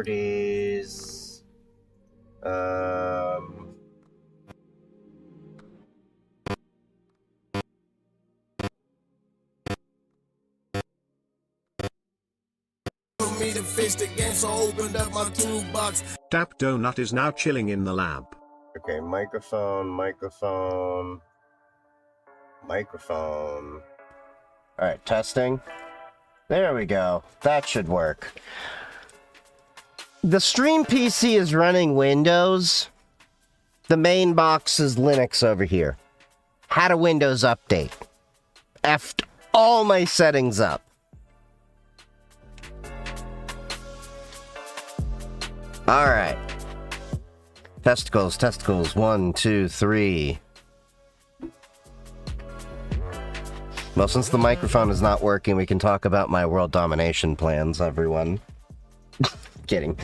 properties. Me to fix the game, so I opened up my toolbox. Tap Donut is now chilling in the lab. Okay, microphone. Alright, testing. There we go. That should work. The stream PC is running Windows. The main box is Linux over here. Had a Windows update. F'd all my settings up. Alright. Testicles. 1, 2, 3. Well, since the microphone is not working, we can talk about my world domination plans, everyone. Kidding.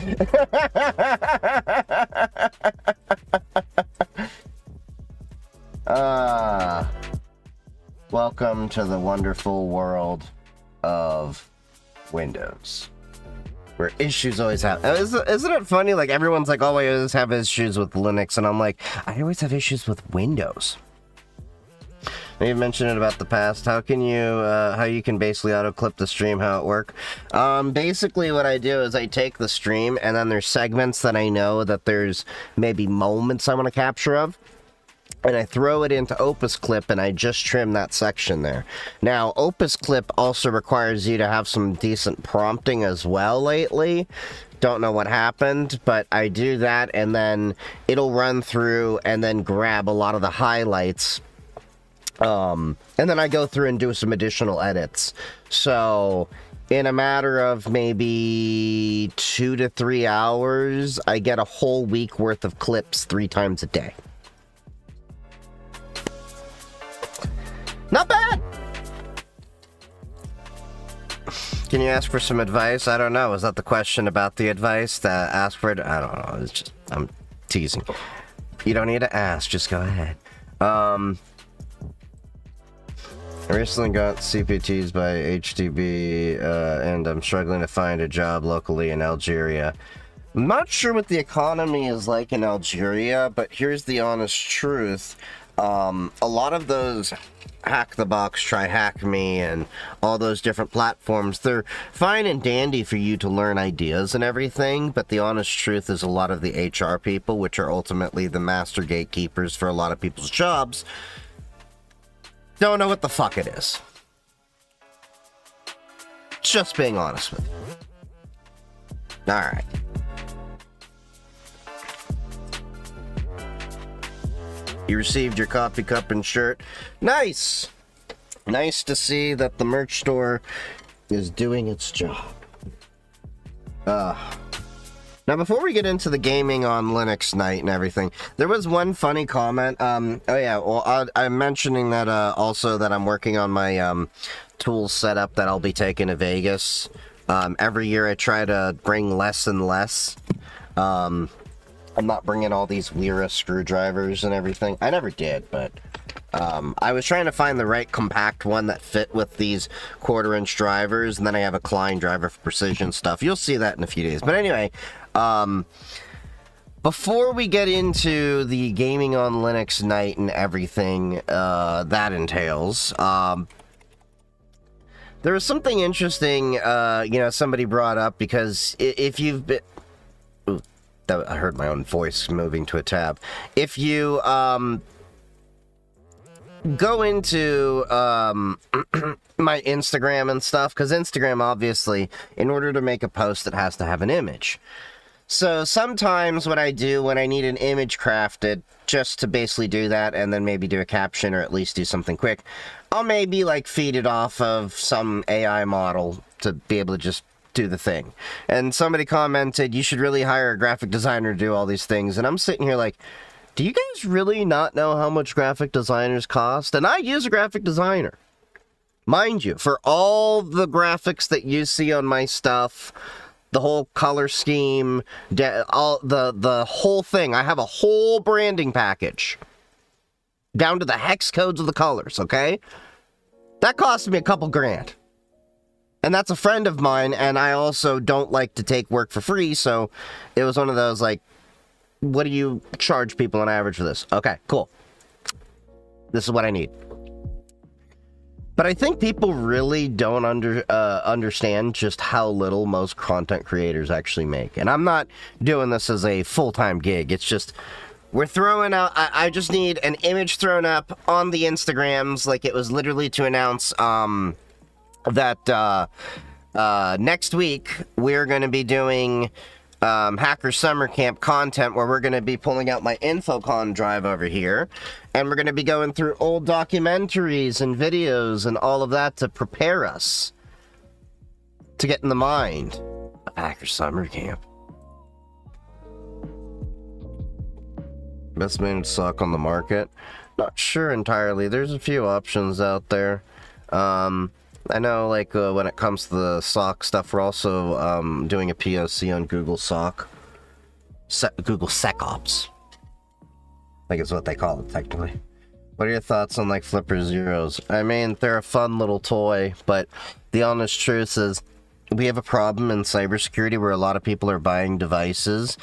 Welcome to the wonderful world of Windows. Where issues always happen. Isn't it funny? Like, everyone's like, oh, I always have issues with Linux, and I'm like, I always have issues with Windows. You've mentioned it about the past. How can you, how you can basically auto-clip the stream, how it work? Basically what I do is I take the stream, and then there's segments that I know that there's maybe moments I want to capture of, and I throw it into Opus Clip, and I just trim that section there. Now, Opus Clip also requires you to have some decent prompting as well lately. Don't know what happened, but I do that, and then it'll run through and then grab a lot of the highlights. And then I go through and do some additional edits. So, in a matter of maybe 2 to 3 hours, I get a whole week worth of clips 3 times a day. Not bad! Can you ask for some advice? I don't know. Is that the question about the advice? Ask for it? I don't know. It's just, I'm teasing. You don't need to ask. Just go ahead. I recently got CPTs by HDB, and I'm struggling to find a job locally in Algeria. I'm not sure what the economy is like in Algeria, but here's the honest truth. A lot of those Hack the Box, Try Hack Me, and all those different platforms, they're fine and dandy for you to learn ideas and everything, but the honest truth is a lot of the HR people, which are ultimately the master gatekeepers for a lot of people's jobs, don't know what the fuck it is. Just being honest with you. Alright. You received your coffee cup and shirt. Nice! Nice to see that the merch store is doing its job. Now, before we get into the gaming on Linux night and everything, there was one funny comment. Oh yeah, well, I'm mentioning that also that I'm working on my tool setup that I'll be taking to Vegas. Every year I try to bring less and less. I'm not bringing all these Lyra screwdrivers and everything. I never did, but I was trying to find the right compact one that fit with these 1/4-inch drivers, and then I have a Klein driver for precision stuff. You'll see that in a few days. But anyway, before we get into the gaming on Linux night and everything that entails, there was something interesting, you know, somebody brought up, because if you've been... Ooh, I heard my own voice moving to a tab. If you, go into, my Instagram and stuff, because Instagram, obviously, in order to make a post, it has to have an image. So sometimes what I do when I need an image crafted, just to basically do that, and then maybe do a caption, or at least do something quick, I'll maybe, like, feed it off of some AI model to be able to just do the thing. And somebody commented, you should really hire a graphic designer to do all these things. And I'm sitting here like, do you guys really not know how much graphic designers cost? And I use a graphic designer. Mind you, for all the graphics that you see on my stuff, the whole color scheme, all the whole thing, I have a whole branding package. Down to the hex codes of the colors, okay? That cost me a couple grand. And that's a friend of mine, and I also don't like to take work for free, so it was one of those, like, what do you charge people on average for this? Okay, cool. This is what I need. But I think people really don't understand just how little most content creators actually make. And I'm not doing this as a full-time gig. It's just, we're throwing out, I just need an image thrown up on the Instagrams, like it was literally to announce that next week we're going to be doing Hacker Summer Camp content where we're going to be pulling out my Infocon drive over here, and we're going to be going through old documentaries and videos and all of that to prepare us to get in the mind of Hacker Summer Camp. Best made sock on the market? Not sure entirely. There's a few options out there. I know, like, when it comes to the SOC stuff, we're also doing a POC on Google SOC. Google SecOps. I think is what they call it, technically. What are your thoughts on, like, Flipper Zeros? I mean, they're a fun little toy, but the honest truth is we have a problem in cybersecurity where a lot of people are buying devices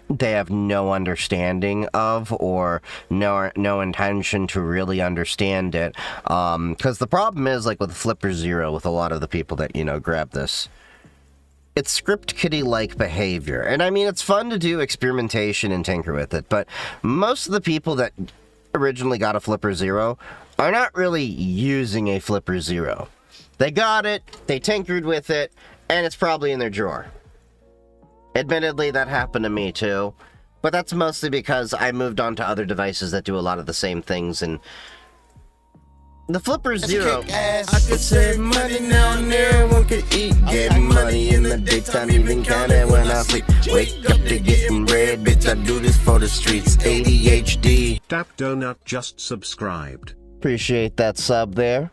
they have no understanding of, or no intention to really understand it. Because the problem is, like with Flipper Zero, with a lot of the people that, you know, grab this, it's script kiddie-like behavior. And I mean, it's fun to do experimentation and tinker with it, but most of the people that originally got a Flipper Zero are not really using a Flipper Zero. They got it, they tinkered with it, and it's probably in their drawer. Admittedly, that happened to me too, but that's mostly because I moved on to other devices that do a lot of the same things, and the Flipper Zero... I could save money now and there, one could eat, get money in the daytime, even count it when I sleep. Wake up to getting bread, bitch, I do this for the streets. ADHD. Dap Donut just subscribed. Appreciate that sub there.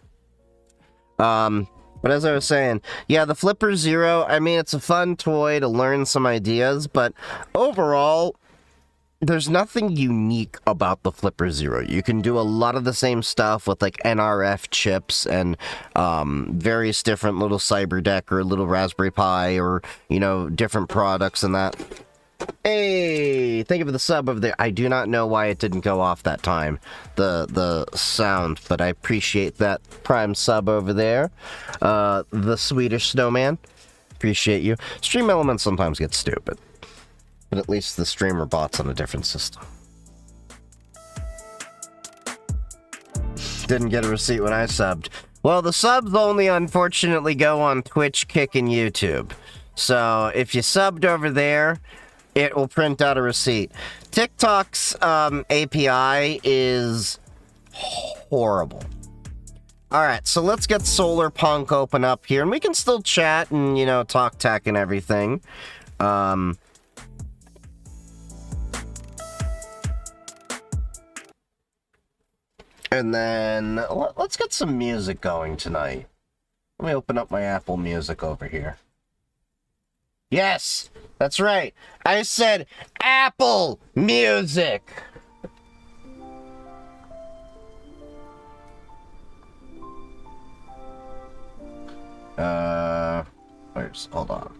But as I was saying, yeah, the Flipper Zero, I mean, it's a fun toy to learn some ideas, but overall, there's nothing unique about the Flipper Zero. You can do a lot of the same stuff with, like, NRF chips and various different little CyberDeck or little Raspberry Pi or, you know, different products and that. Hey, thank you for the sub over there. I do not know why it didn't go off that time, the sound, but I appreciate that Prime sub over there. The Swedish Snowman, appreciate you. Stream Elements sometimes get stupid, but at least the streamer bot's on a different system. Didn't get a receipt when I subbed. Well, the subs only unfortunately go on Twitch, Kick, and YouTube. So if you subbed over there, it will print out a receipt. TikTok's API is horrible. Alright, so let's get Solarpunk open up here, and we can still chat and, you know, talk tech and everything. And then, let's get some music going tonight. Let me open up my Apple Music over here. Yes, that's right. I said Apple Music. Hold on.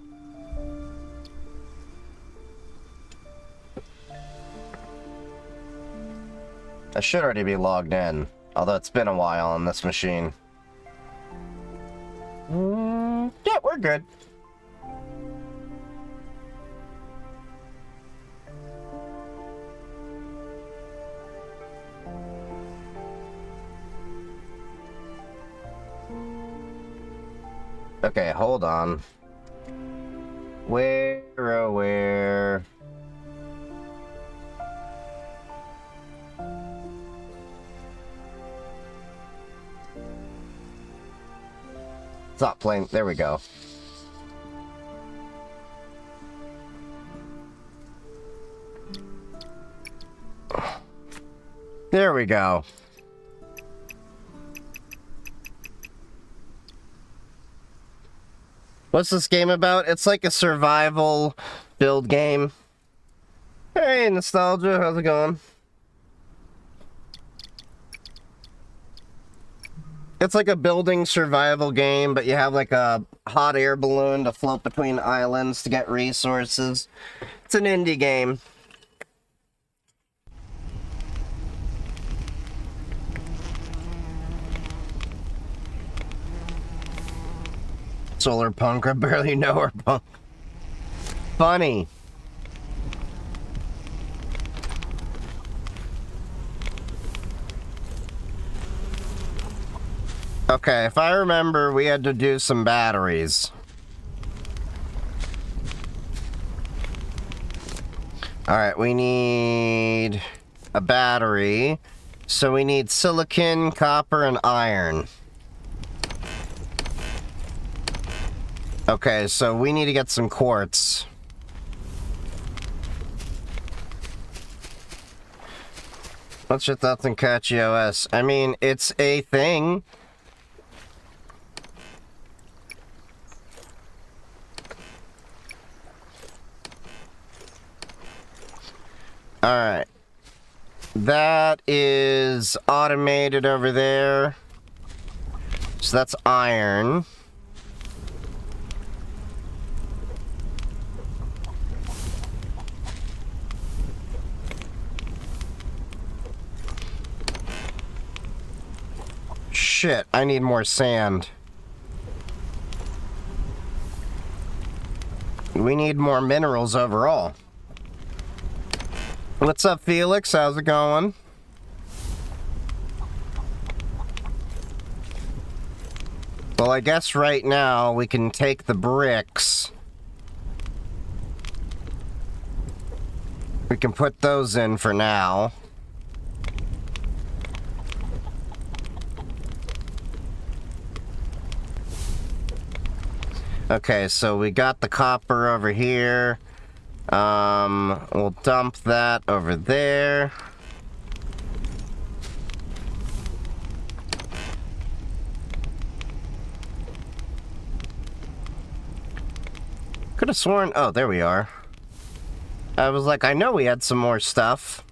I should already be logged in, although it's been a while on this machine. Yeah, we're good. Okay, hold on. Where, oh, where? Stop playing. There we go. There we go. What's this game about? It's like a survival build game. Hey, Nostalgia, how's it going? It's like a building survival game, but you have like a hot air balloon to float between islands to get resources. It's an indie game. Solarpunk, I barely know her punk. Funny. Okay, if I remember, we had to do some batteries. Alright, we need a battery. So we need silicon, copper, and iron. Okay, so we need to get some quartz. What's your thoughts on Catchy OS? I mean, it's a thing. Alright. That is automated over there. So that's iron. Shit, I need more sand. We need more minerals overall. What's up, Felix? How's it going? Well, I guess right now we can take the bricks. We can put those in for now. Okay, so we got the copper over here. We'll dump that over there. Could have sworn... Oh, there we are. I was like, I know we had some more stuff.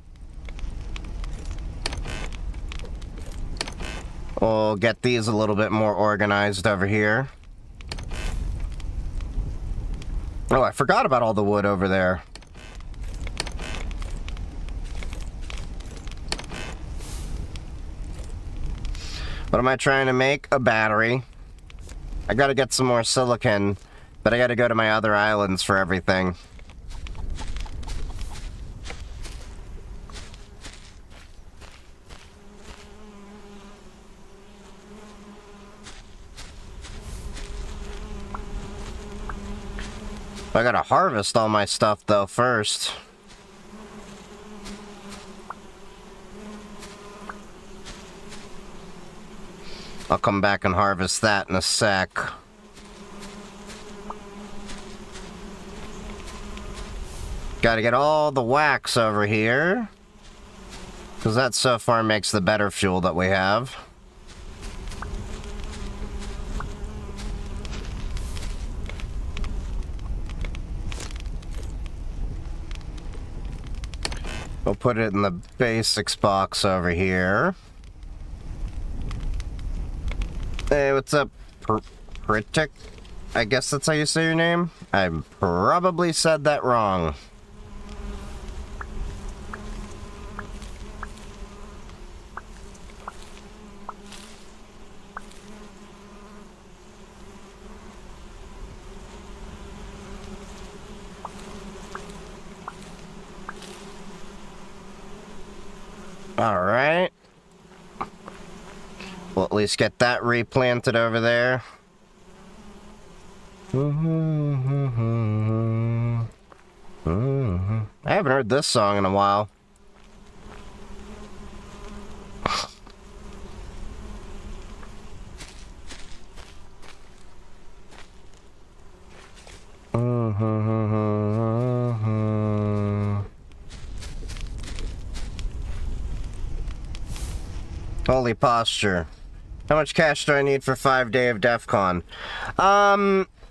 We'll get these a little bit more organized over here. Oh, I forgot about all the wood over there. What am I trying to make? A battery. I gotta get some more silicon, but I gotta go to my other islands for everything. I gotta harvest all my stuff, though, first. I'll come back and harvest that in a sec. Gotta get all the wax over here, because that so far makes the better fuel that we have. We'll put it in the basics box over here. Hey, what's up, Pritik? I guess that's how you say your name? I probably said that wrong. Alright. We'll at least get that replanted over there. I haven't heard this song in a while. Holy posture. How much cash do I need for 5 days of DEF CON?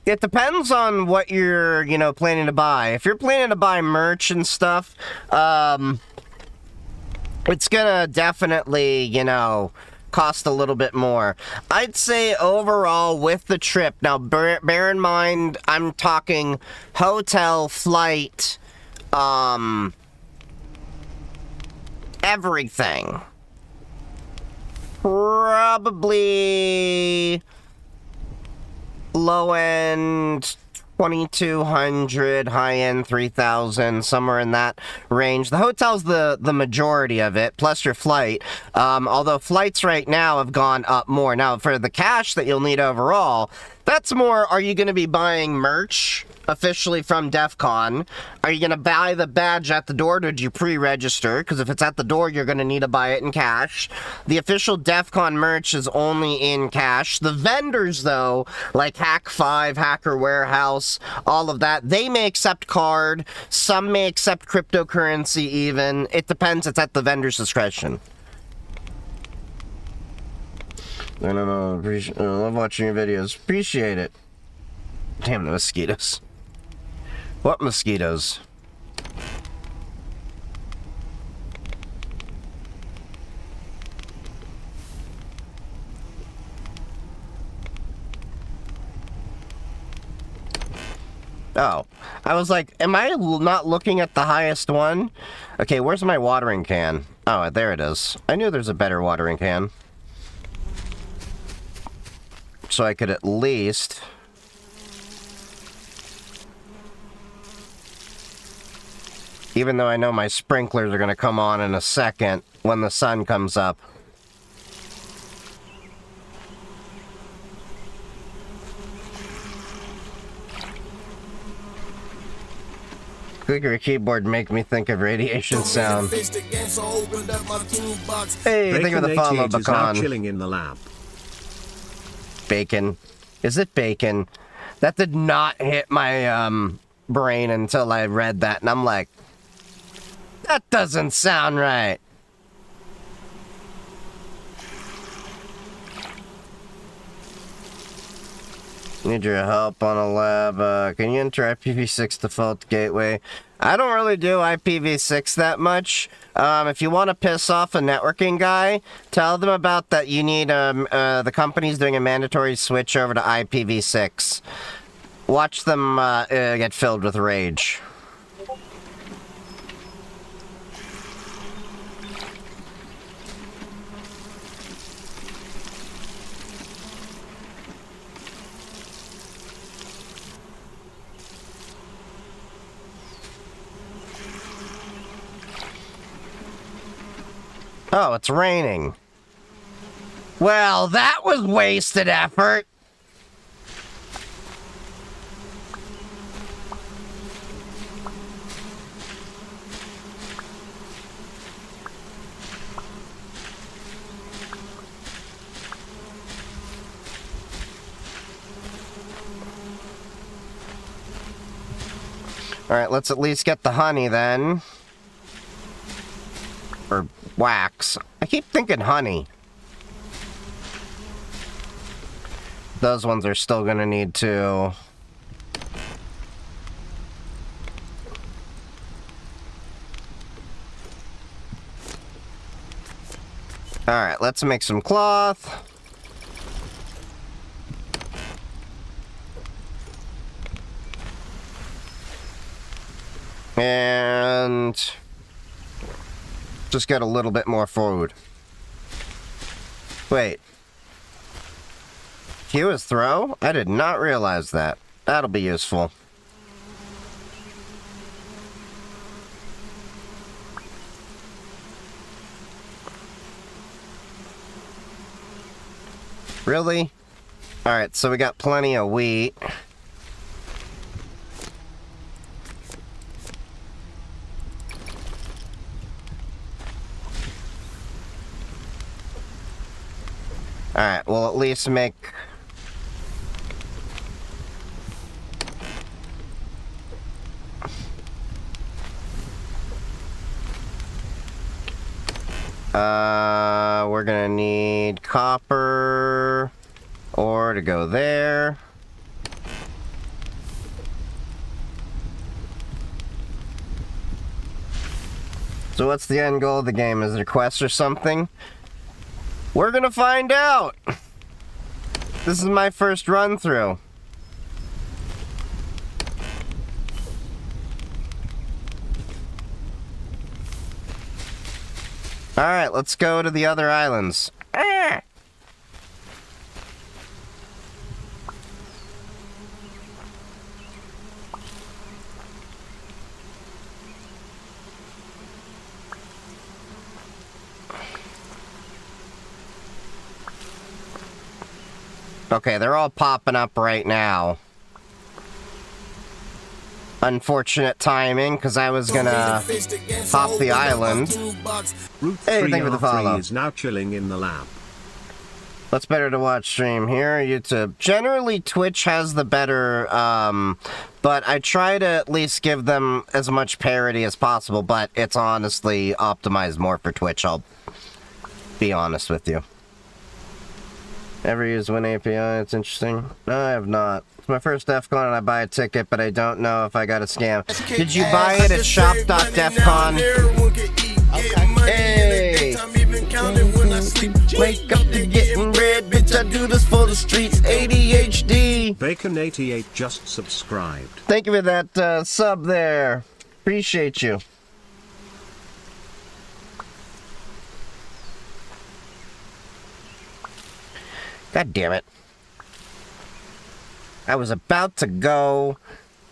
It depends on what you're, planning to buy. If you're planning to buy merch and stuff, it's gonna definitely, cost a little bit more. I'd say overall with the trip, now bear in mind, I'm talking hotel, flight, everything. Probably low end 2,200, high end 3,000, somewhere in that range. The hotel's the majority of it, plus your flight. Although flights right now have gone up more. Now, for the cash that you'll need overall, that's more, are you going to be buying merch officially from DEF CON? Are you going to buy the badge at the door? Did you pre-register? Because if it's at the door, you're going to need to buy it in cash. The official DEF CON merch is only in cash. The vendors, though, like Hack5, Hacker Warehouse, all of that, they may accept card. Some may accept cryptocurrency even. It depends. It's at the vendor's discretion. I love watching your videos. Appreciate it. Damn the mosquitoes. What mosquitoes? Oh, I was like, am I not looking at the highest one? Okay, where's my watering can? Oh, there it is. I knew there's a better watering can. So I could at least... Even though I know my sprinklers are going to come on in a second when the sun comes up. Clicker keyboard make me think of radiation sound. Hey, thank you for the follow, Bacon. Chilling in the lab. Bacon. Is it bacon? That did not hit my brain until I read that, and I'm like, that doesn't sound right. Need your help on a lab. Can you enter IPv6 default gateway? I don't really do IPv6 that much. If you want to piss off a networking guy, tell them about that you need, the company's doing a mandatory switch over to IPv6. Watch them get filled with rage. Oh, it's raining. Well, that was wasted effort. All right, let's at least get the honey then. Or wax. I keep thinking honey. Those ones are still gonna need to... Alright, let's make some cloth. And... just get a little bit more forward. Wait. Q is throw? I did not realize that. That'll be useful. Really? Alright, so we got plenty of wheat. Alright, we'll at least make... we're gonna need copper ore to go there. So what's the end goal of the game? Is it a quest or something? We're gonna find out. This is my first run through. Alright, let's go to the other islands. Ah! Okay, they're all popping up right now. Unfortunate timing, because I was gonna pop the island. Route Hey, thank you for the 3R3 follow. is now chilling in the lab. What's better to watch stream here or YouTube? Generally, Twitch has the better, but I try to at least give them as much parity as possible, but it's honestly optimized more for Twitch, I'll be honest with you. Ever use Win API? It's interesting. No, I have not. It's my first DEF CON and I buy a ticket, but I don't know if I got a scam. Did you buy it at shop.defcon? Hey! Wake up to getting red, bitch, I do this for the streets, ADHD! Bacon88 just subscribed. Thank you for that sub there. Appreciate you. God damn it. I was about to go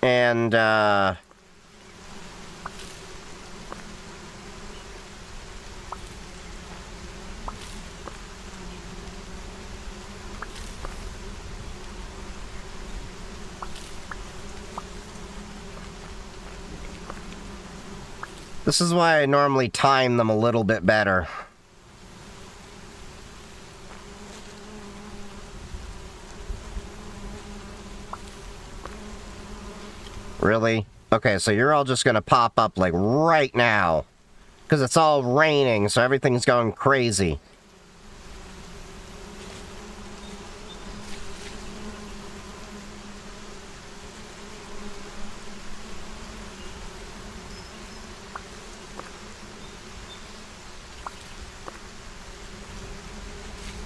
and, this is why I normally time them a little bit better. Really? Okay, so you're all just gonna pop up, like, right now. Because it's all raining, so everything's going crazy.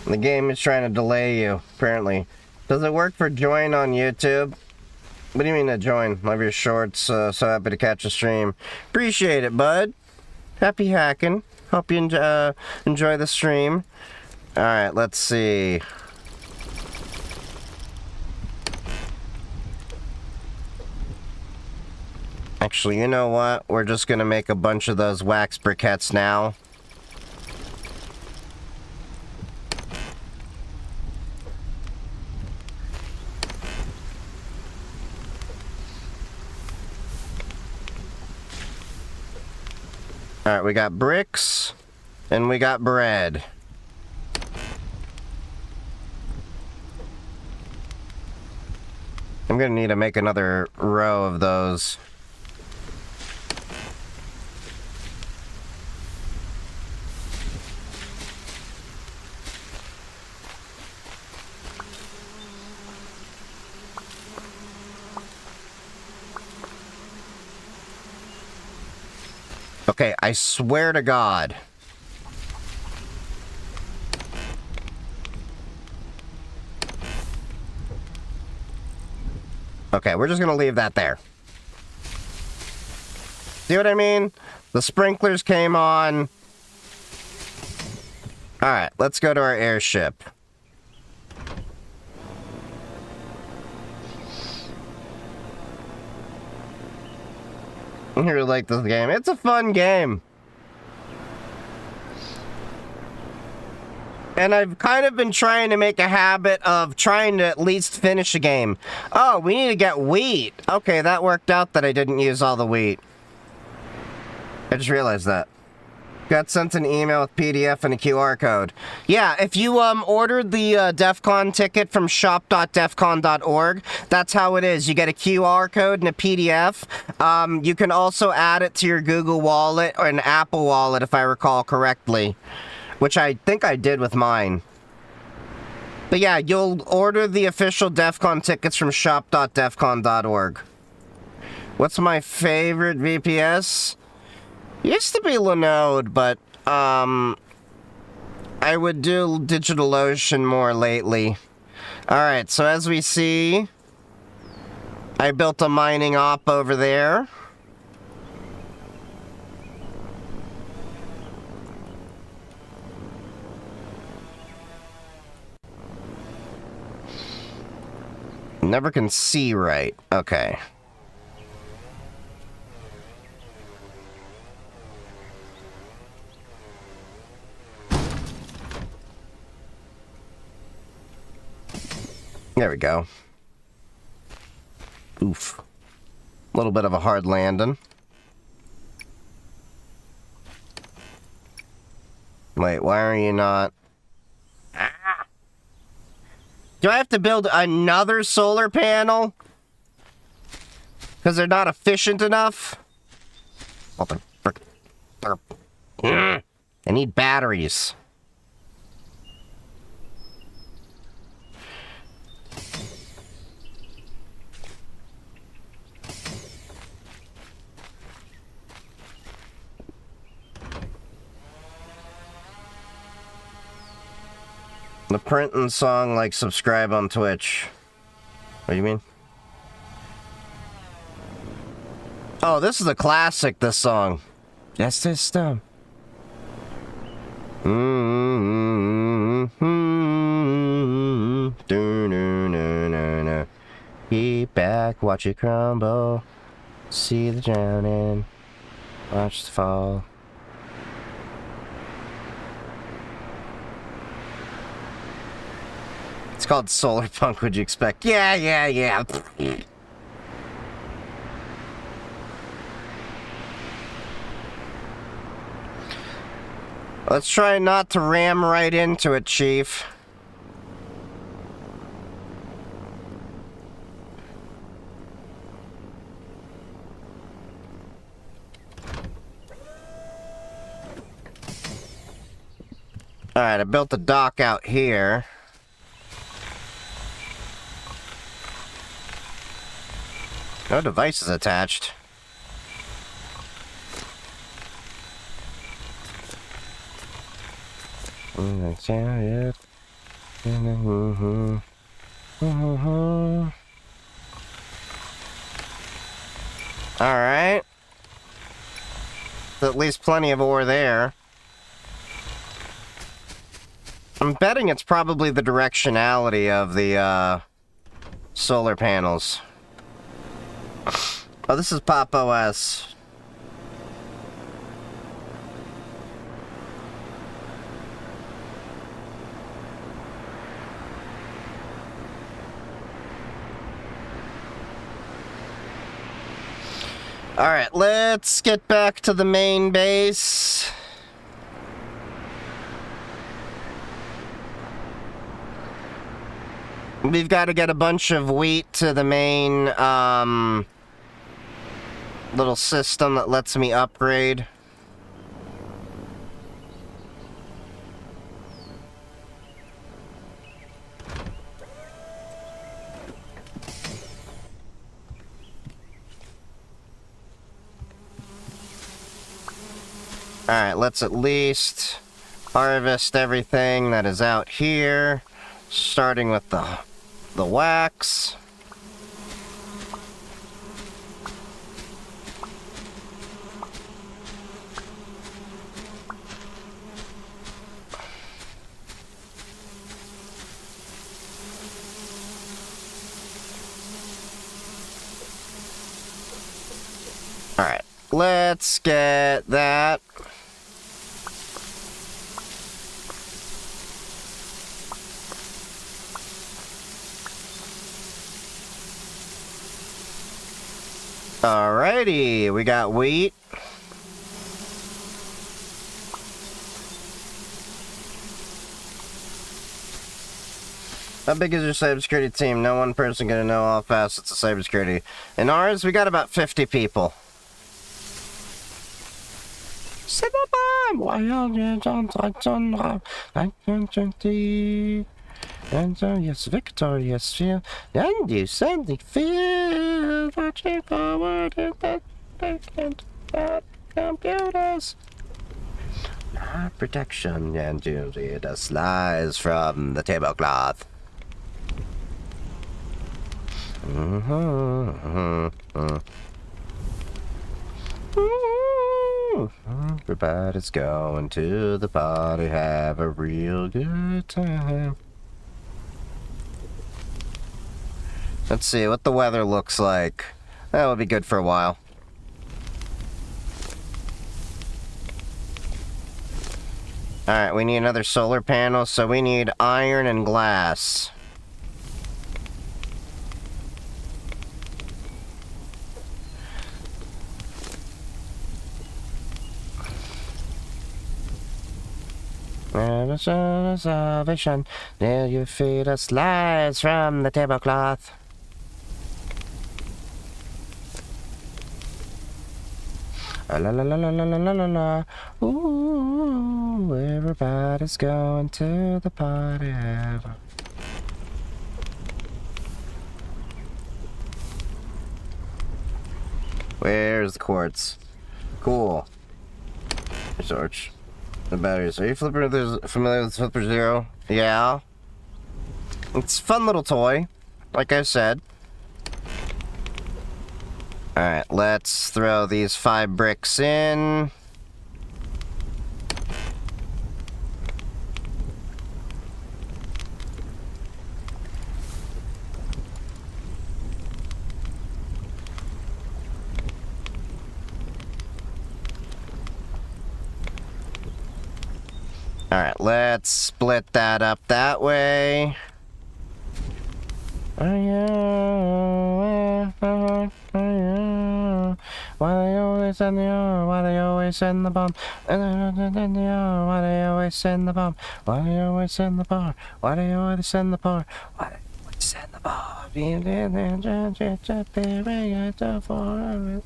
The game is trying to delay you, apparently. Does it work for join on YouTube? What do you mean to join? Love your shorts, so happy to catch a stream. Appreciate it, bud. Happy hacking. Hope you enjoy the stream. Alright, let's see. Actually, you know what? We're just gonna make a bunch of those wax briquettes now. Alright, we got bricks, and we got bread. I'm gonna need to make another row of those. Okay, I swear to God. Okay, we're just gonna leave that there. See what I mean? The sprinklers came on. Alright, let's go to our airship. I really like this game. It's a fun game. And I've kind of been trying to make a habit of trying to at least finish a game. Oh, we need to get wheat. Okay, that worked out that I didn't use all the wheat. I just realized that. Got sent an email with PDF and a QR code. Yeah, if you ordered the DEF CON ticket from shop.defcon.org, that's how it is. You get a QR code and a PDF. You can also add it to your Google Wallet or an Apple Wallet, if I recall correctly. Which I think I did with mine. But yeah, you'll order the official DEF CON tickets from shop.defcon.org. What's my favorite VPS? Used to be Linode, but, I I would do DigitalOcean more lately. Alright, so as we see, I built a mining op over there. Never can see right. Okay. There we go. Oof. A little bit of a hard landing. Wait, why are you not... Ah! Do I have to build another solar panel? Because they're not efficient enough? What the frick? I need batteries. The printing song, like, subscribe on Twitch. What do you mean? Oh, this is a classic, this song. That's this stuff. Keep back, watch it crumble. See the drowning. Watch the fall. It's called Solarpunk, would you expect? Yeah. Let's try not to ram right into it, Chief. Alright, I built the dock out here. No devices attached. Alright. At least plenty of ore there. I'm betting it's probably the directionality of the solar panels. Oh, this is Pop OS. Alright, let's get back to the main base. We've got to get a bunch of wheat to the main, little system that lets me upgrade. Alright, let's at least harvest everything that is out here, starting with the wax. Alright, let's get that. Alrighty, we got wheat. How big is your cybersecurity team? No one person gonna know how fast it's a cybersecurity. In ours, we got about 50 people. And yes, victorious feel, and you suddenly feel watching forward in that computers. Protection and duty to slice from the tablecloth. Everybody's going to the party, have a real good time. Let's see what the weather looks like. That would be good for a while. Alright, we need another solar panel, so we need iron and glass. Salvation, till you feed us lies from the tablecloth. La la la la la la la la la. Ooh, everybody's going to the party. Where's the quartz? Cool. Research. The batteries. Are you familiar with Flipper Zero? Yeah. It's a fun little toy, like I said. Alright, let's throw these 5 bricks in. Alright, let's split that up that way. Why they always send the R? Why they always send the bomb? Why they always send the bomb? Why they always send the bar? Why they always send the bar? Why they always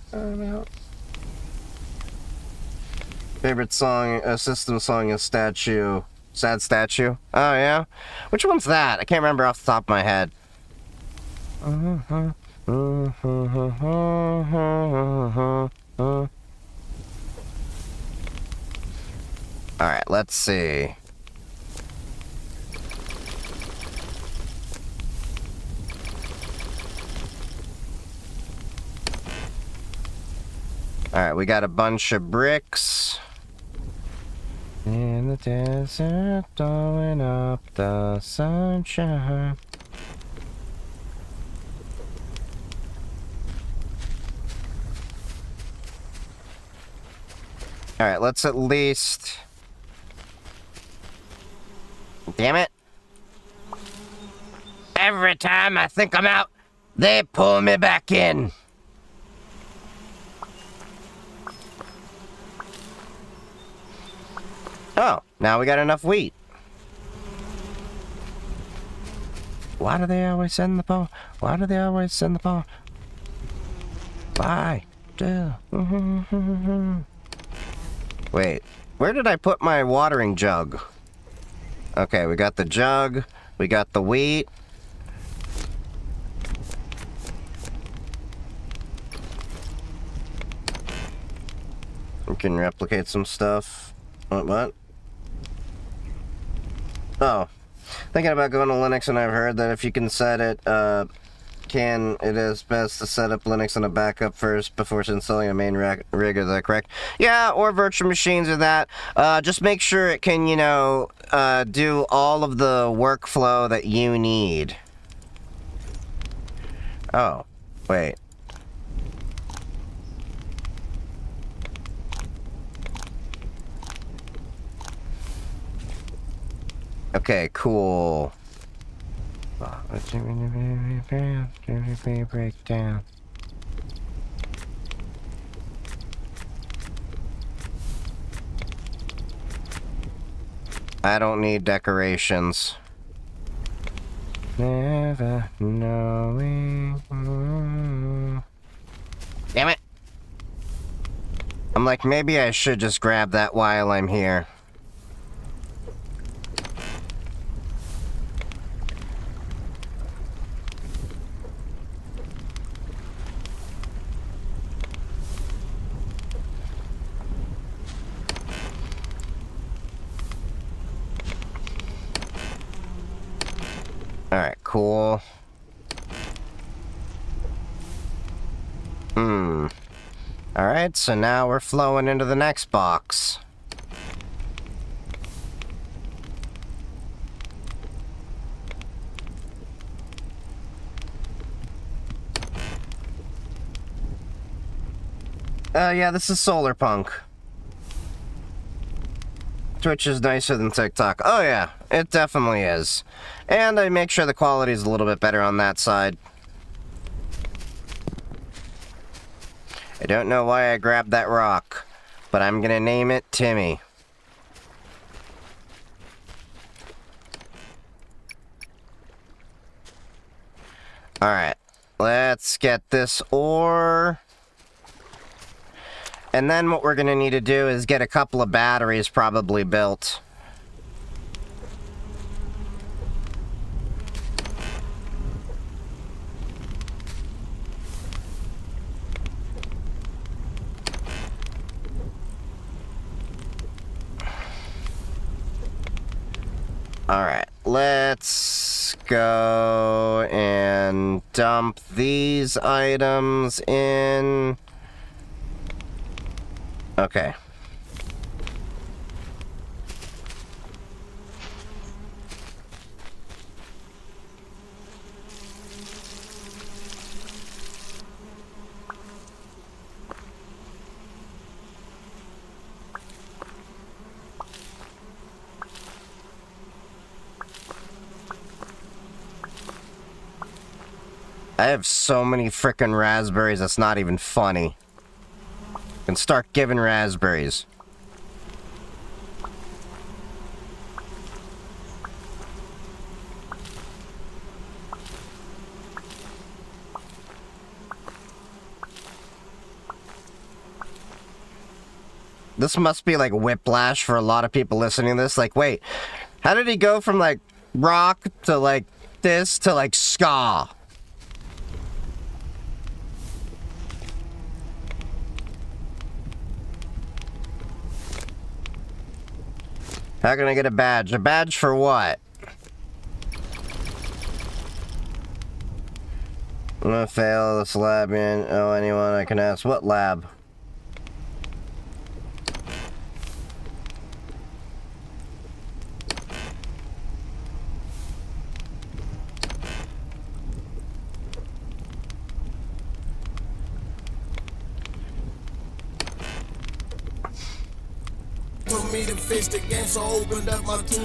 send the bar? Favorite song, system song is Statue. Sad Statue? Oh, yeah? Which one's that? I can't remember off the top of my head. Alright, let's see. Alright, we got a bunch of bricks. In the desert, blowing up the sunshine. Alright, let's at least... Damn it. Every time I think I'm out, they pull me back in. Oh, now we got enough wheat. Why do they always send the ball? Why do they always send the ball? Why? Wait, where did I put my watering jug? Okay, we got the jug, we got the wheat. We can replicate some stuff. What? Oh, thinking about going to Linux, and I've heard that if you can set it, it is best to set up Linux on a backup first before installing a main rig. Is that correct? Yeah, or virtual machines or that. Just make sure it can, do all of the workflow that you need. Oh, wait. Okay, cool. Breakdown. I don't need decorations. Never knowing. Damn it! I'm like, maybe I should just grab that while I'm here. Alright, cool. Alright, so now we're flowing into the next box. Yeah, this is Solarpunk. Twitch is nicer than TikTok. Oh yeah, it definitely is. And I make sure the quality is a little bit better on that side. I don't know why I grabbed that rock, but I'm gonna name it Timmy. Alright, let's get this ore. And then what we're gonna need to do is get a couple of batteries probably built. Alright, let's go and dump these items in. Okay. I have so many frickin' raspberries, it's not even funny. And start giving raspberries. This must be like whiplash for a lot of people listening to this. Like, wait, how did he go from like rock to like this to like ska? How can I get a badge? A badge for what? I'm gonna fail this lab in. Oh, anyone I can ask. What lab?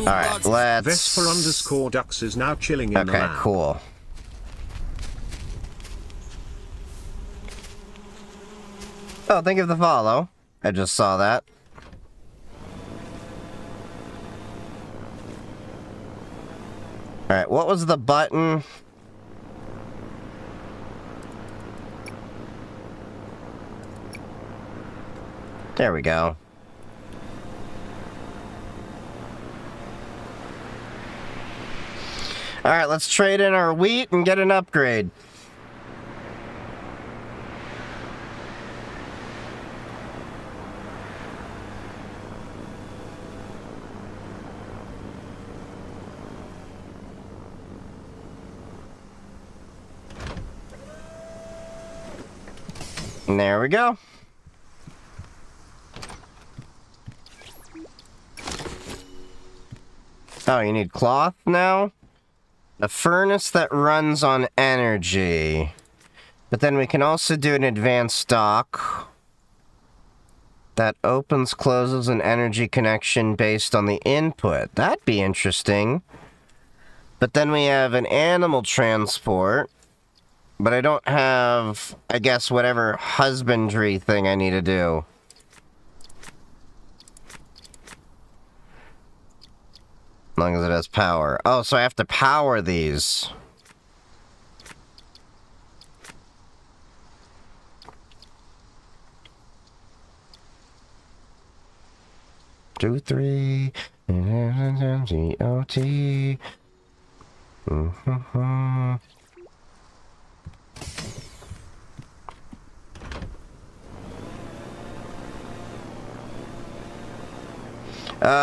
Alright, let's... Vesper_Dux is now chilling in the lab. Okay, cool. Oh, thank you for the follow. I just saw that. Alright, what was the button? There we go. Alright, let's trade in our wheat and get an upgrade. And there we go. Oh, you need cloth now? A furnace that runs on energy. But then we can also do an advanced dock that opens, closes an energy connection based on the input. That'd be interesting. But then we have an animal transport. But I don't have, I guess, whatever husbandry thing I need to do. As long as it has power. Oh, so I have to power these. Two, three. G-O-T.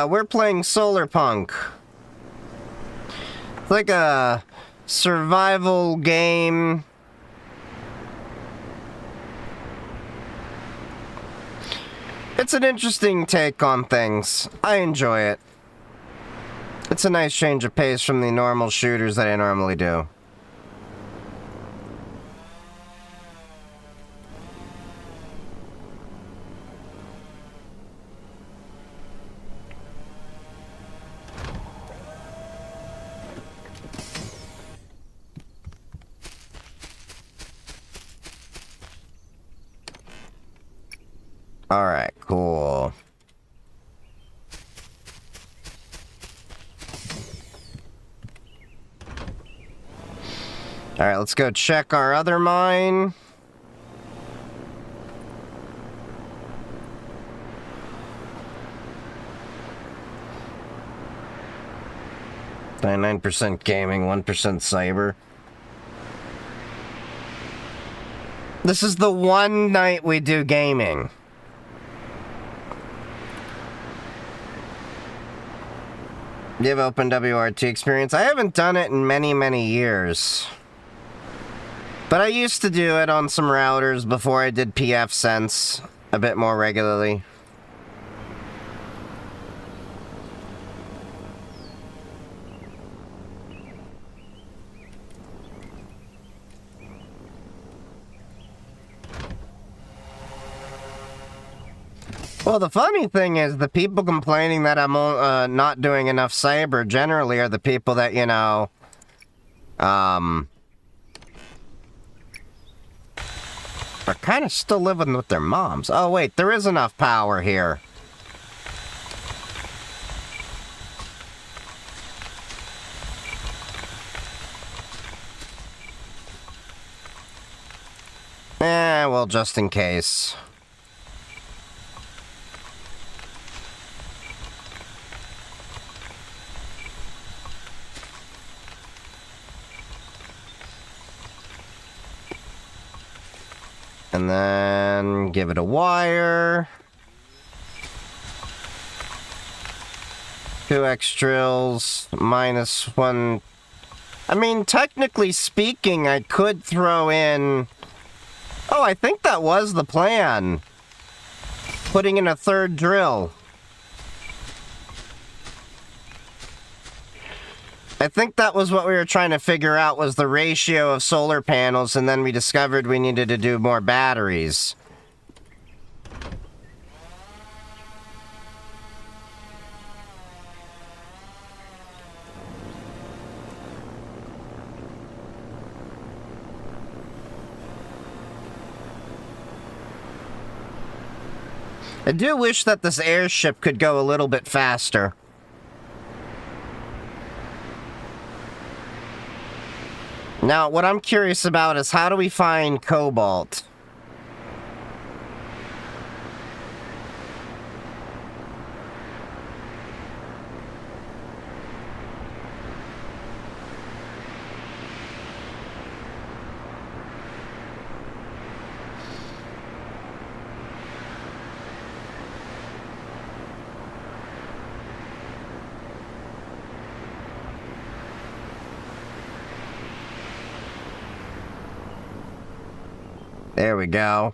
We're playing Solarpunk. It's like a survival game. It's an interesting take on things. I enjoy it. It's a nice change of pace from the normal shooters that I normally do. Alright, cool. Alright, let's go check our other mine. .9% gaming, 1% cyber. This is the one night we do gaming. Do you have OpenWRT experience? I haven't done it in many, many years. But I used to do it on some routers before I did pfSense a bit more regularly. Well, the funny thing is, the people complaining that I'm not doing enough cyber generally are the people that, you know, are kind of still living with their moms. Oh, wait, there is enough power here. Well, just in case. And then give it a wire. 2x drills, -1. I mean, technically speaking, I could throw in... Oh, I think that was the plan. Putting in a third drill. I think that was what we were trying to figure out, was the ratio of solar panels, and then we discovered we needed to do more batteries. I do wish that this airship could go a little bit faster. Now, what I'm curious about is, how do we find cobalt? There we go.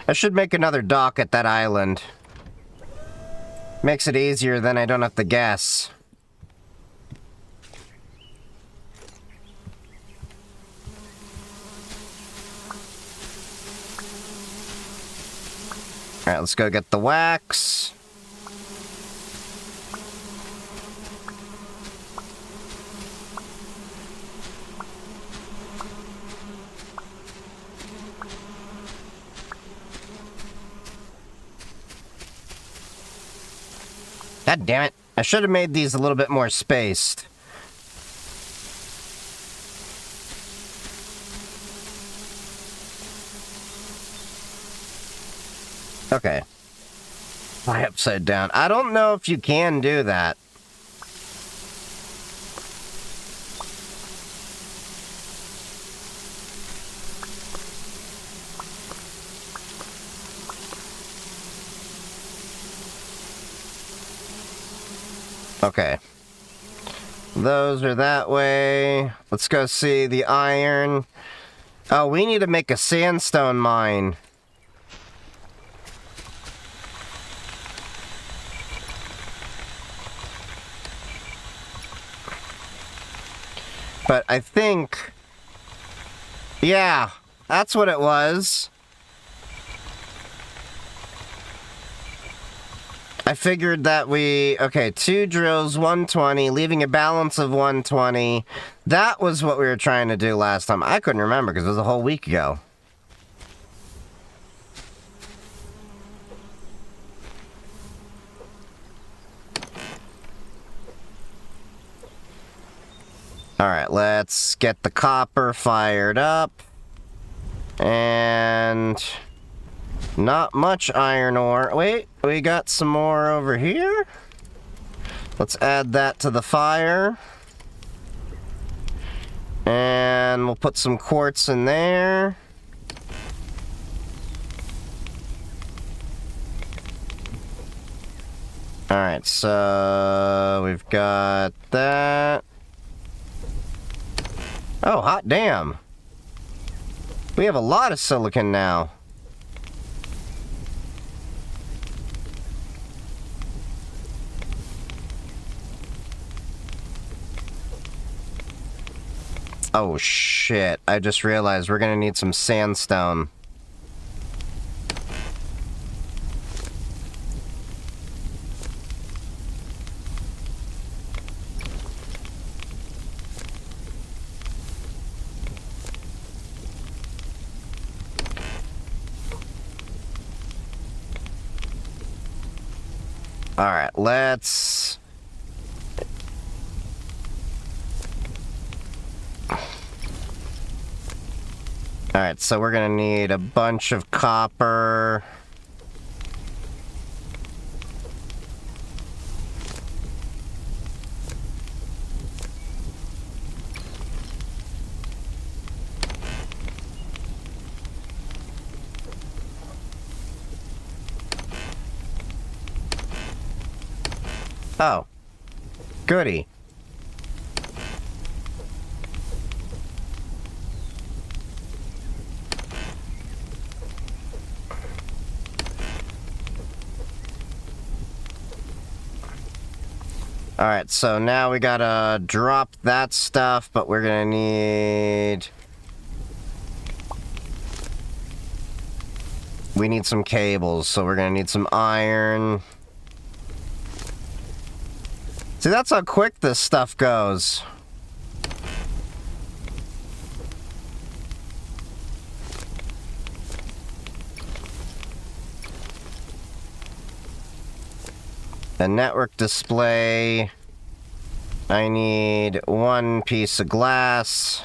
I should make another dock at that island. Makes it easier, then I don't have to guess. Alright, let's go get the wax. God damn it. I should have made these a little bit more spaced. Okay. Fly upside down. I don't know if you can do that. Okay. Those are that way. Let's go see the iron. Oh, we need to make a sandstone mine. But I think... Yeah, that's what it was. I figured that okay, 2 drills, 120, leaving a balance of 120. That was what we were trying to do last time. I couldn't remember because it was a whole week ago. Alright, let's get the copper fired up. And... not much iron ore. Wait, we got some more over here? Let's add that to the fire. And we'll put some quartz in there. Alright, so we've got that. Oh, hot damn. We have a lot of silicon now. Oh shit, I just realized we're gonna need some sandstone. Alright, let's... Alright, so we're gonna need a bunch of copper. Oh. Goody. Alright, so now we gotta drop that stuff, but we're gonna need... we need some cables, so we're gonna need some iron. See, that's how quick this stuff goes. The network display. I need 1 piece of glass.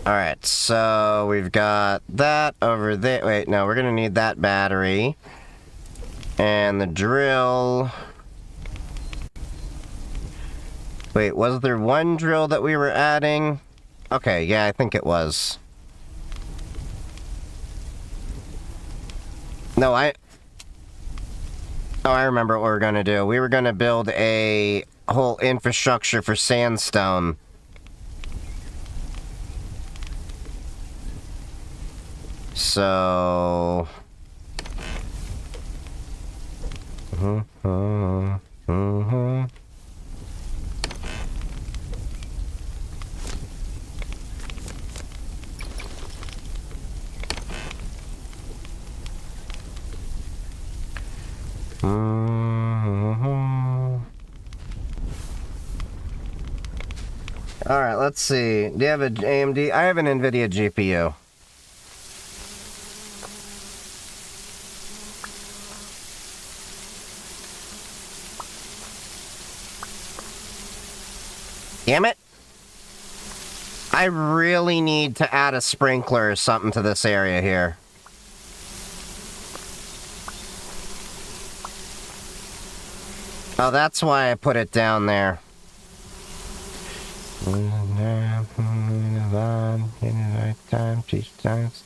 Alright, so we've got that over there. Wait, no, we're gonna need that battery. And the drill. Wait, was there 1 drill that we were adding? Okay, yeah, I think it was. No, Oh, I remember what we were gonna do. We were gonna build a whole infrastructure for sandstone. So... Alright, let's see. Do you have an AMD? I have an NVIDIA GPU. Damn it! I really need to add a sprinkler or something to this area here. Oh, that's why I put it down there.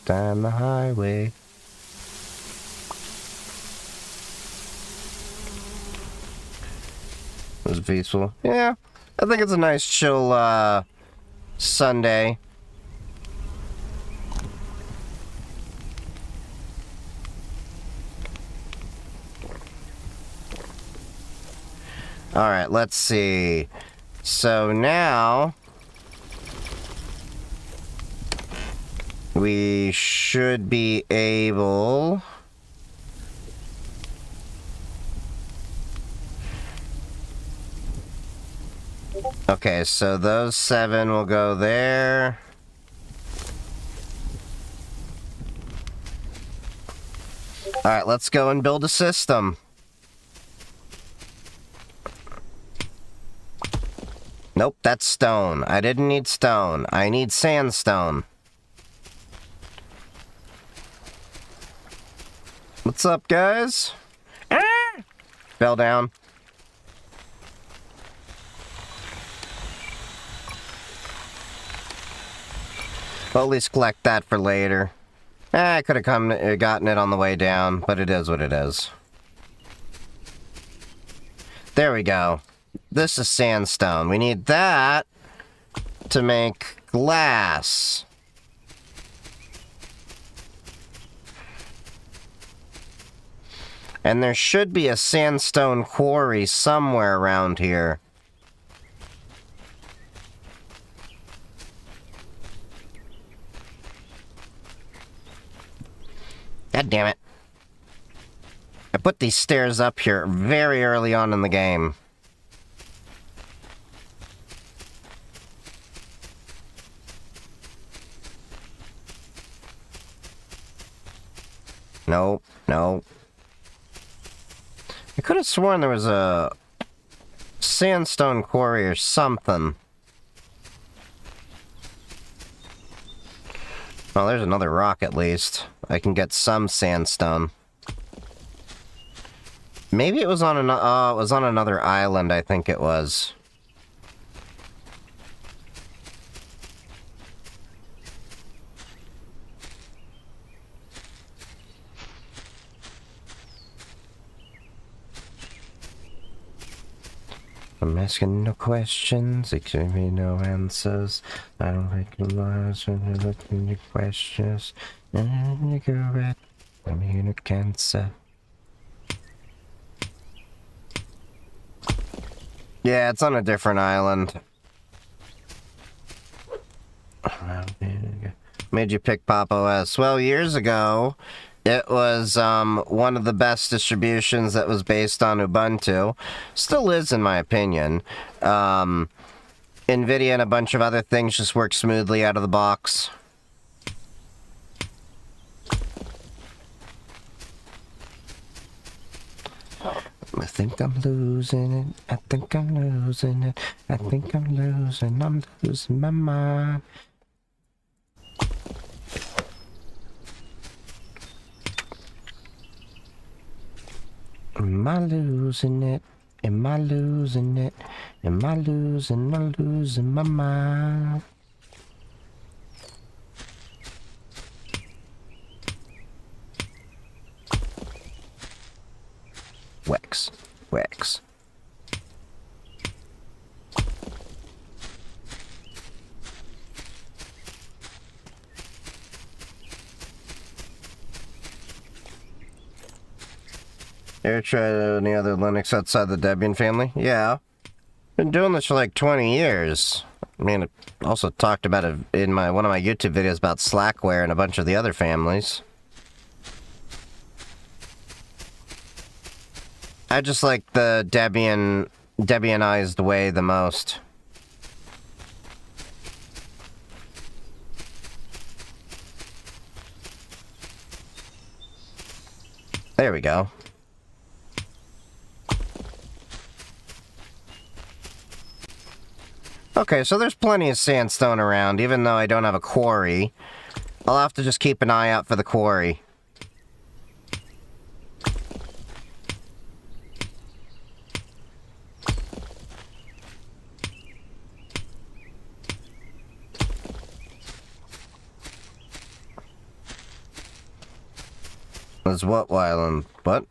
Down the highway. It was peaceful. Yeah, I think it's a nice chill Sunday. Alright, let's see. So now we should be able... Okay, so those 7 will go there. Alright, let's go and build a system. Nope, that's stone. I didn't need stone. I need sandstone. What's up, guys? Ah! Fell down. Well, at least collect that for later. I could have gotten it on the way down, but it is what it is. There we go. This is sandstone. We need that to make glass. And there should be a sandstone quarry somewhere around here. God damn it. I put these stairs up here very early on in the game. Nope, no. I could have sworn there was a sandstone quarry or something. Oh, there's another rock at least. I can get some sandstone. Maybe it was on it was on another island, I think it was. I'm asking no questions, they give me no answers. I don't like the lies when you're looking at questions. And you go red, I'm here to cancer. Yeah, it's on a different island. Made you pick Pop OS? Well, years ago, it was one of the best distributions that was based on Ubuntu. Still is, in my opinion. NVIDIA and a bunch of other things just work smoothly out of the box. I think I'm losing it. I think I'm losing it. I think I'm losing my mind. Am I losing it? Am I losing it? Am I losing my mind? Wax. Wax. Ever tried any other Linux outside the Debian family? Yeah. Been doing this for like 20 years. I mean, I also talked about it in one of my YouTube videos about Slackware and a bunch of the other families. I just like the Debianized way the most. There we go. Okay, so there's plenty of sandstone around, even though I don't have a quarry. I'll have to just keep an eye out for the quarry. is what, Wyland? What?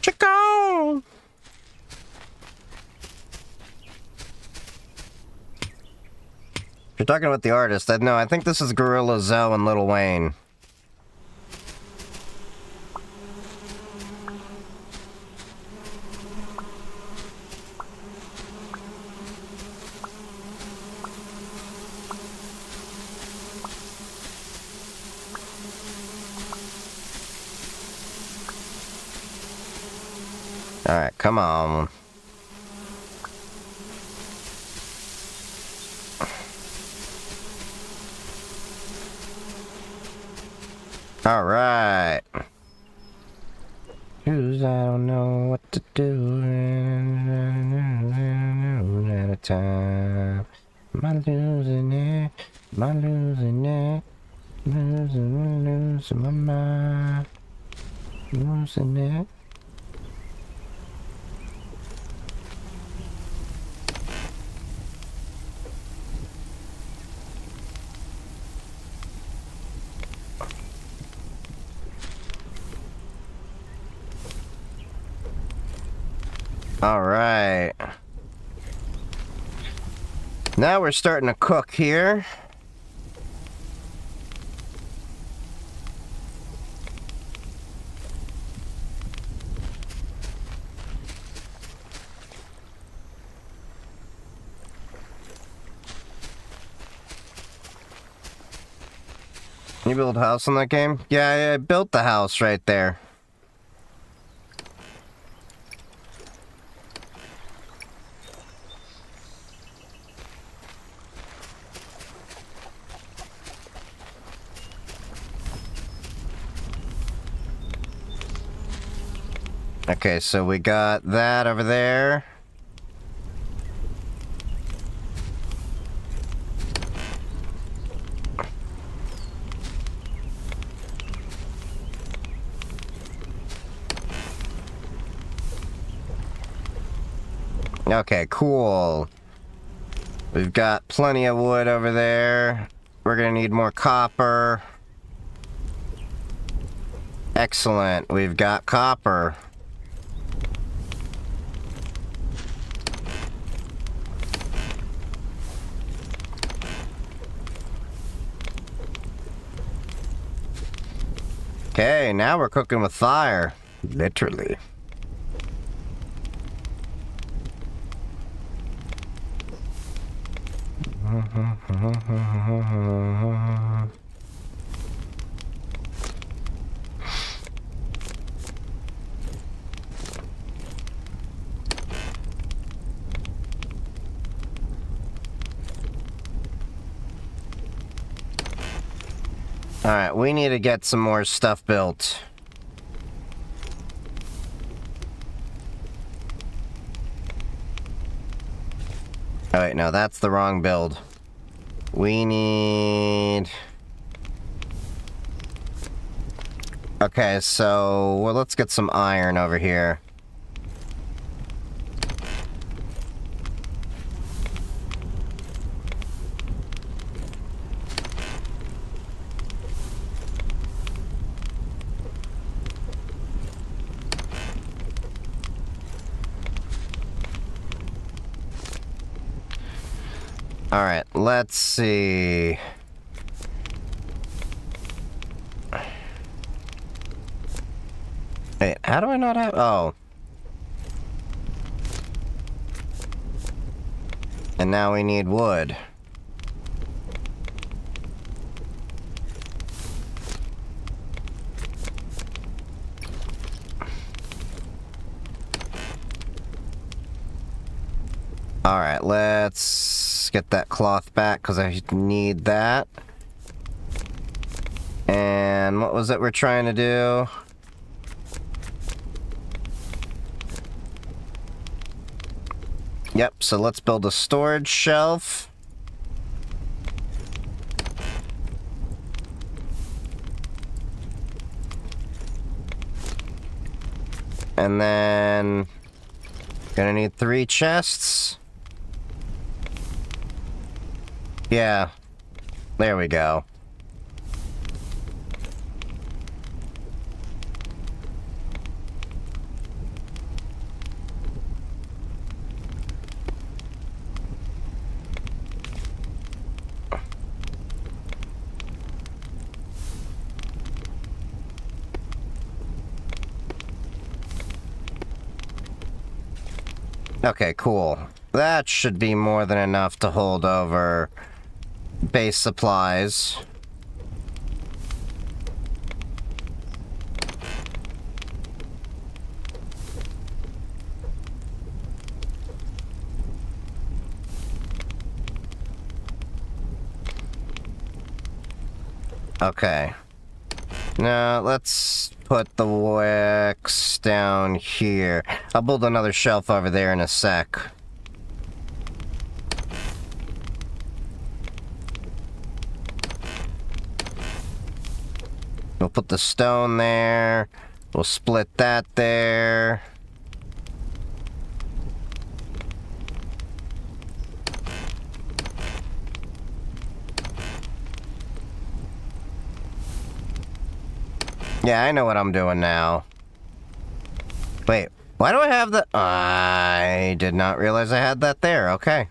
Chico! You're talking about the artist. No, I think this is Gorilla Zoe and Lil Wayne. Alright, come on. Alright. Cause I don't know what to do at a time. Am I losing it? Am I losing it? Losing my mind. Losing it. All right. Now we're starting to cook here. You build a house in that game? Yeah, I built the house right there. Okay, so we got that over there. Okay, cool. We've got plenty of wood over there. We're gonna need more copper. Excellent, we've got copper. Okay, now we're cooking with fire. Literally. Alright, we need to get some more stuff built. Oh wait, no, that's the wrong build. We need... Okay, so... Well, let's get some iron over here. Alright, let's see. Wait, how do I not have... Oh. And now we need wood. Alright, let's get that cloth back because I need that. And what was it we're trying to do? Yep, so let's build a storage shelf. And then gonna need 3 chests. Yeah, there we go. Okay, cool. That should be more than enough to hold over base supplies. Okay. Now, let's put the wax down here. I'll build another shelf over there in a sec. We'll put the stone there. We'll split that there. Yeah, I know what I'm doing now. Wait, why do I have that? I did not realize I had that there. Okay.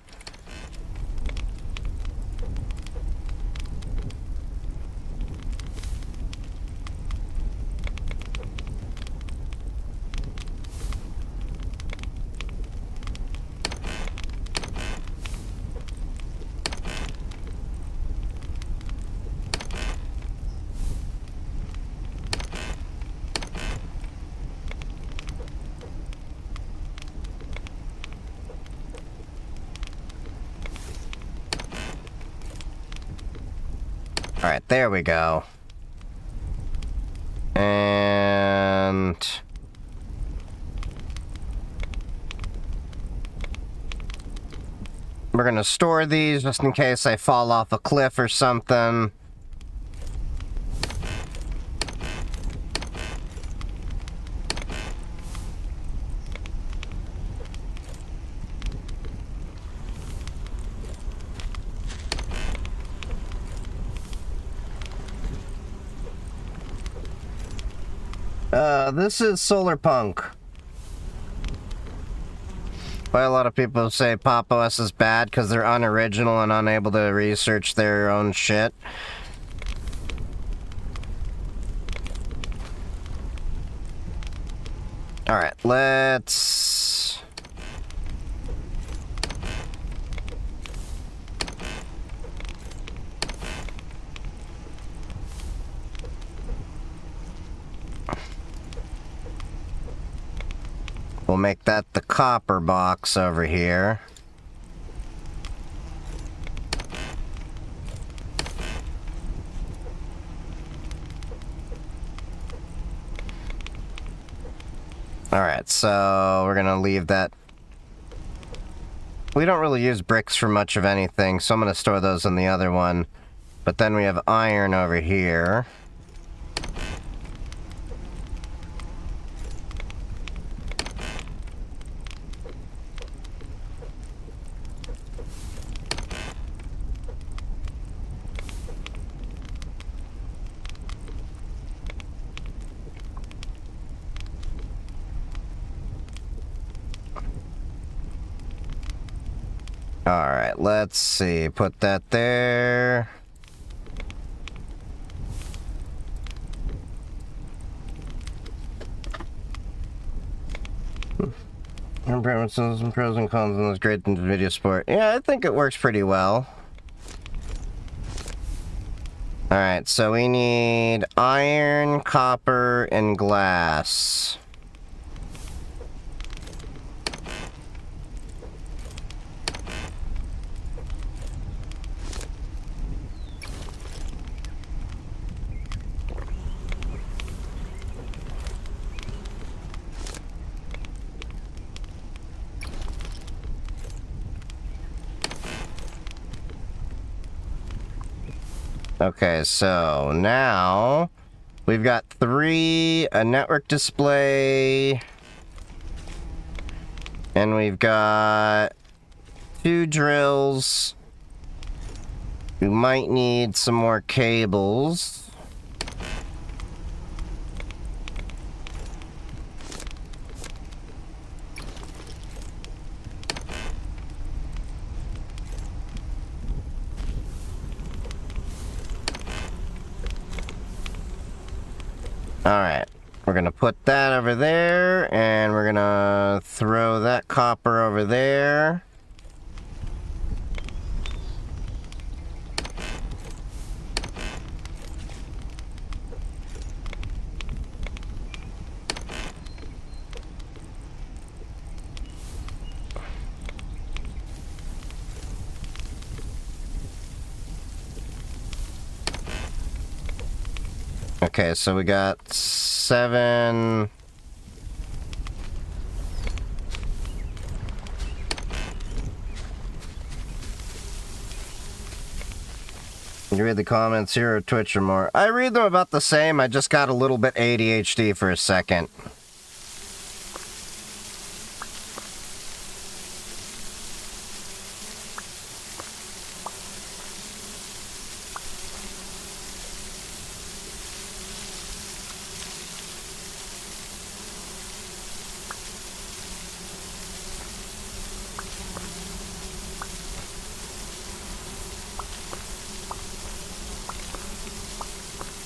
Alright, there we go. And... we're gonna store these just in case I fall off a cliff or something. This is Solarpunk. Why a lot of people say Pop OS is bad because they're unoriginal and unable to research their own shit. Alright, let's... we'll make that the copper box over here. Alright, so we're gonna leave that. We don't really use bricks for much of anything, so I'm gonna store those in the other one. But then we have iron over here. Alright, let's see. Put that there. Some pros and cons on this great video sport. Yeah, I think it works pretty well. Alright, so we need iron, copper, and glass. Okay, so now we've got a network display, and we've got 2 drills. We might need some more cables. Alright, We're gonna put that over there, and we're gonna throw that copper over there. Okay, so we got 7. You read the comments here or Twitch or more? I read them about the same. I just got a little bit ADHD for a second.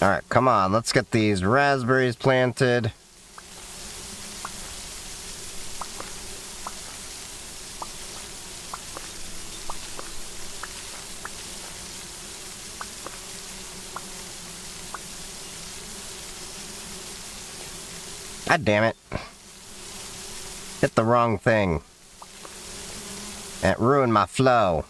Alright, come on, let's get these raspberries planted. God damn it. Hit the wrong thing. That ruined my flow.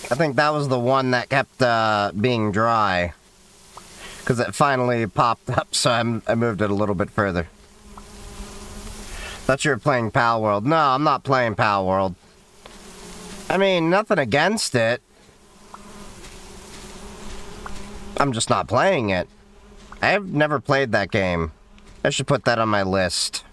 I think that was the one that kept being dry. Because it finally popped up, so I moved it a little bit further. Thought you were playing Pal World. No, I'm not playing Pal World. I mean, nothing against it. I'm just not playing it. I've never played that game. I should put that on my list.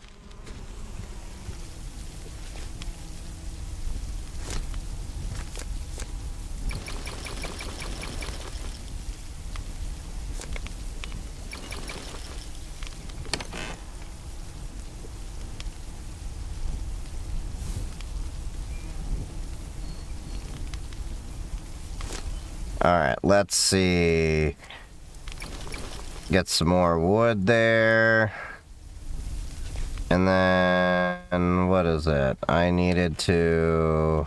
Alright, let's see. Get some more wood there. And then, what is it? I needed to...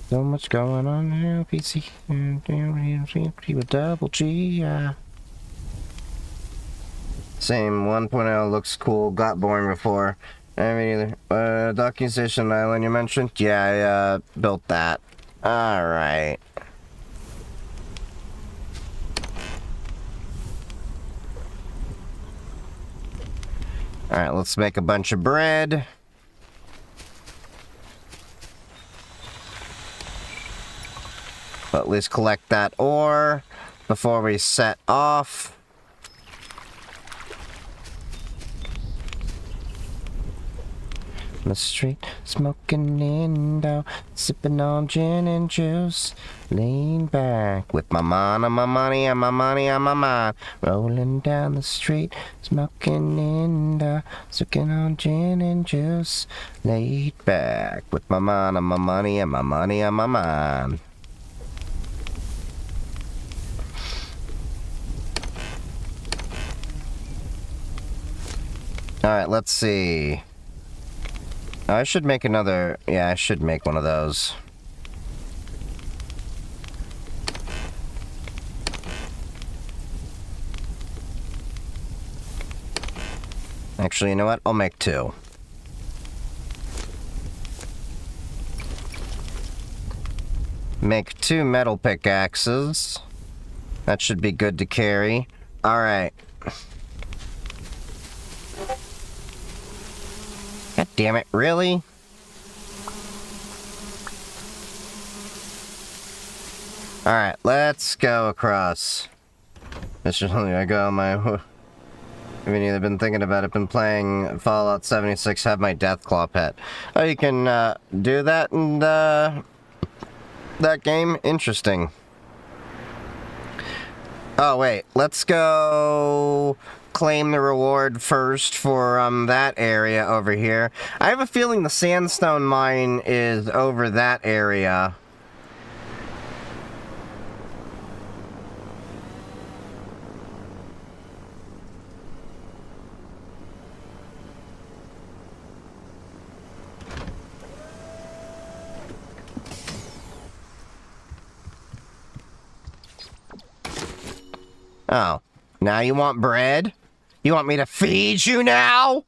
So much going on now, PC. With double G, Same, 1.0 looks cool, got boring before. I mean, either. Docking station island you mentioned? Yeah, I, built that. Alright. Alright, let's make a bunch of bread. But at least collect that ore before we set off. On the street, smoking Indo, sipping on gin and juice, lean back with my mind on my money and my money on my mind, rolling down the street, smoking Indo, sipping on gin and juice, laid back with my mind on my money and my money on my mind. Alright, let's see. I should make another... Yeah, I should make one of those. Actually, you know what? I'll make 2. Make 2 metal pickaxes. That should be good to carry. Alright. God damn it, really? Alright, let's go across. This is only I go on my... I haven't either been thinking about it, been playing Fallout 76, have my Deathclaw pet. Oh, you can do that in that game? Interesting. Oh, wait, let's go claim the reward first for that area over here. I have a feeling the sandstone mine is over that area. Oh, now you want bread? You want me to feed you now?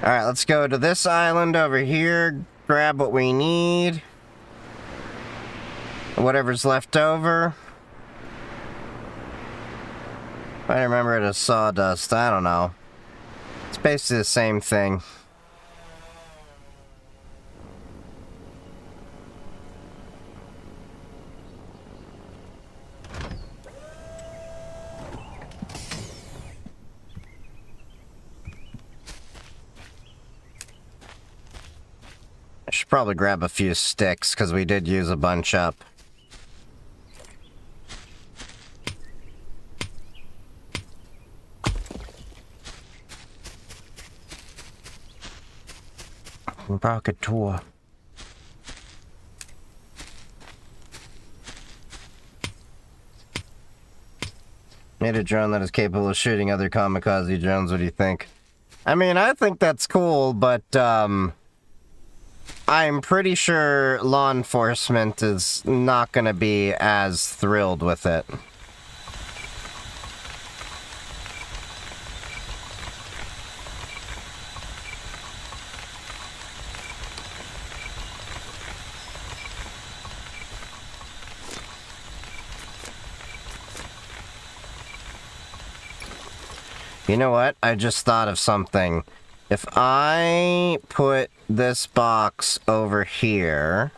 Alright, let's go to this island over here, grab what we need. Whatever's left over. I remember it as sawdust, I don't know. It's basically the same thing. I should probably grab a few sticks, because we did use a bunch up. Rocket tour. Made a drone that is capable of shooting other kamikaze drones, what do you think? I mean, I think that's cool, but, I'm pretty sure law enforcement is not gonna be as thrilled with it. You know what? I just thought of something. If I put this box over here...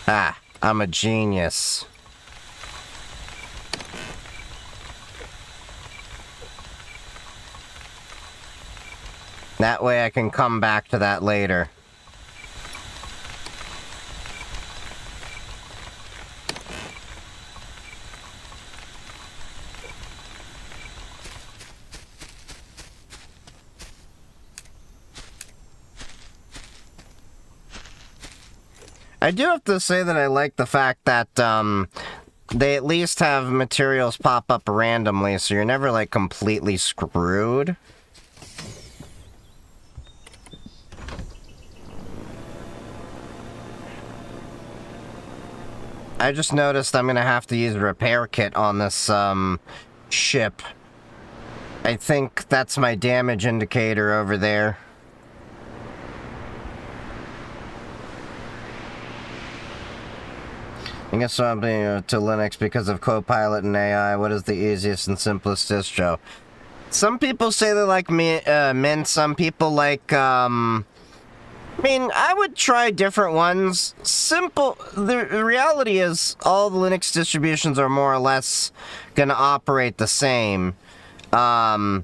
Ah, I'm a genius. That way I can come back to that later. I do have to say that I like the fact that, they at least have materials pop up randomly, so you're never, like, completely screwed. I just noticed I'm gonna have to use a repair kit on this, ship. I think that's my damage indicator over there. I guess something to Linux because of Copilot and AI. What is the easiest and simplest distro? Some people say they like Mint. Some people like, I mean, I would try different ones. Simple. The reality is, all the Linux distributions are more or less gonna operate the same. The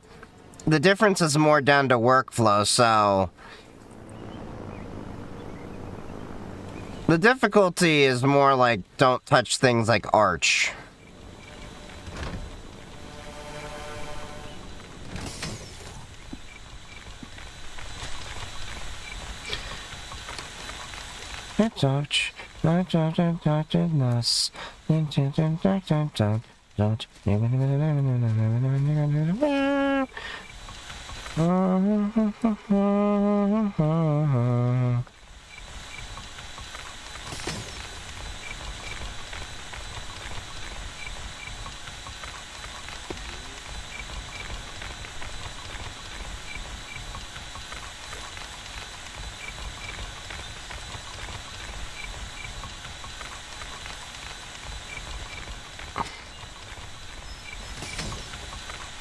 difference is more down to workflow, so... The difficulty is more like, don't touch things like Arch. Touch,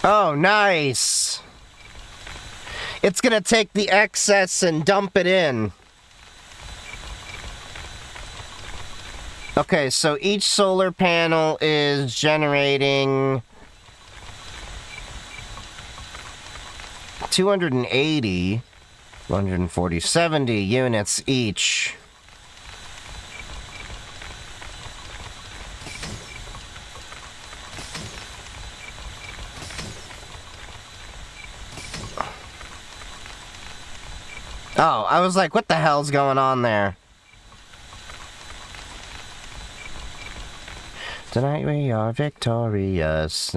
Oh, nice. It's gonna take the excess and dump it in. Okay, so each solar panel is generating 280, 140, 70 units each. Oh, I was like, what the hell's going on there? Tonight we are victorious.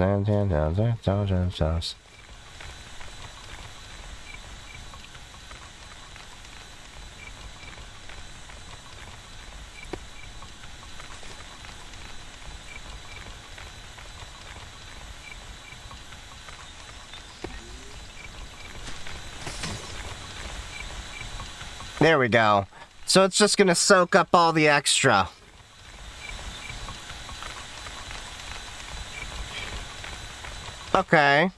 There we go. So it's just gonna soak up all the extra. Okay.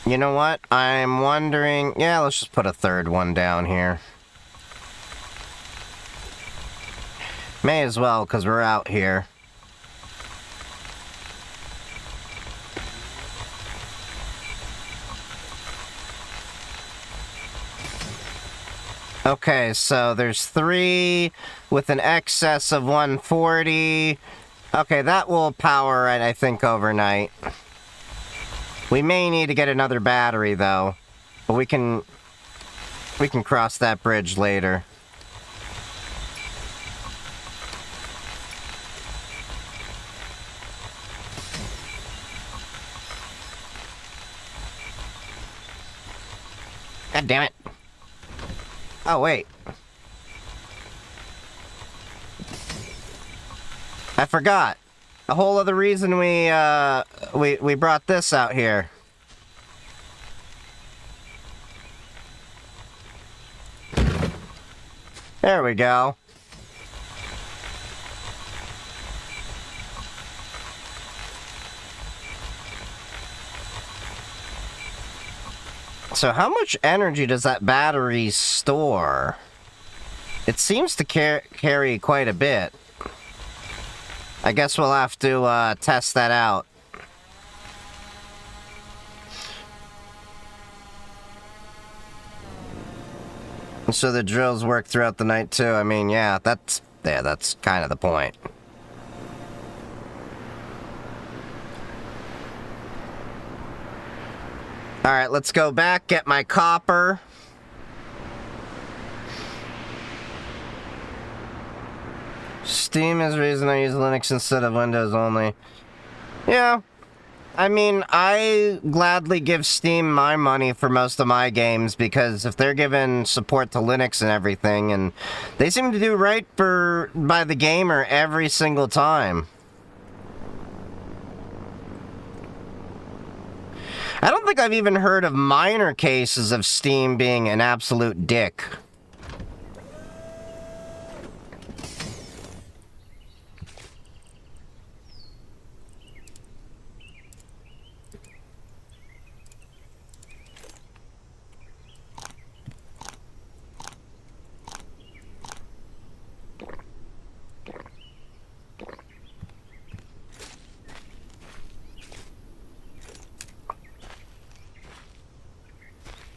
You know what? I'm wondering... Yeah, let's just put a third one down here. May as well, because we're out here. Okay, so there's 3 with an excess of 140. Okay, that will power it, I think, overnight. We may need to get another battery, though. But we can cross that bridge later. God damn it. Oh, wait. I forgot. A whole other reason we brought this out here. There we go. So how much energy does that battery store? It seems to carry quite a bit. I guess we'll have to test that out. So the drills work throughout the night too. I mean, yeah, that's kind of the point. Alright, let's go back, get my copper. Steam is the reason I use Linux instead of Windows only. Yeah. I mean, I gladly give Steam my money for most of my games, because if they're giving support to Linux and everything, and they seem to do right by the gamer every single time. I don't think I've even heard of minor cases of Steam being an absolute dick.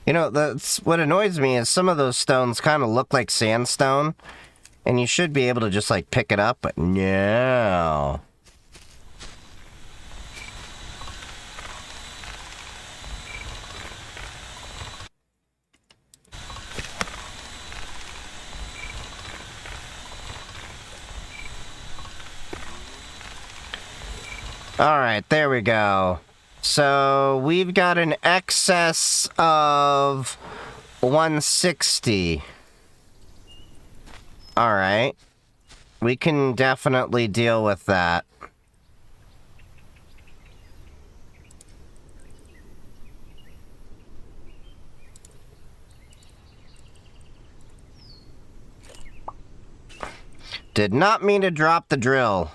You know, that's what annoys me is some of those stones kind of look like sandstone. And you should be able to just, like, pick it up, but no. Alright, there we go. So, we've got an excess of 160. Alright. We can definitely deal with that. Did not mean to drop the drill.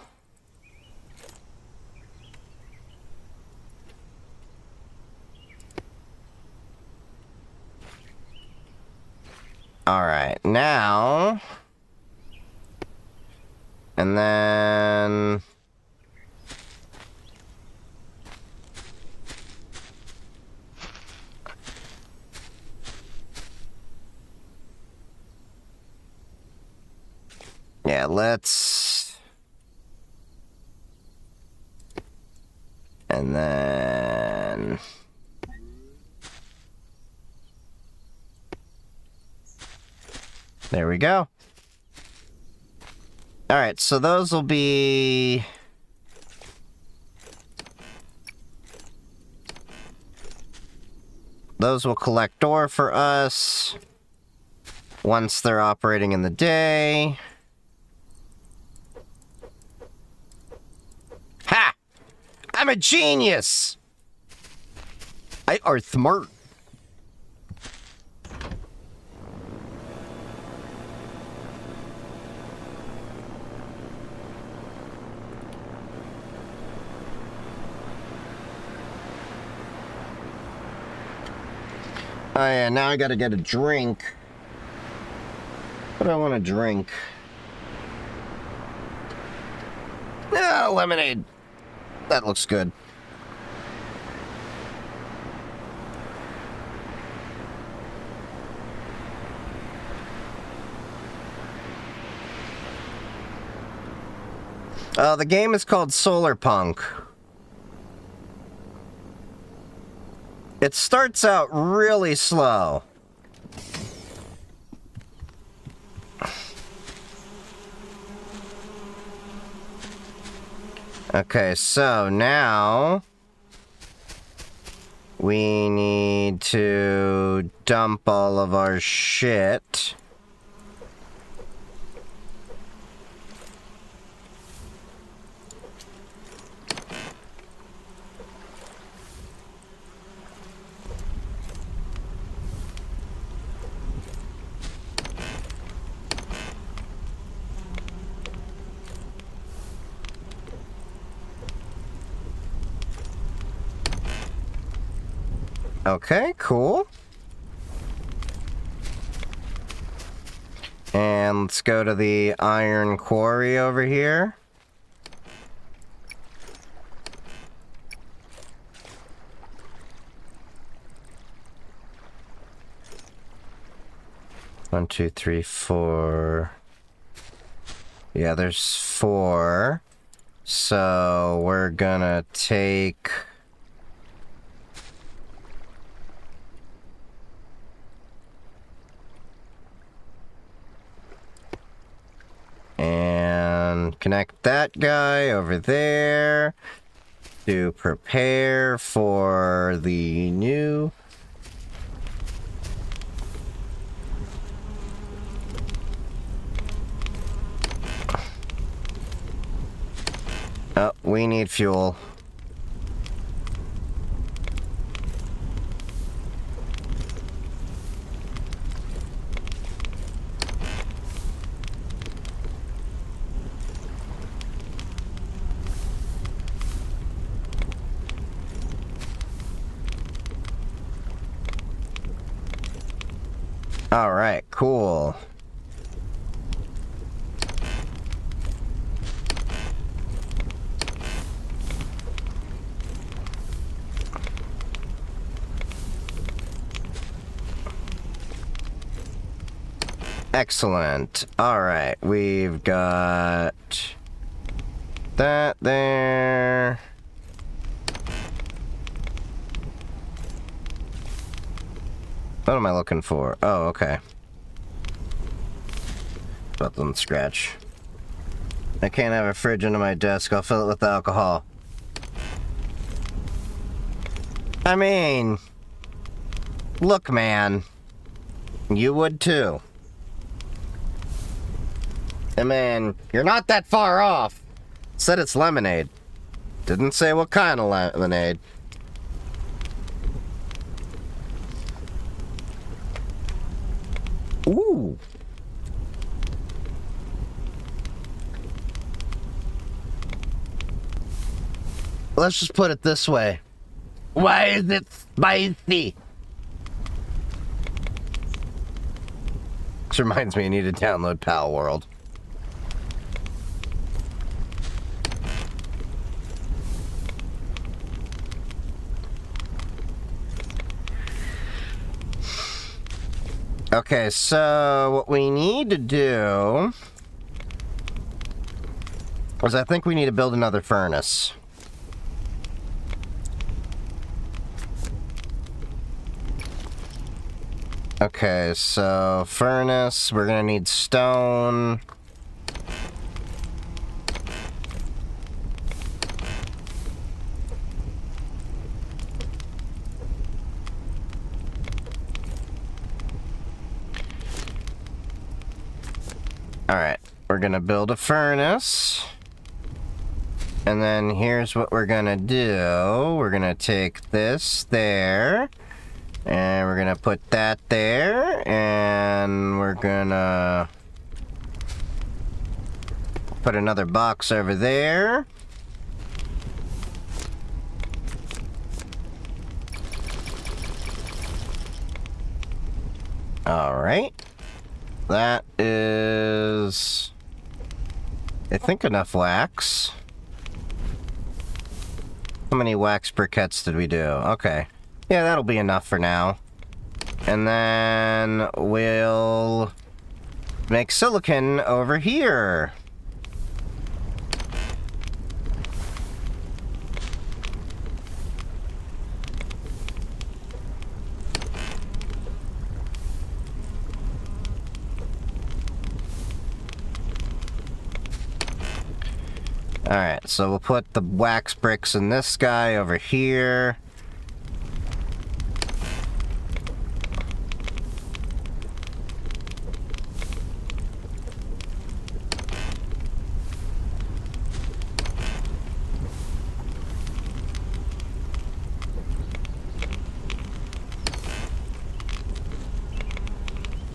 Alright, now... And then... Yeah, let's... And then... There we go. Alright, so those will be... Those will collect ore for us once they're operating in the day. Ha! I'm a genius! I are smart. Oh yeah, now I gotta get a drink. What do I want to drink? Ah, lemonade. That looks good. The game is called Solarpunk. It starts out really slow. Okay, so now we need to dump all of our shit. Okay, cool. And let's go to the iron quarry over here. One, two, three, four. Yeah, there's 4. So we're gonna take... And connect that guy over there to prepare for the new... Oh, we need fuel. All right, cool. Excellent. Alright, we've got that there. What am I looking for? Oh, okay. Button scratch. I can't have a fridge under my desk. I'll fill it with alcohol. I mean, look, man. You would too. I mean, you're not that far off. Said it's lemonade. Didn't say what kind of lemonade. Ooh. Let's just put it this way. Why is it spicy? This reminds me, I need to download Pal World. Okay, so what we need to do is I think we need to build another furnace. Okay, so furnace, we're gonna need stone. Alright, we're gonna build a furnace. And then here's what we're gonna do. We're gonna take this there. And we're gonna put that there. And we're gonna put another box over there. Alright. That is, I think, enough wax. How many wax briquettes did we do? Okay. Yeah, that'll be enough for now. And then we'll make silicon over here. Alright, so we'll put the wax bricks in this guy over here.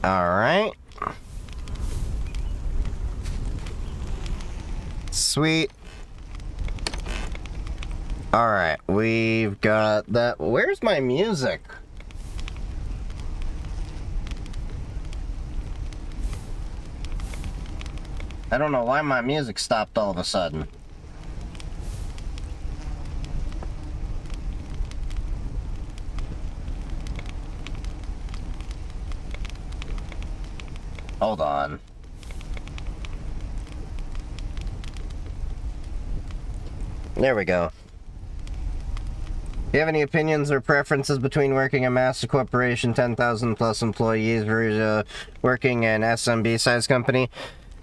Alright. Sweet. Alright, we've got that. Where's my music? I don't know why my music stopped all of a sudden. Hold on. There we go. Do you have any opinions or preferences between working a massive corporation, 10,000 plus employees, versus working an SMB size company?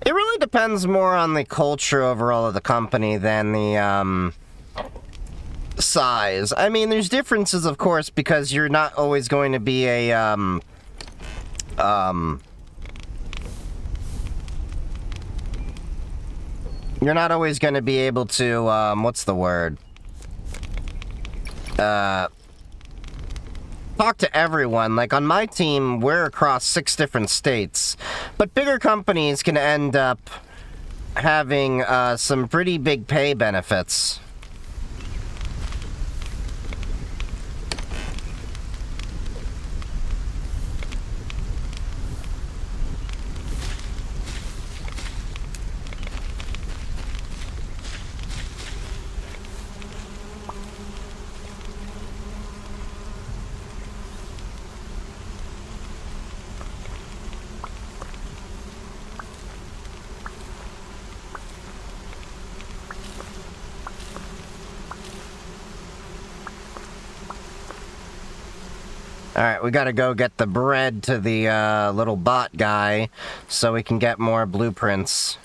It really depends more on the culture overall of the company than the size. I mean, there's differences, of course, because you're not always going to be a you're not always going to be able to what's the word? Talk to everyone. Like on my team, we're across 6 different states, but bigger companies can end up having some pretty big pay benefits. Alright, we gotta go get the bread to the little bot guy so we can get more blueprints.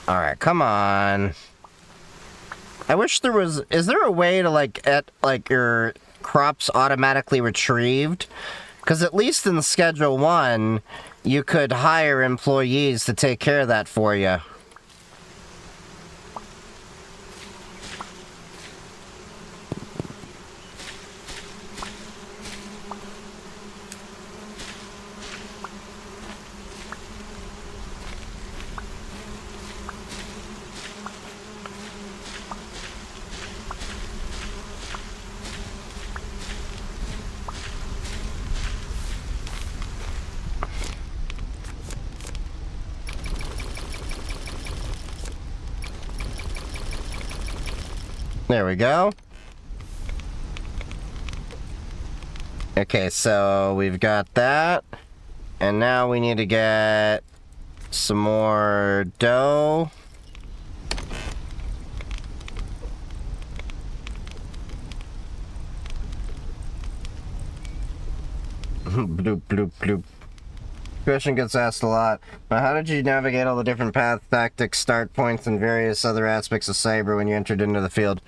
Alright, come on. I wish there was... Is there a way to, like, get, like, your crops automatically retrieved? Because at least in Schedule 1, you could hire employees to take care of that for you. There we go. Okay, so we've got that. And now we need to get some more dough. Bloop, bloop, bloop. Question gets asked a lot. Now, how did you navigate all the different paths, tactics, start points, and various other aspects of cyber when you entered into the field?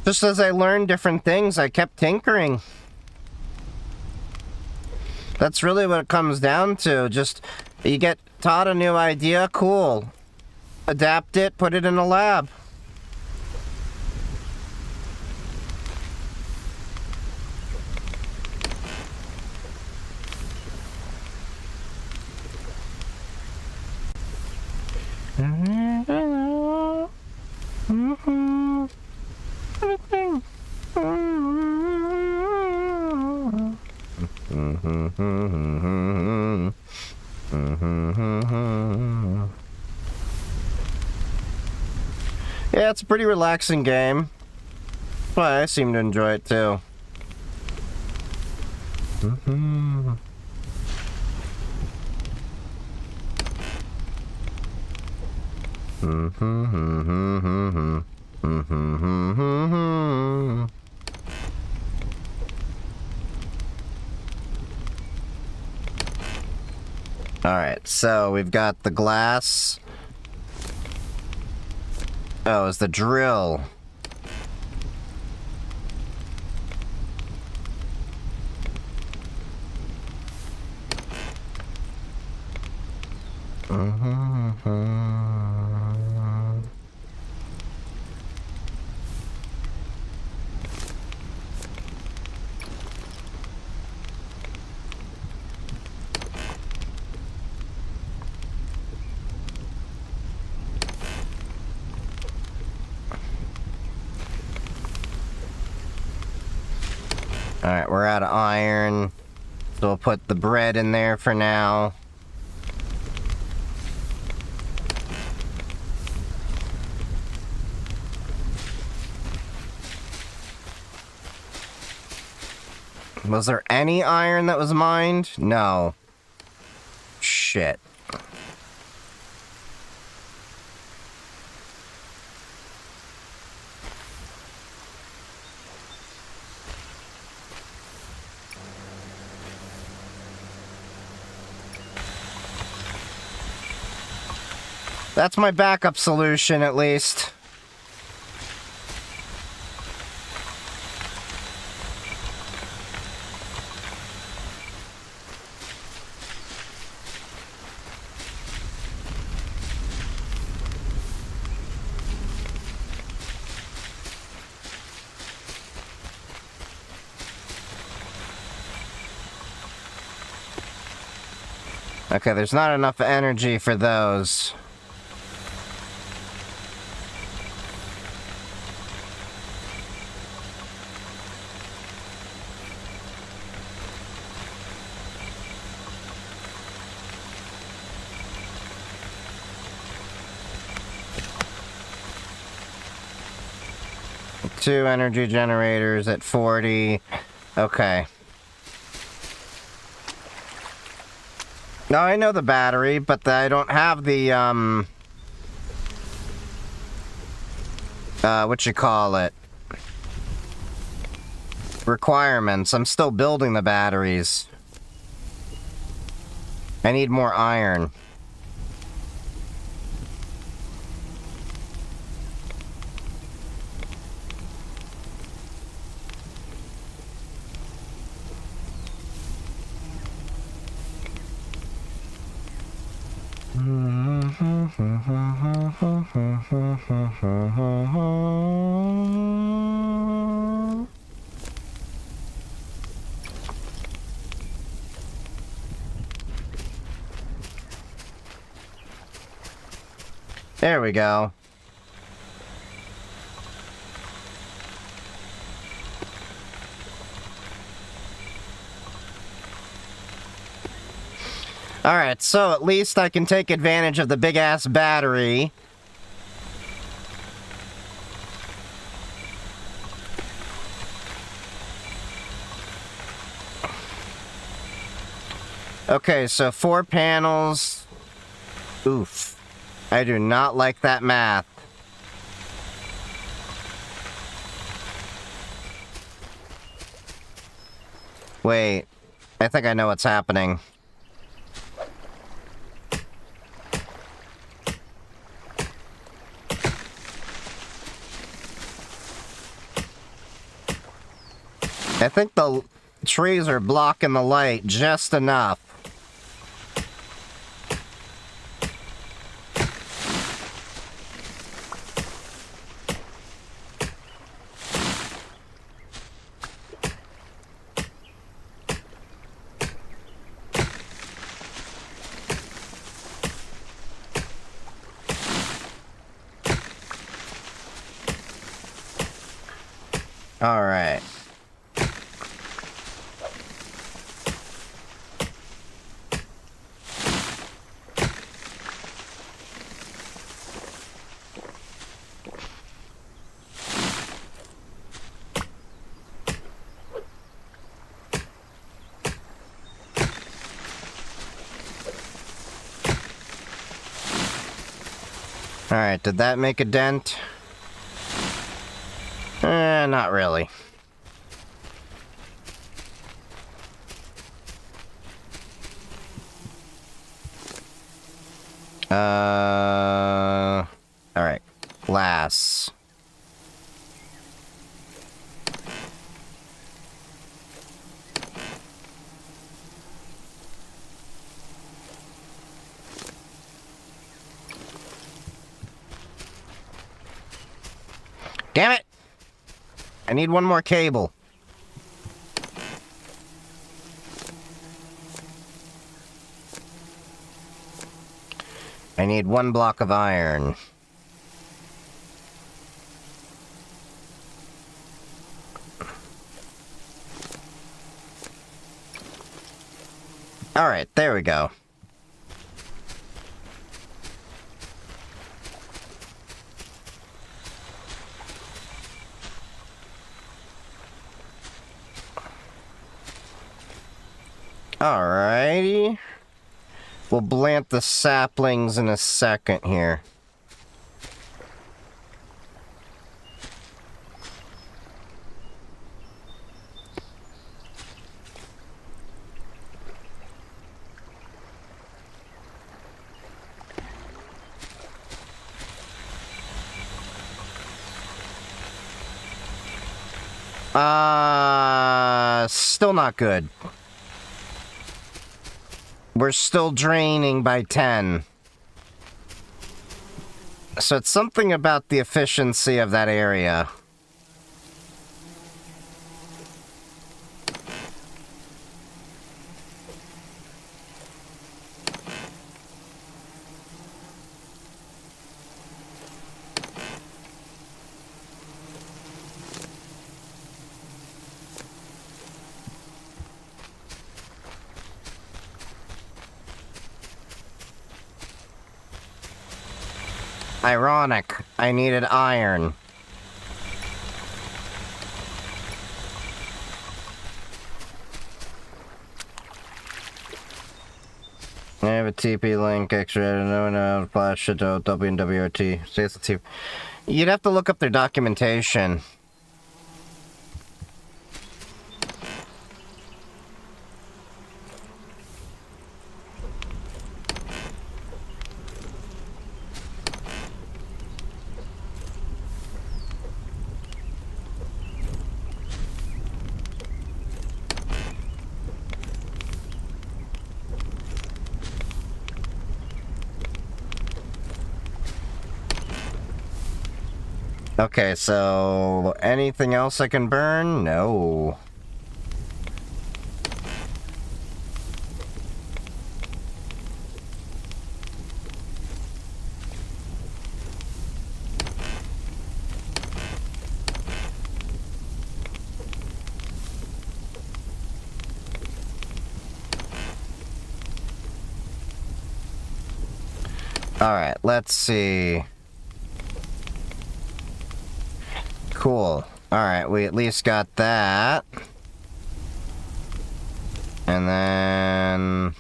Just as I learned different things, I kept tinkering. That's really what it comes down to. Just, you get taught a new idea, cool. Adapt it, put it in a lab. Yeah, it's a pretty relaxing game. Well, I seem to enjoy it too. Alright, so we've got the glass. Oh, it's the drill. Alright, we're out of iron, so we'll put the bread in there for now. Was there any iron that was mined? No. Shit. That's my backup solution, at least. Okay, there's not enough energy for those. 2 energy generators at 40. Okay. Now I know the battery, but I don't have the, what you call it? Requirements. I'm still building the batteries. I need more iron. There we go. Alright, so at least I can take advantage of the big-ass battery. Okay, so 4 panels. Oof. I do not like that math. Wait. I think I know what's happening. I think the trees are blocking the light just enough. All right. All right, did that make a dent? Not really. All right, glass. Damn it! I need one more cable. I need 1 block of iron. All right, there we go. Alrighty. We'll plant the saplings in a second here. Still not good. We're still draining by 10. So it's something about the efficiency of that area. Ironic. I needed iron. TP link extra no flash to WWRT. CST. You'd have to look up their documentation. Okay, so anything else I can burn? No. All right, let's see. Cool. Alright, we at least got that. And then...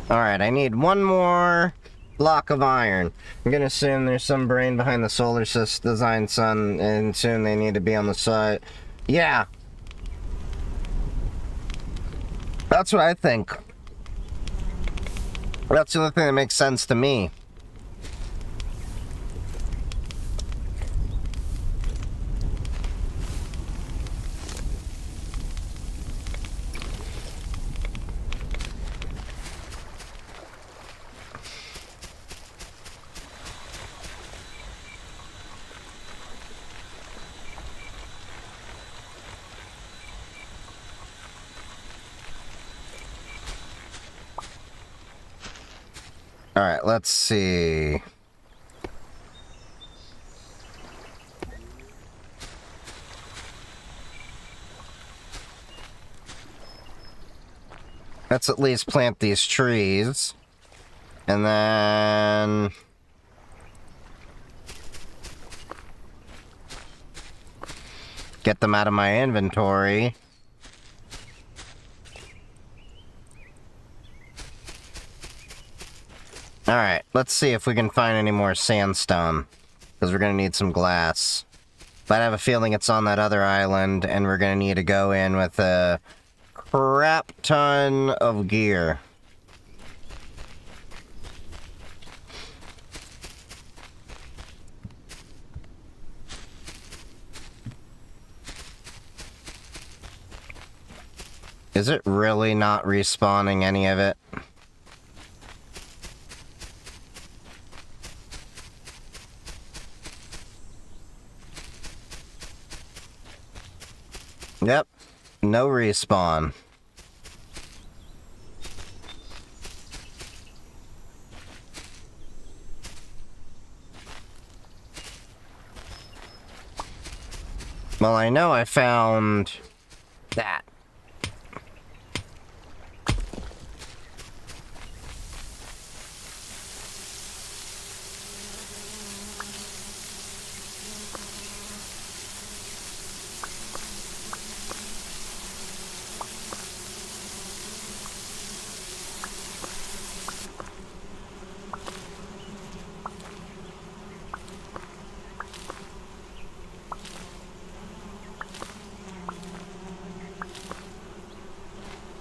Alright, I need one more block of iron. I'm gonna assume there's some brain behind the solar system design sun, and soon they need to be on the site. Yeah. That's what I think. That's the only thing that makes sense to me. Alright, let's see. Let's at least plant these trees. And then... get them out of my inventory. Alright, let's see if we can find any more sandstone. Because we're going to need some glass. But I have a feeling it's on that other island, and we're going to need to go in with a crap ton of gear. Is it really not respawning any of it? Yep, no respawn. Well, I know I found that.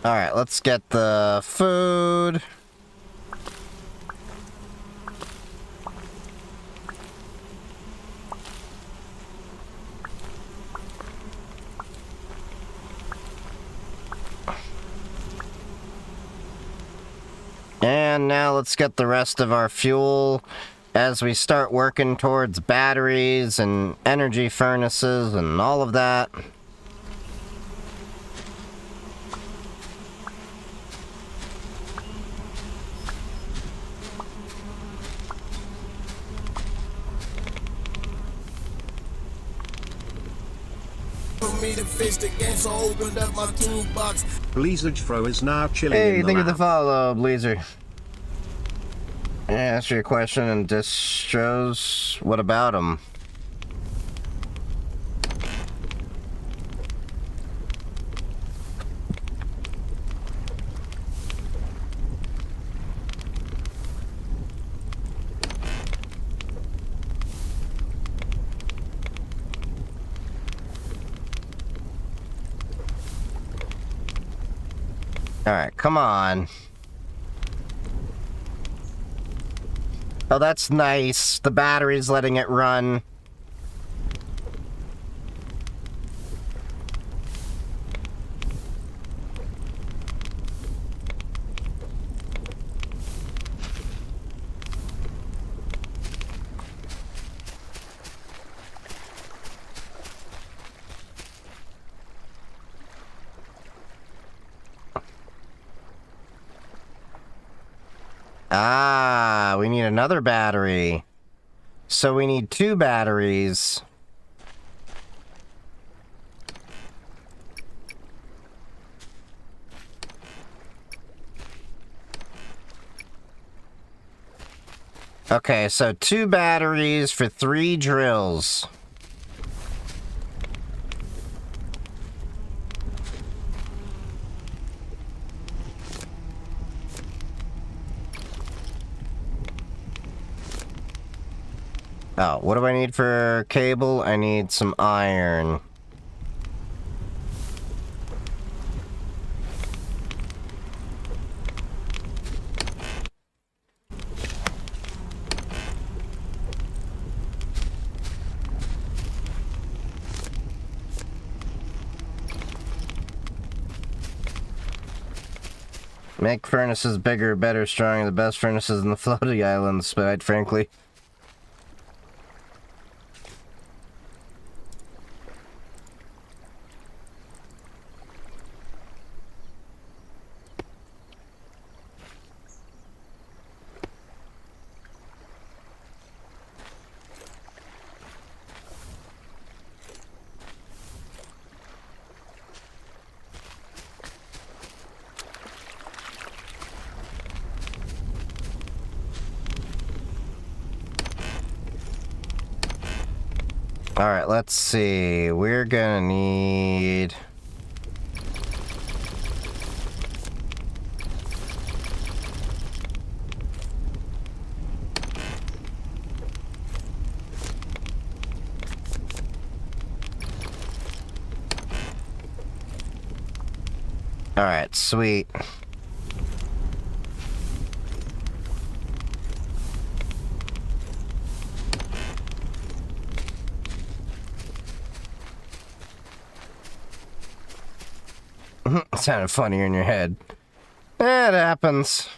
Alright, let's get the food. And now let's get the rest of our fuel as we start working towards batteries and energy furnaces and all of that. For me to fix the game, so I opened up my toolbox. Blizzard Fro is now chilling Hey, in the thank you for the lab. follow, Blazer. Answer your question and distros. What about them? Alright, come on. Oh, that's nice. The battery's letting it run. Ah, we need another battery. So we need 2 batteries. Okay, so 2 batteries for 3 drills. Oh, what do I need for cable? I need some iron. Make furnaces bigger, better, stronger, the best furnaces in the floating islands, but frankly. Alright, let's see. We're gonna need... Alright, sweet. It sounded funnier in your head. It happens.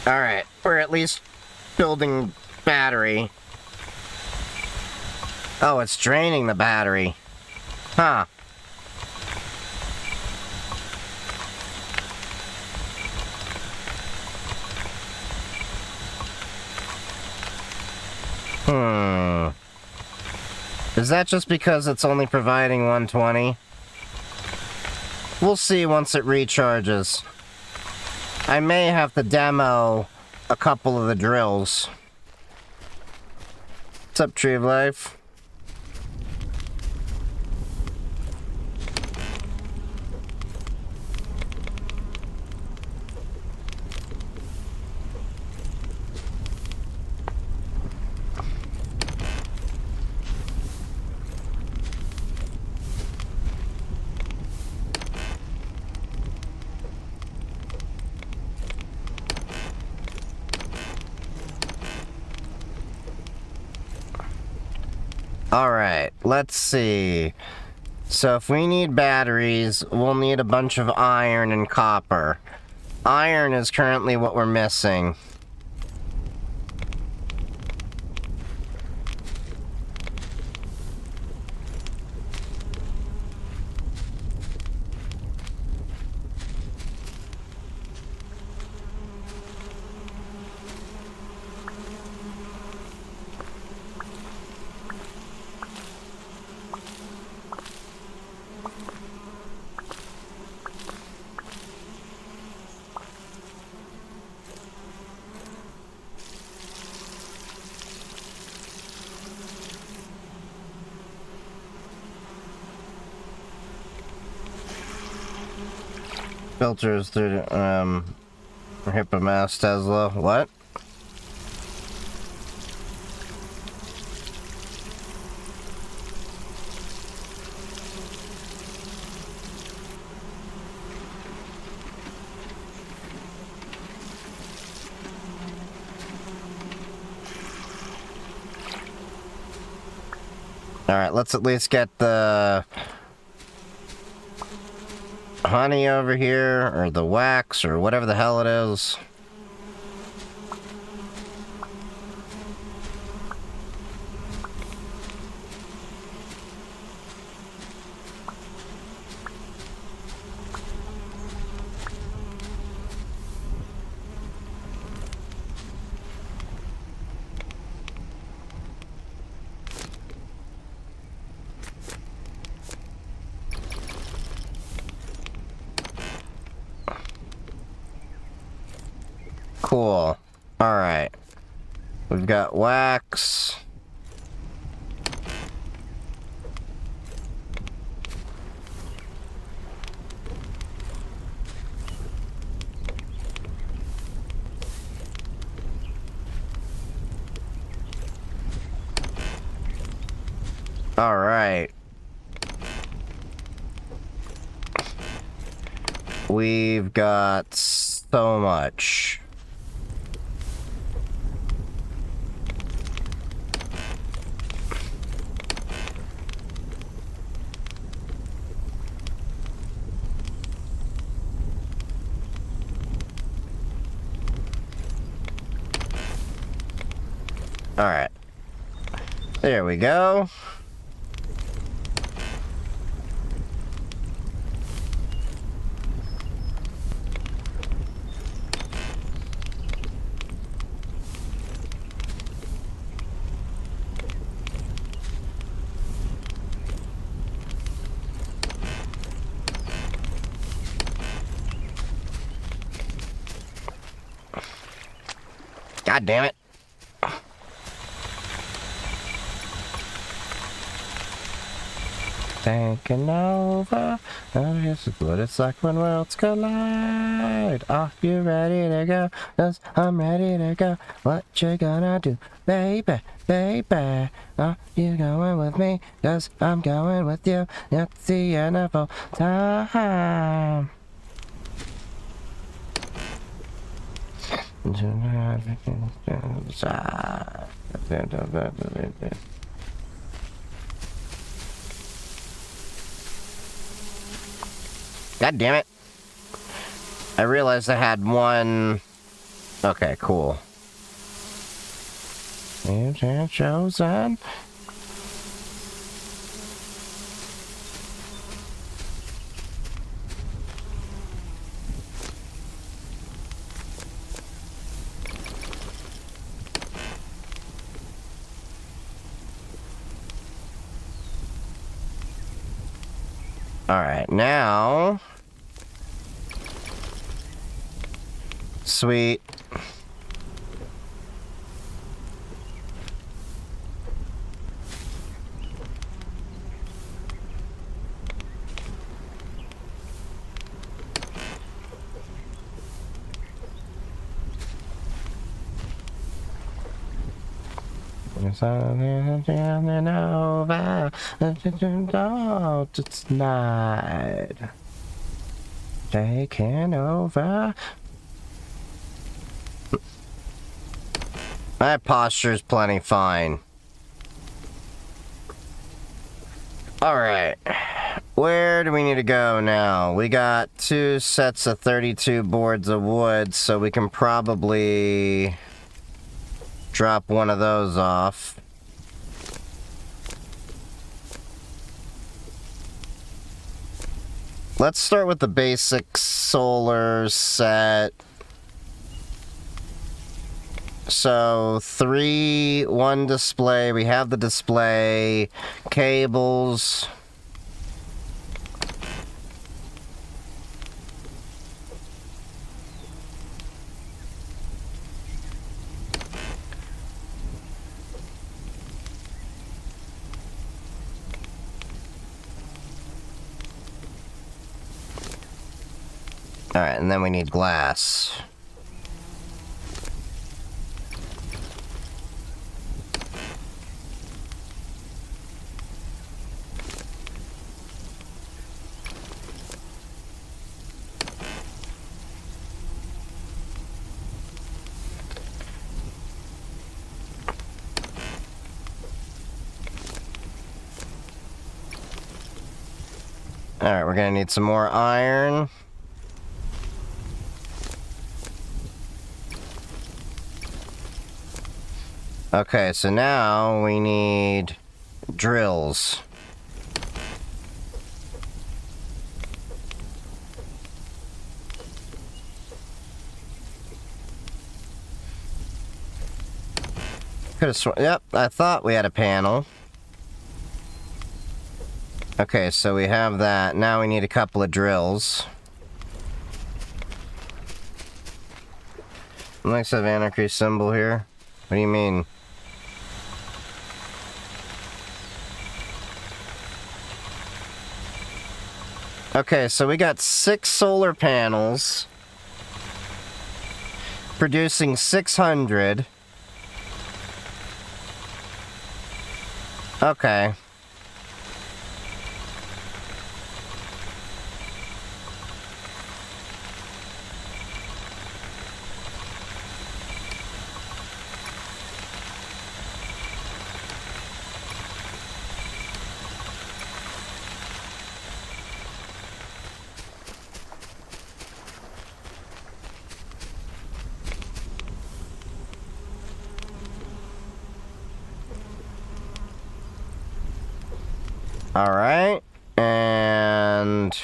Alright, we're at least building battery. Oh, it's draining the battery. Huh. Is that just because it's only providing 120? We'll see once it recharges. I may have to demo a couple of the drills. What's up, Tree of Life? Alright, let's see. So if we need batteries, we'll need a bunch of iron and copper. Iron is currently what we're missing. Filters through, Hippomass Tesla. What? Alright, let's at least get the honey over here, or the wax, or whatever the hell it is. Cool. Alright. We've got wax. Alright. We've got so much. Alright. There we go. God damn it. Taking over. Oh, this is what it's like when worlds collide. Are you ready to go? 'Cause I'm ready to go. What you gonna do, baby, baby? Are you going with me? 'Cause I'm going with you. It's the end of all time. God damn it. I realized I had one. Okay, cool. Chosen. Alright, now... Sweet. Over. It's not taking over. My posture's plenty fine. Alright. Where do we need to go now? We got 2 sets of 32 boards of wood, so we can probably drop one of those off. Let's start with the basic solar set. So 3, 1 display. We have the display, cables. All right, and then we need glass. Alright, we're gonna need some more iron. Okay, so now we need drills. Yep, I thought we had a panel. Okay, so we have that. Now we need a couple of drills. Next have anarchy symbol here. What do you mean? Okay, so we got 6 solar panels producing 600. Okay. All right, and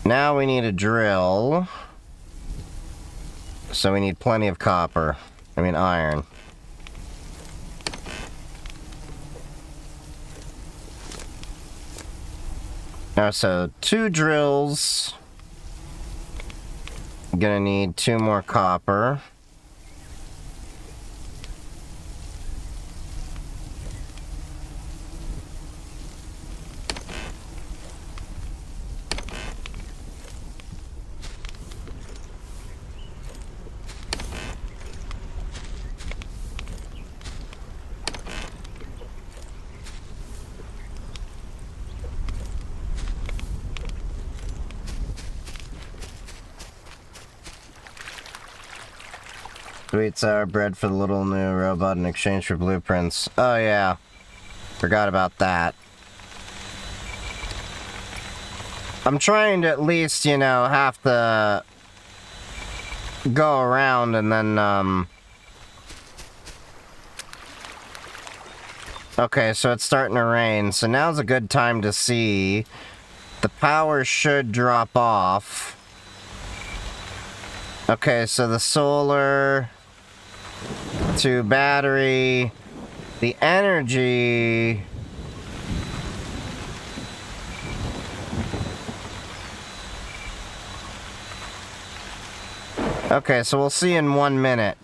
now we need a drill. So we need plenty of copper. I mean iron. Now, so 2 drills. Gonna need 2 more copper. Sweet sour bread for the little new robot in exchange for blueprints. Oh yeah. Forgot about that. I'm trying to at least, you know, have to go around and then, Okay, so it's starting to rain, so now's a good time to see. The power should drop off. Okay, so the solar to battery, the energy. Okay, so we'll see in 1 minute.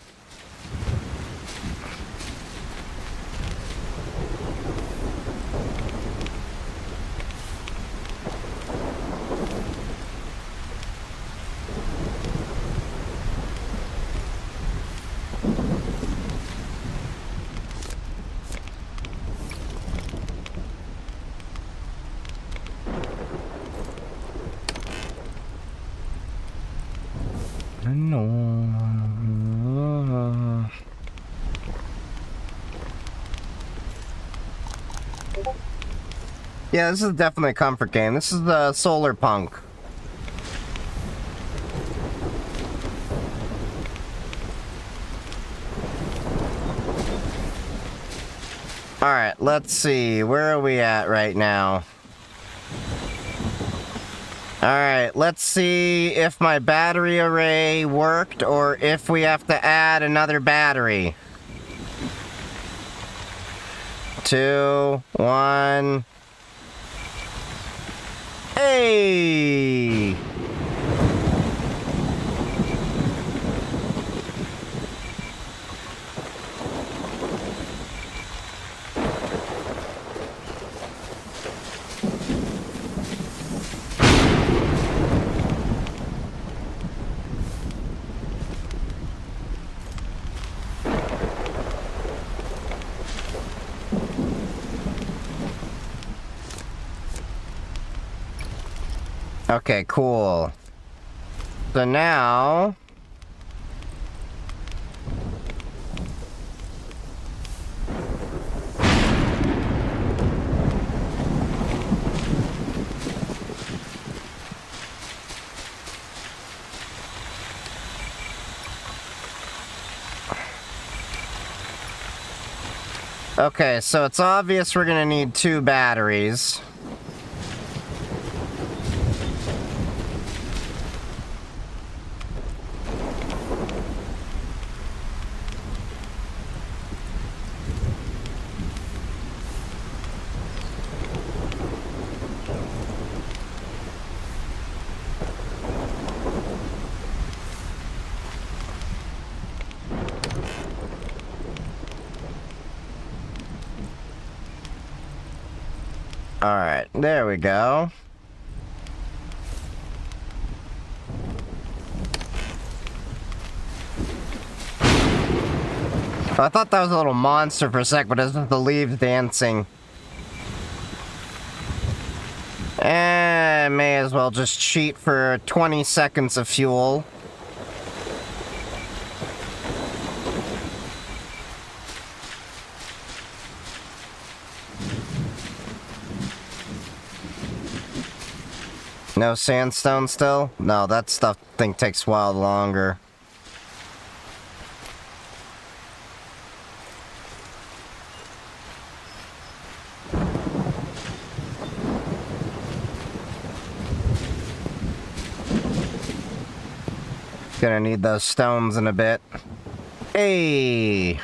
Yeah, this is definitely a comfort game. This is the Solarpunk. Alright, let's see. Where are we at right now? Alright, let's see if my battery array worked or if we have to add another battery. 2, 1. Hey! Okay, cool. So now... Okay, so it's obvious we're gonna need 2 batteries. Alright, there we go. I thought that was a little monster for a sec, but it's just the leaves dancing. And may as well just cheat for 20 seconds of fuel. No sandstone still? No, that stuff thing takes a while longer. Gonna need those stones in a bit. Hey!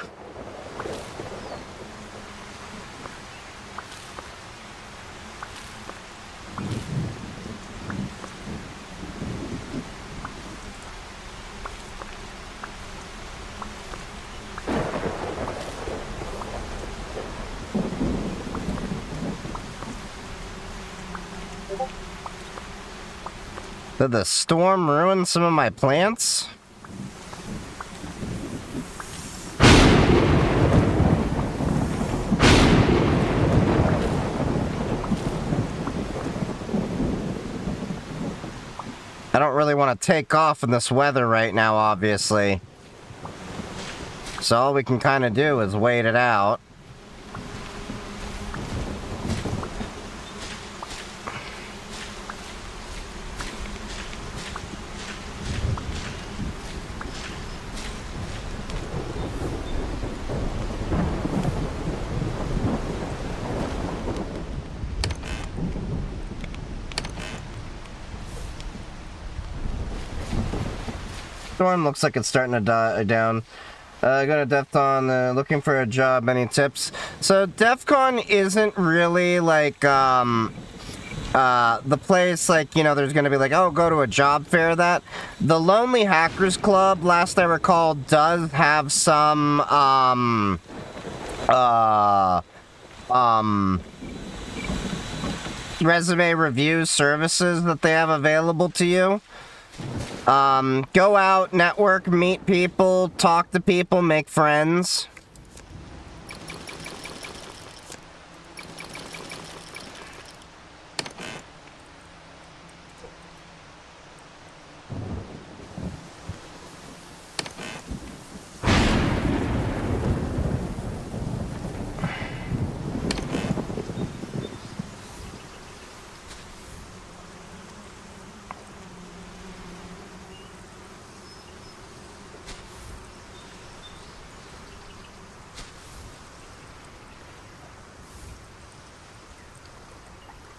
Did the storm ruin some of my plants? I don't really want to take off in this weather right now, obviously. So all we can kind of do is wait it out. Storm looks like it's starting to die down. Go to DEF CON, looking for a job, any tips? So DEF CON isn't really like, the place, like, you know, there's gonna be like, oh, go to a job fair, that. The Lonely Hackers Club, last I recall, does have some, resume review services that they have available to you. Go out, network, meet people, talk to people, make friends.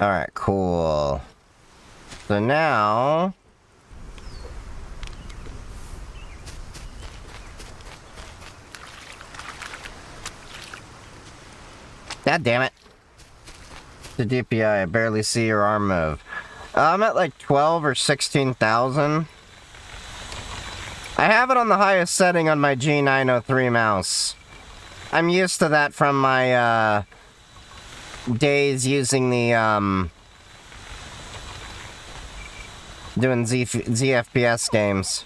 Alright, cool. So now... God damn it. The DPI, I barely see your arm move. I'm at like 12 or 16,000. I have it on the highest setting on my G903 mouse. I'm used to that from my, days using the, doing ZFPS games.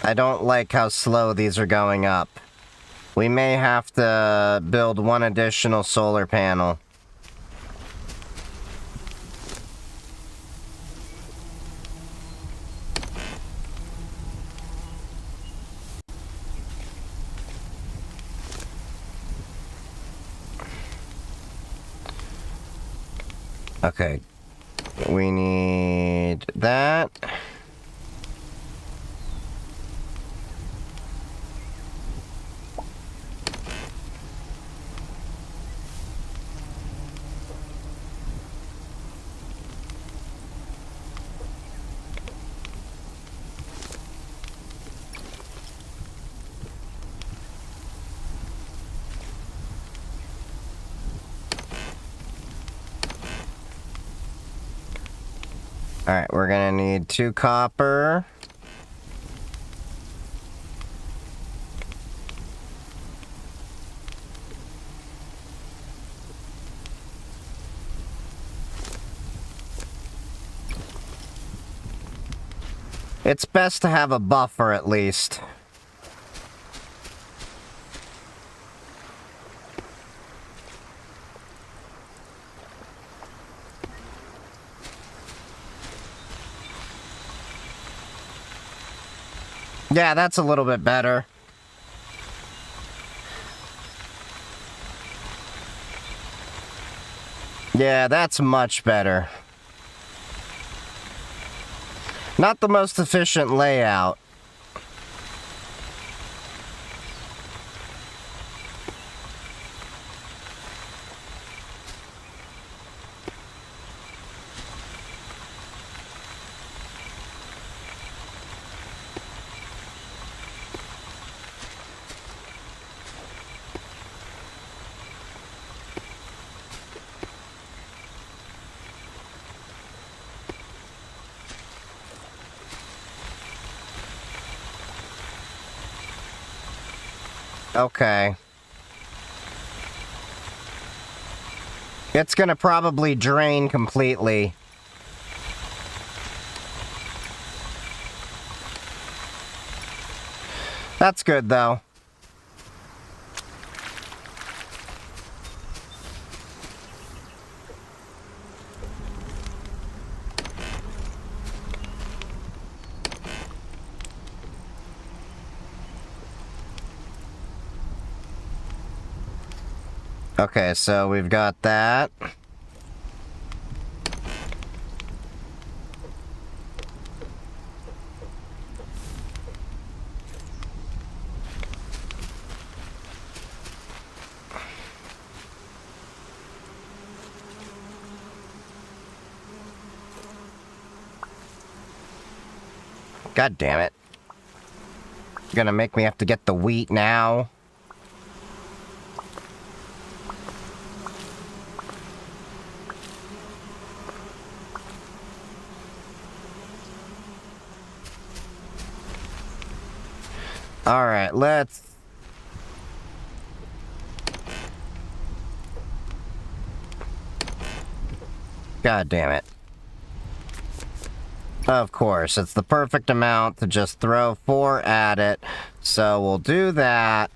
I don't like how slow these are going up. We may have to build one additional solar panel. Okay. We need that. Alright, we're gonna need 2 copper. It's best to have a buffer at least. Yeah, that's a little bit better. Yeah, that's much better. Not the most efficient layout. Okay. It's gonna probably drain completely. That's good, though. Okay, so we've got that. God damn it. You're gonna make me have to get the wheat now. Alright, let's... God damn it. Of course, it's the perfect amount to just throw 4 at it. So we'll do that.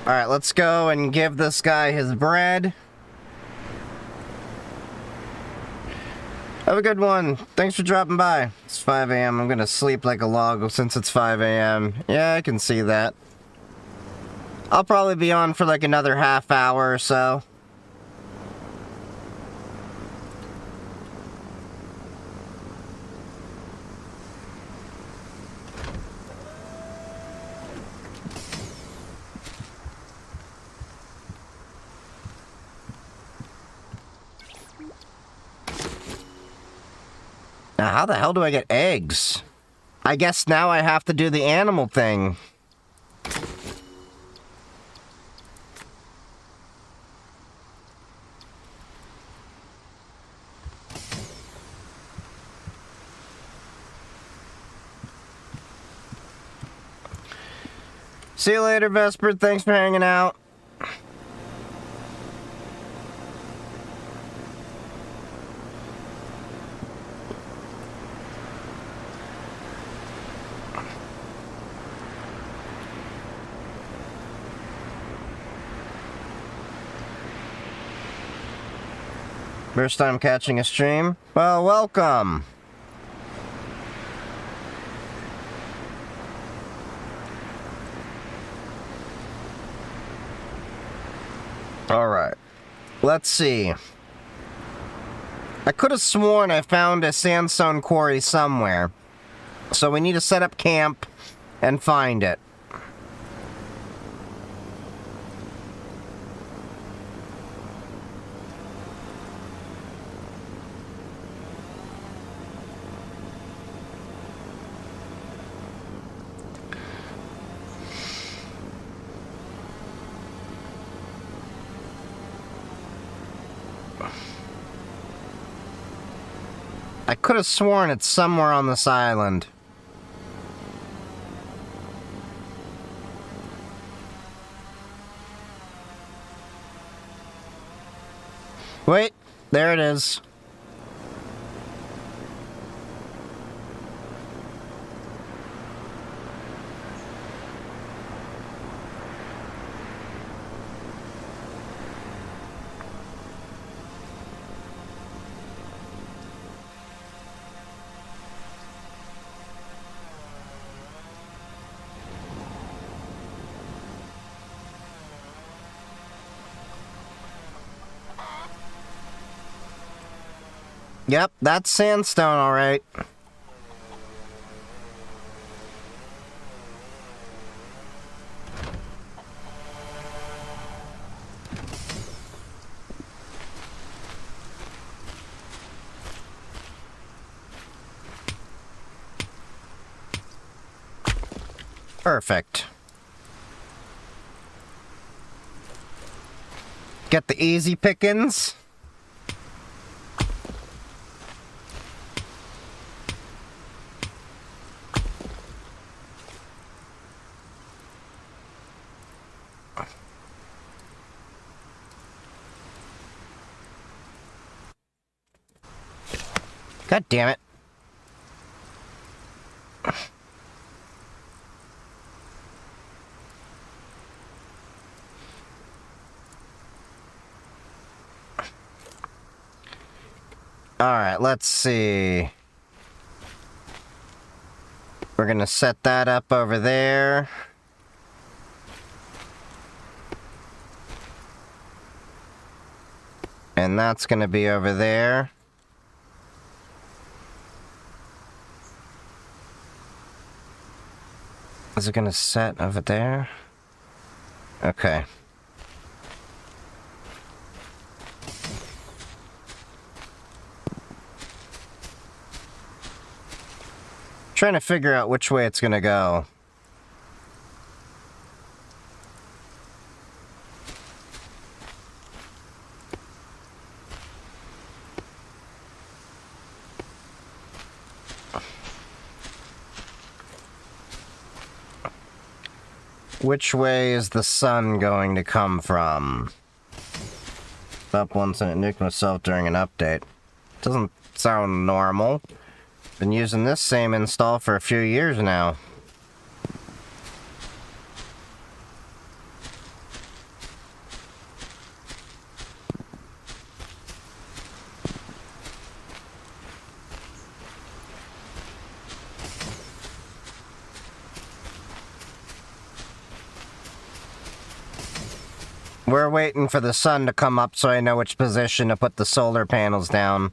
Alright, let's go and give this guy his bread. Have a good one. Thanks for dropping by. It's 5 a.m. I'm gonna sleep like a log since it's 5 a.m. Yeah, I can see that. I'll probably be on for like another half hour or so. Now, how the hell do I get eggs? I guess now I have to do the animal thing. See you later, Vesper. Thanks for hanging out. First time catching a stream? Well, welcome. Alright. Let's see. I could have sworn I found a sandstone quarry somewhere. So we need to set up camp and find it. I could have sworn it's somewhere on this island. Wait, there it is. Yep, that's sandstone, all right. Perfect. Get the easy pickings. God damn it. Alright, let's see. We're gonna set that up over there. And that's gonna be over there. Is it gonna set over there? Okay. Trying to figure out which way it's gonna go. Which way is the sun going to come from? Up once and it nuked myself during an update. Doesn't sound normal. Been using this same install for a few years now. We're waiting for the sun to come up so I know which position to put the solar panels down.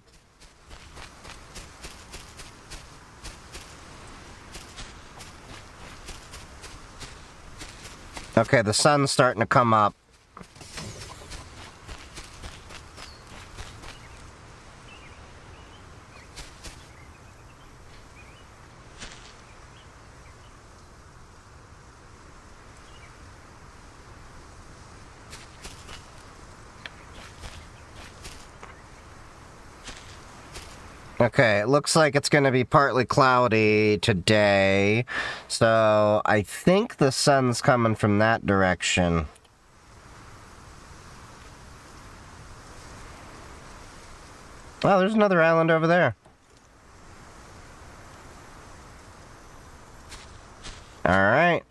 Okay, the sun's starting to come up. Okay, it looks like it's gonna be partly cloudy today, so I think the sun's coming from that direction. Oh, there's another island over there. Alright.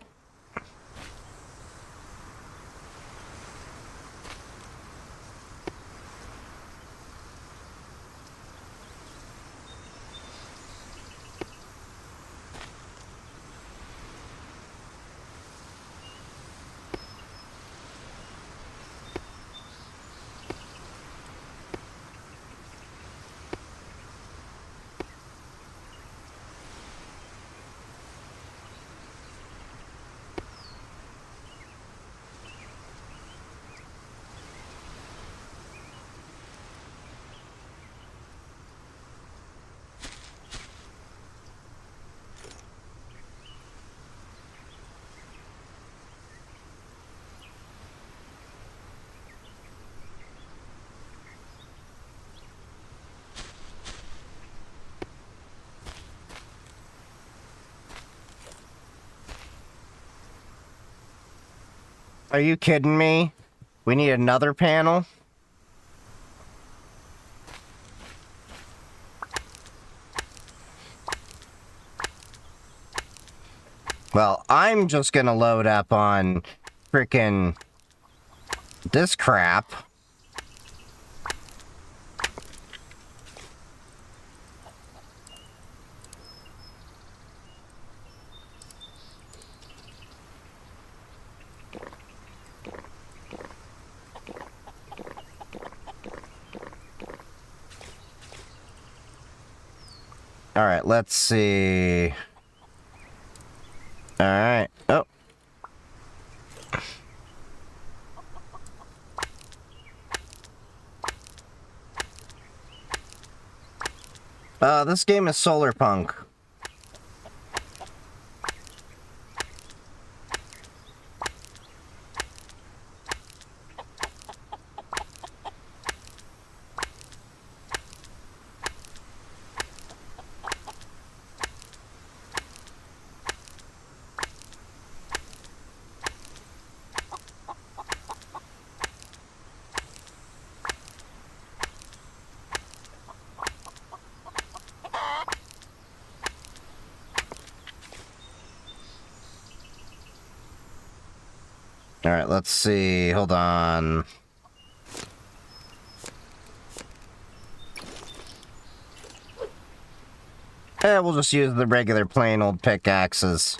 Are you kidding me? We need another panel? Well, I'm just gonna load up on frickin' this crap. Alright, let's see. Alright. Oh. This game is Solarpunk. Alright, let's see. Hold on. We'll just use the regular plain old pickaxes.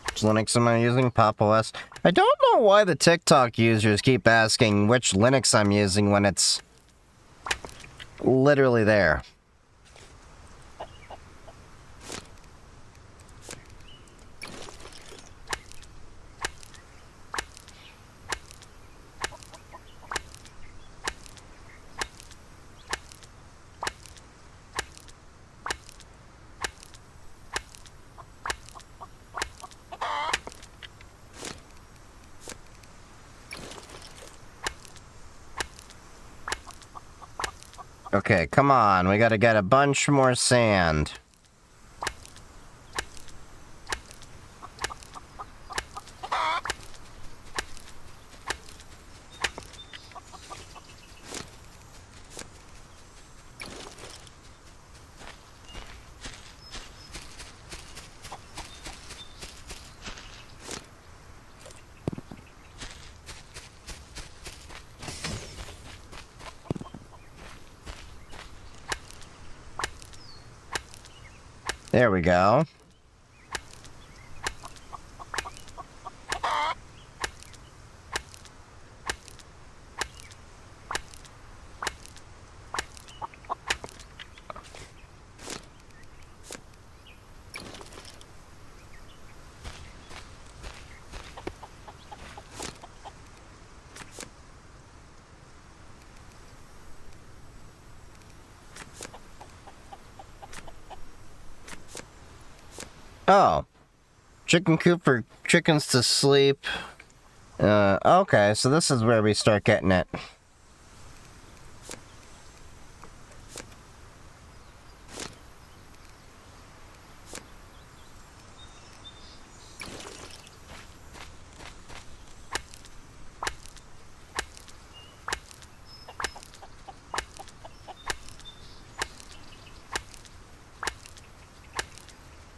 Which Linux am I using? Pop OS. I don't know why the TikTok users keep asking which Linux I'm using when it's literally there. Okay, come on. We gotta get a bunch more sand. There we go. Oh. Chicken coop for chickens to sleep. Okay, so this is where we start getting it.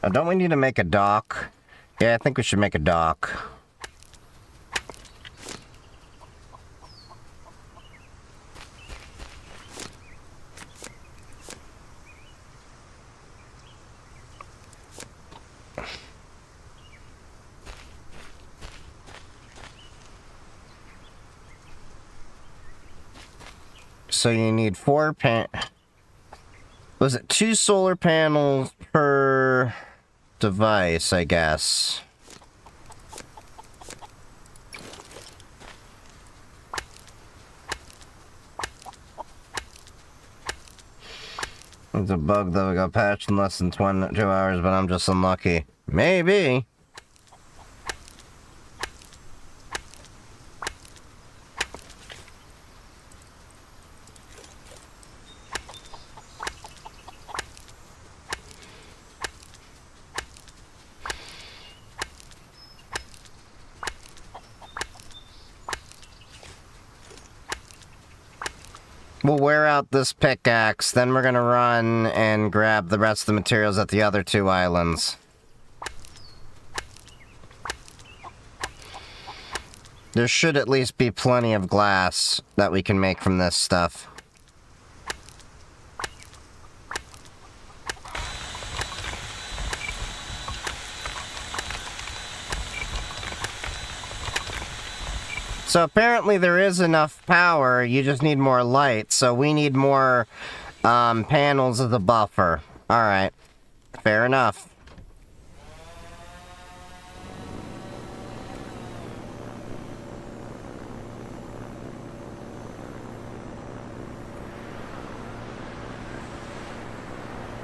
Oh, don't we need to make a dock? Yeah, I think we should make a dock. So you need 4 was it 2 solar panels per device, I guess. It's a bug that got patched in less than 2 hours, but I'm just unlucky. Maybe. We'll wear out this pickaxe, then we're gonna run and grab the rest of the materials at the other 2 islands. There should at least be plenty of glass that we can make from this stuff. So apparently there is enough power, you just need more light, so we need more panels as a buffer. Alright, fair enough.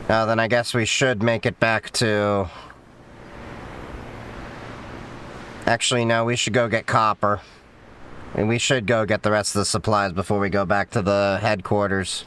Now then I guess we should make it back to... Actually, no, we should go get copper. And we should go get the rest of the supplies before we go back to the headquarters.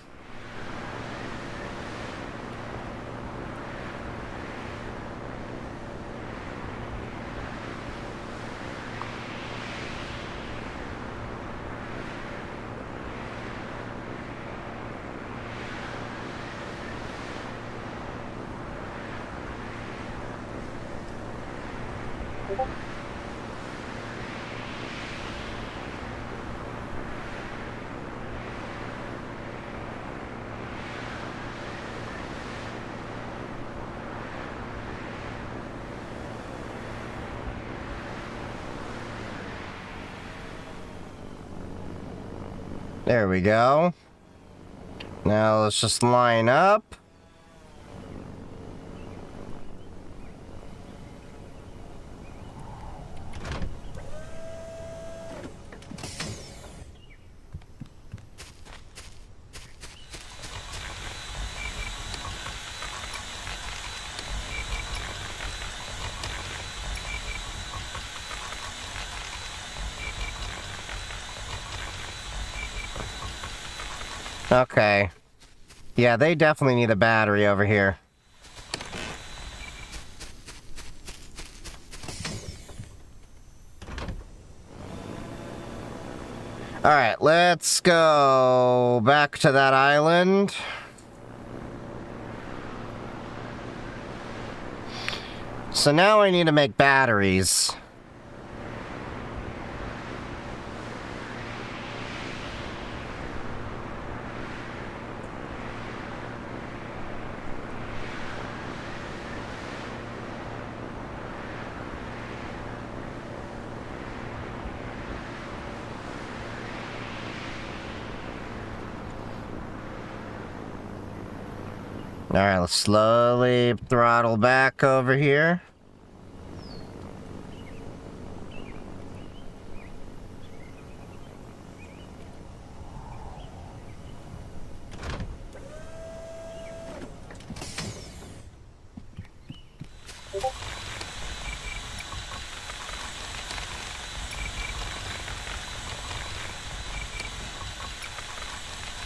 There we go. Now let's just line up. Okay. Yeah, they definitely need a battery over here. Alright, let's go back to that island. So now I need to make batteries. Alright, let's slowly throttle back over here.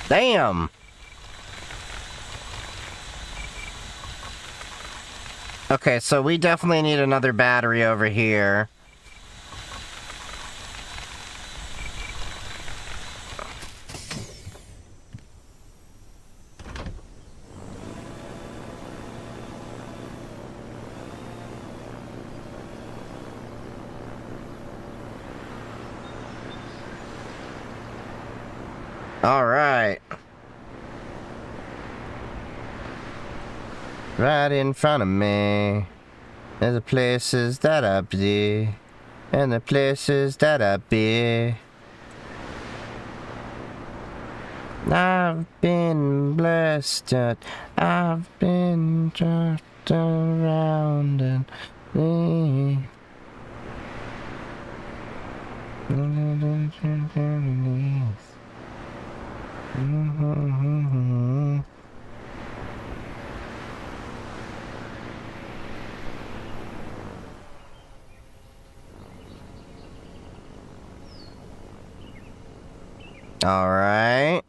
Damn! Okay, so we definitely need another battery over here. All right. Right in front of me. There's the places that I be. And the places that I be. I've been blessed. I've been just around and me. All right.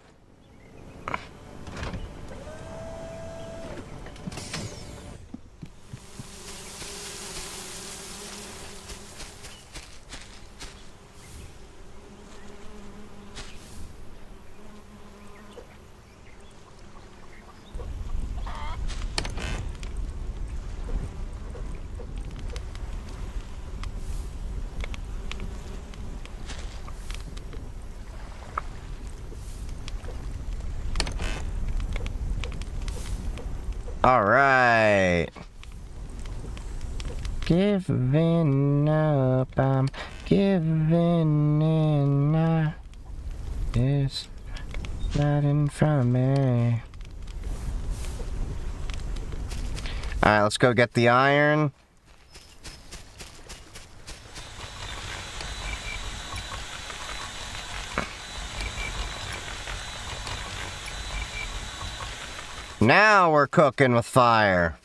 All right. Giving up, I'm giving in. It's not in front of me. All right, let's go get the iron. Now we're cooking with fire.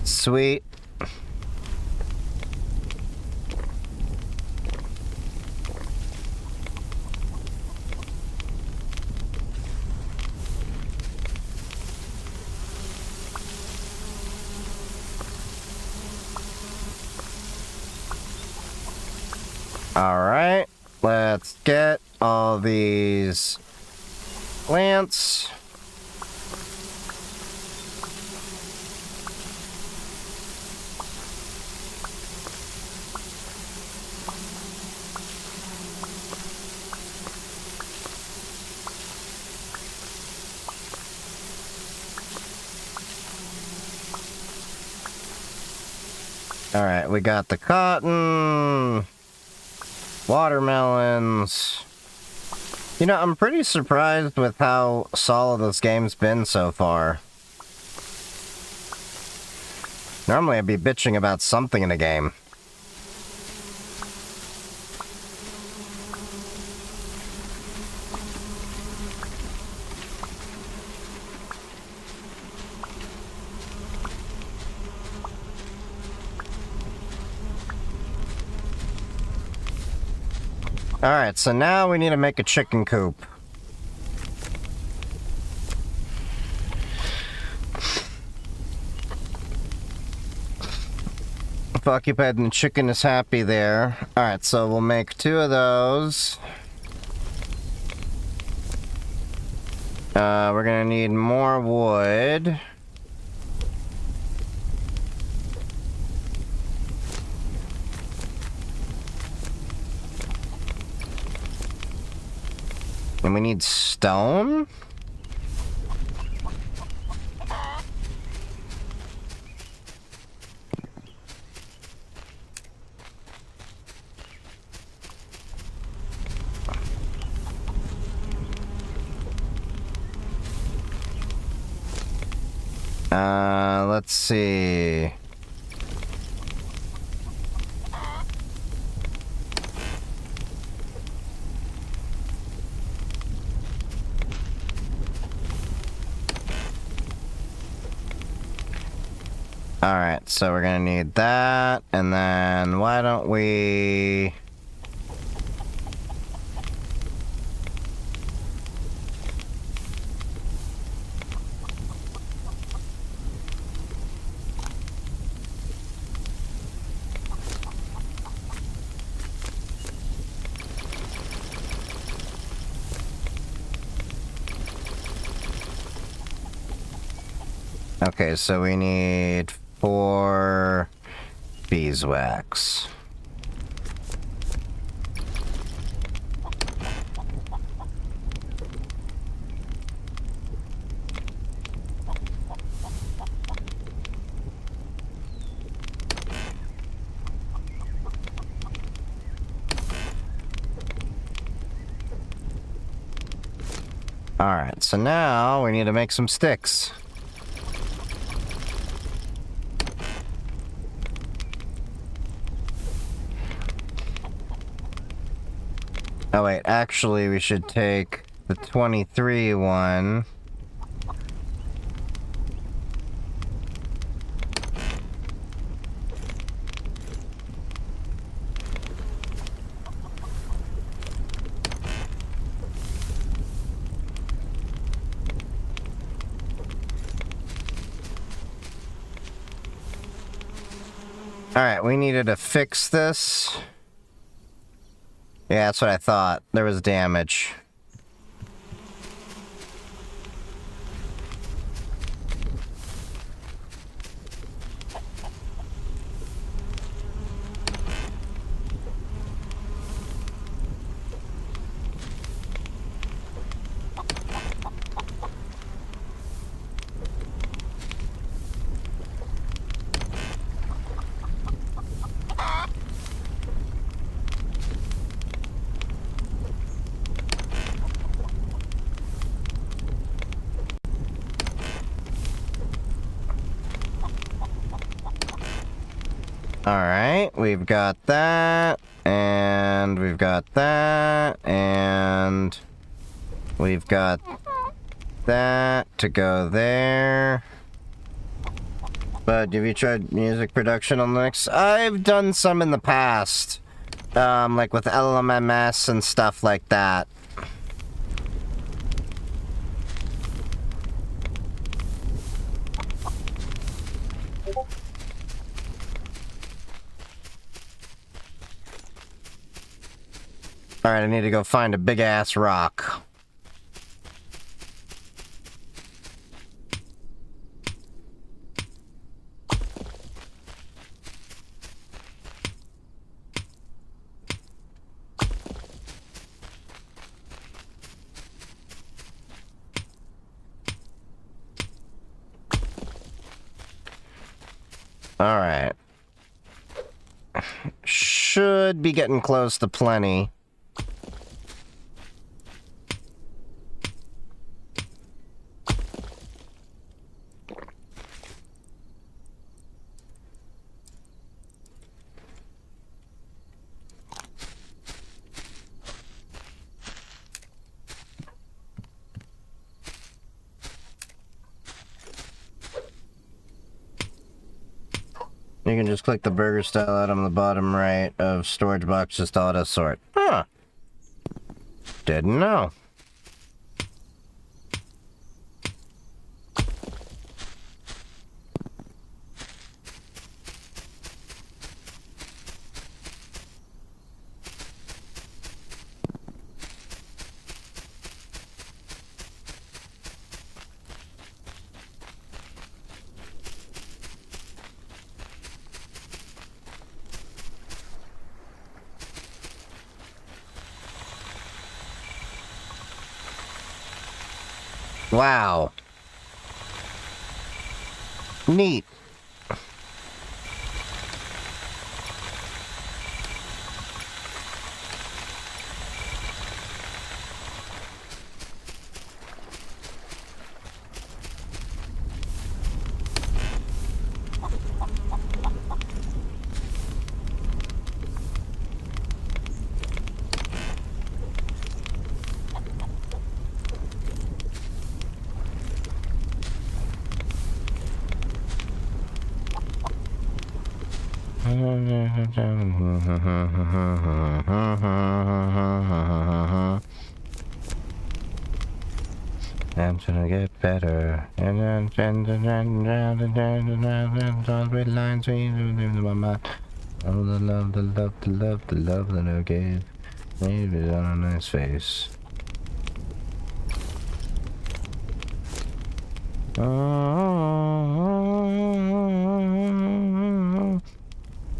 Sweet. All right, let's get all these plants. All right, we got the cotton, watermelons. You know, I'm pretty surprised with how solid this game's been so far. Normally I'd be bitching about something in a game. Alright, so now we need to make a chicken coop. If occupied and the chicken is happy there. Alright, so we'll make 2 of those. We're gonna need more wood. And we need stone? Let's see. Alright, so we're gonna need that, and then why don't we... Okay, so we need 4 beeswax. Alright, so now we need to make some sticks. Oh wait, actually we should take the 23 one. Alright, we needed to fix this. Yeah, that's what I thought. There was damage. Alright, we've got that, and we've got that, and we've got that to go there. But have you tried music production on Linux? I've done some in the past, like with LMMS and stuff like that. Alright, I need to go find a big-ass rock. Alright. Should be getting close to plenty. You can just click the burger style item on the bottom right of storage box, just auto sort. Huh. Didn't know. Wow. Neat. I'm gonna get better. And then red lines in my mind. Oh, the love, the love, the love, the love that I gave. Maybe on a nice face.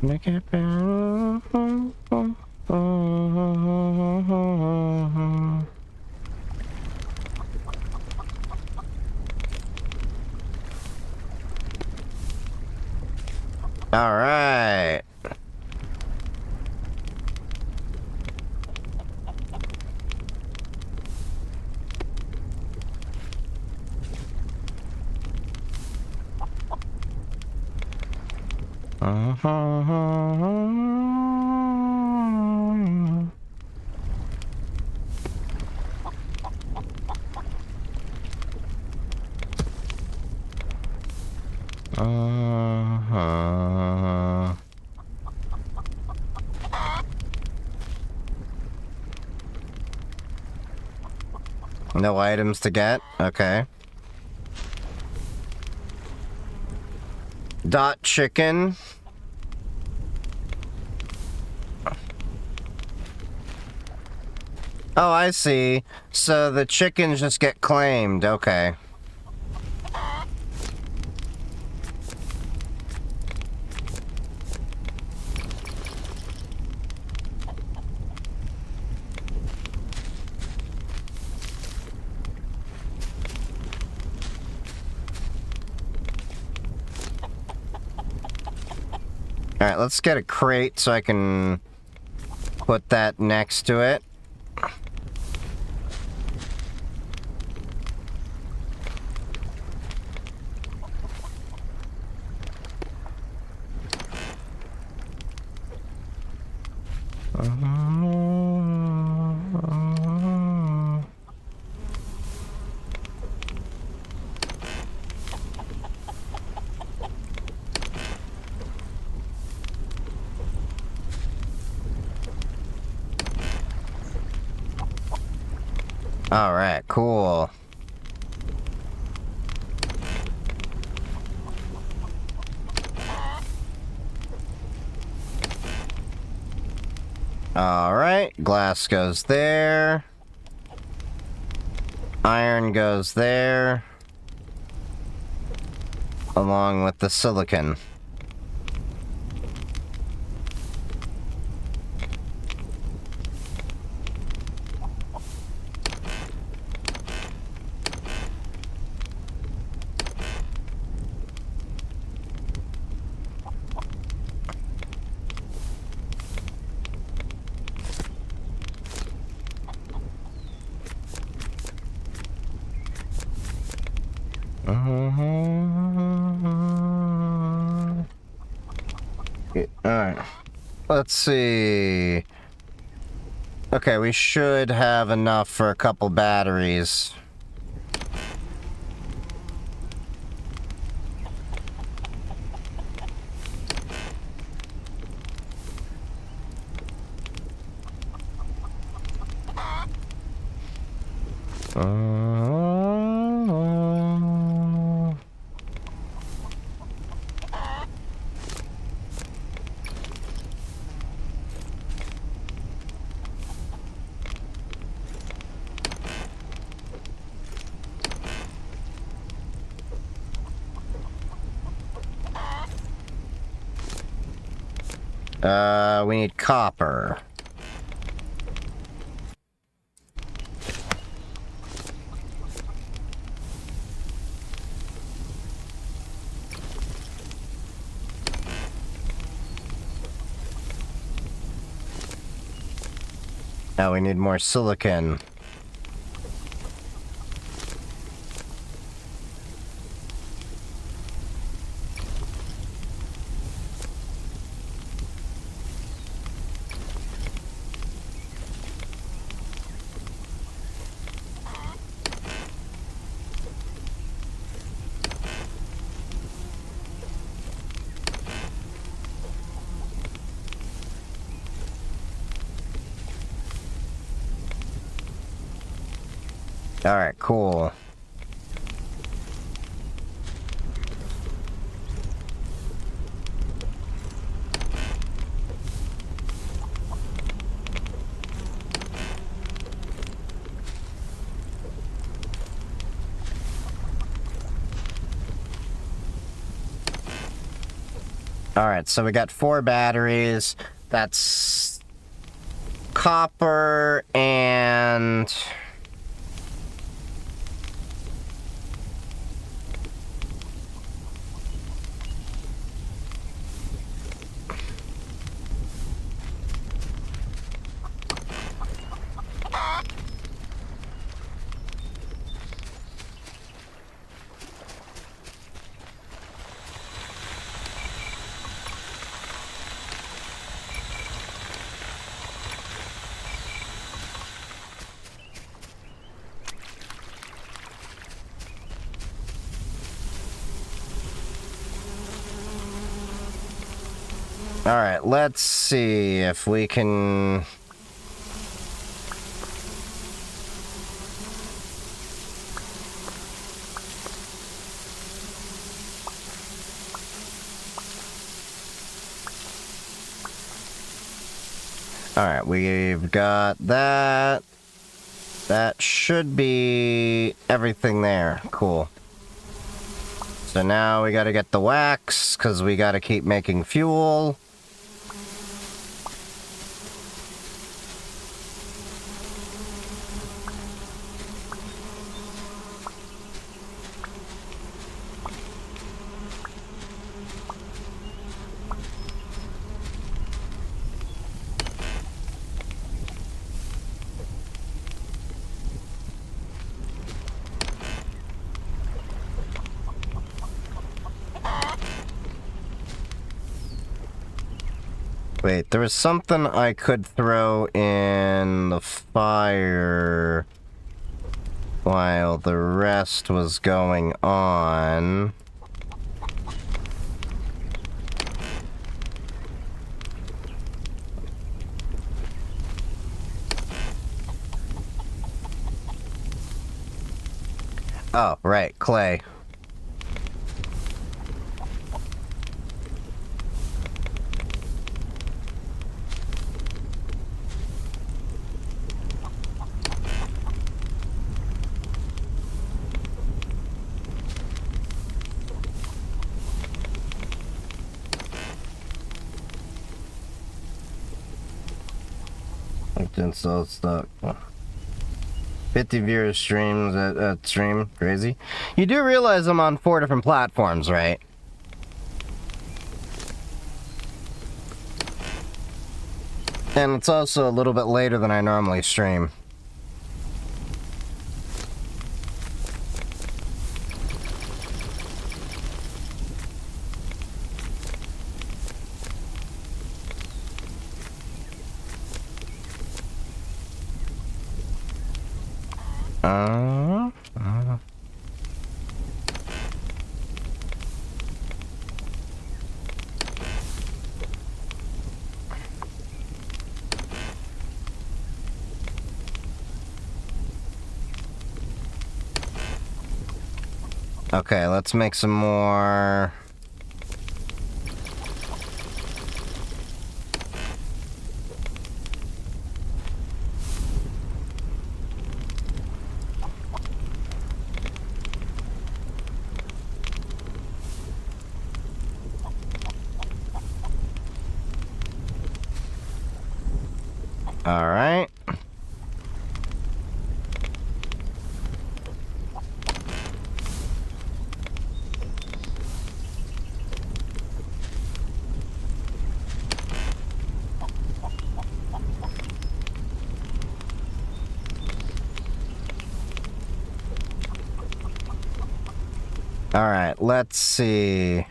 Make it better. All right. No items to get? Okay. Dot chicken. Oh, I see. So the chickens just get claimed. Okay. Alright, let's get a crate so I can put that next to it. Alright, cool. Alright, glass goes there. Iron goes there. Along with the silicon. Alright. Let's see. Okay, we should have enough for a couple batteries. We need copper. Now we need more silicon. Alright, cool. Alright, so we got 4 batteries. That's copper and... Alright, let's see if we can... Alright, we've got that. That should be everything there. Cool. So now we gotta get the wax, because we gotta keep making fuel. Wait, there was something I could throw in the fire while the rest was going on. Oh, right, clay. So stuck. 50 viewers streams at stream. Crazy. You do realize I'm on 4 different platforms, right? And it's also a little bit later than I normally stream. Okay, let's make some more. All right. All right, let's see.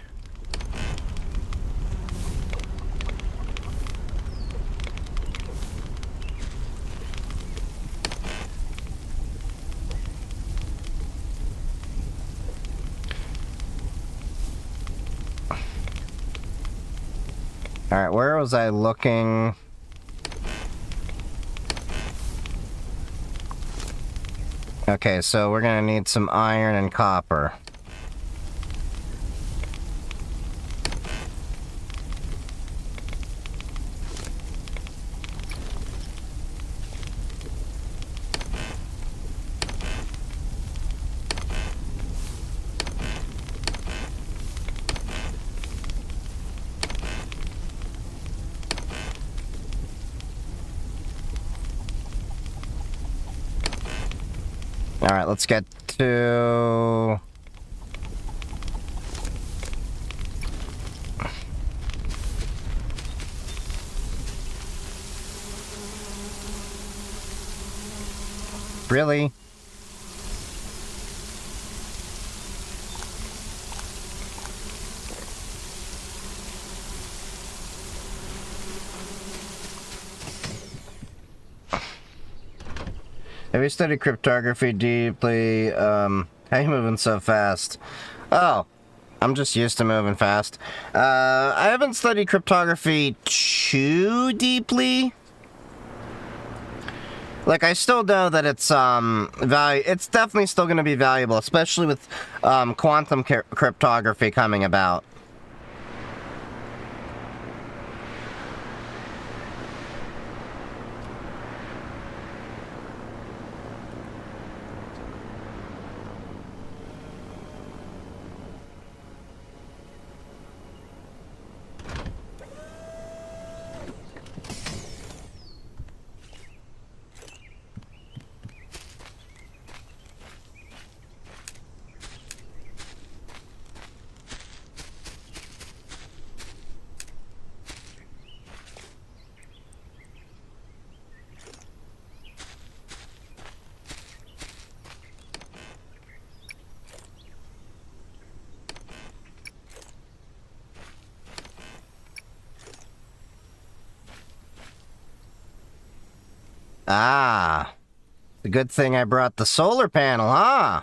All right, where was I looking? Okay, so we're gonna need some iron and copper. Alright, let's get to... Really? Have you studied cryptography deeply? How you moving so fast? Oh, I'm just used to moving fast. I haven't studied cryptography too deeply. Like, I still know that it's, it's definitely still going to be valuable, especially with, quantum cryptography coming about. Ah, the good thing I brought the solar panel, huh?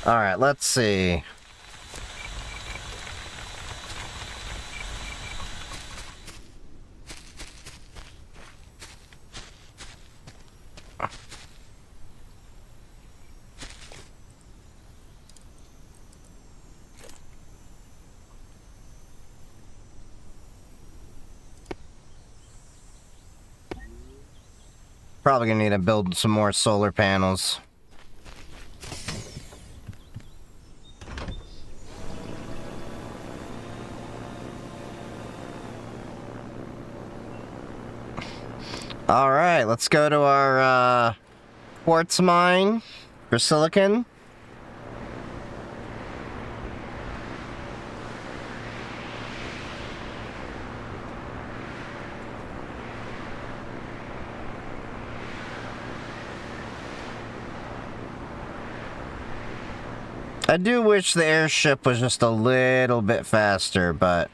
Alright, let's see. Probably gonna need to build some more solar panels. Alright, let's go to our, quartz mine for silicon. I do wish the airship was just a little bit faster, but...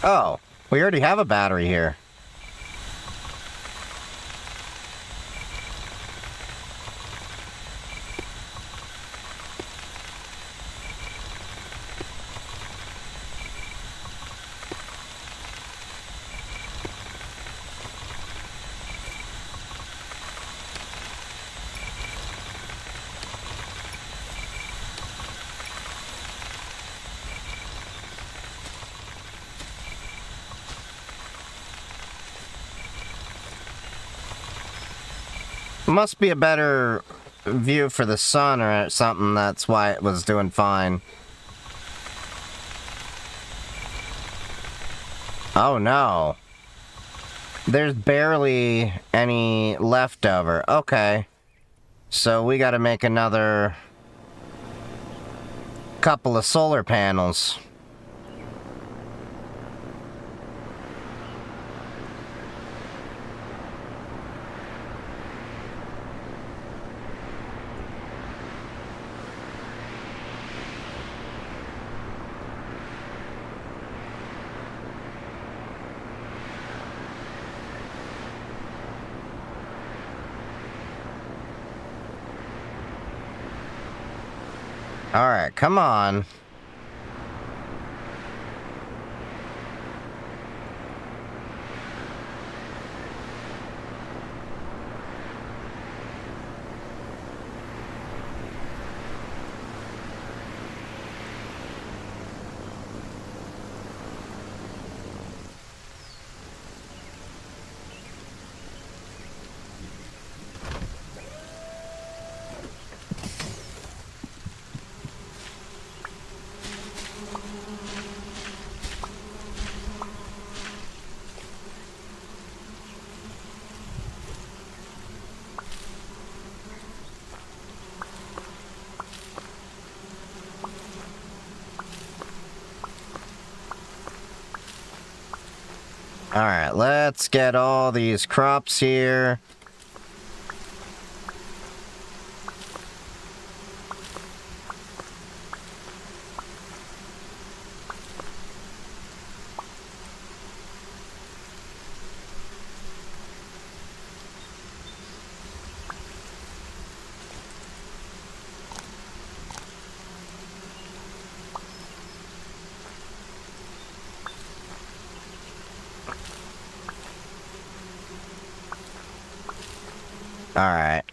Oh, we already have a battery here. Must be a better view for the sun or something, that's why it was doing fine. Oh no. There's barely any leftover. Okay. So we gotta make another couple of solar panels. Alright, come on. Alright, let's get all these crops here. Alright.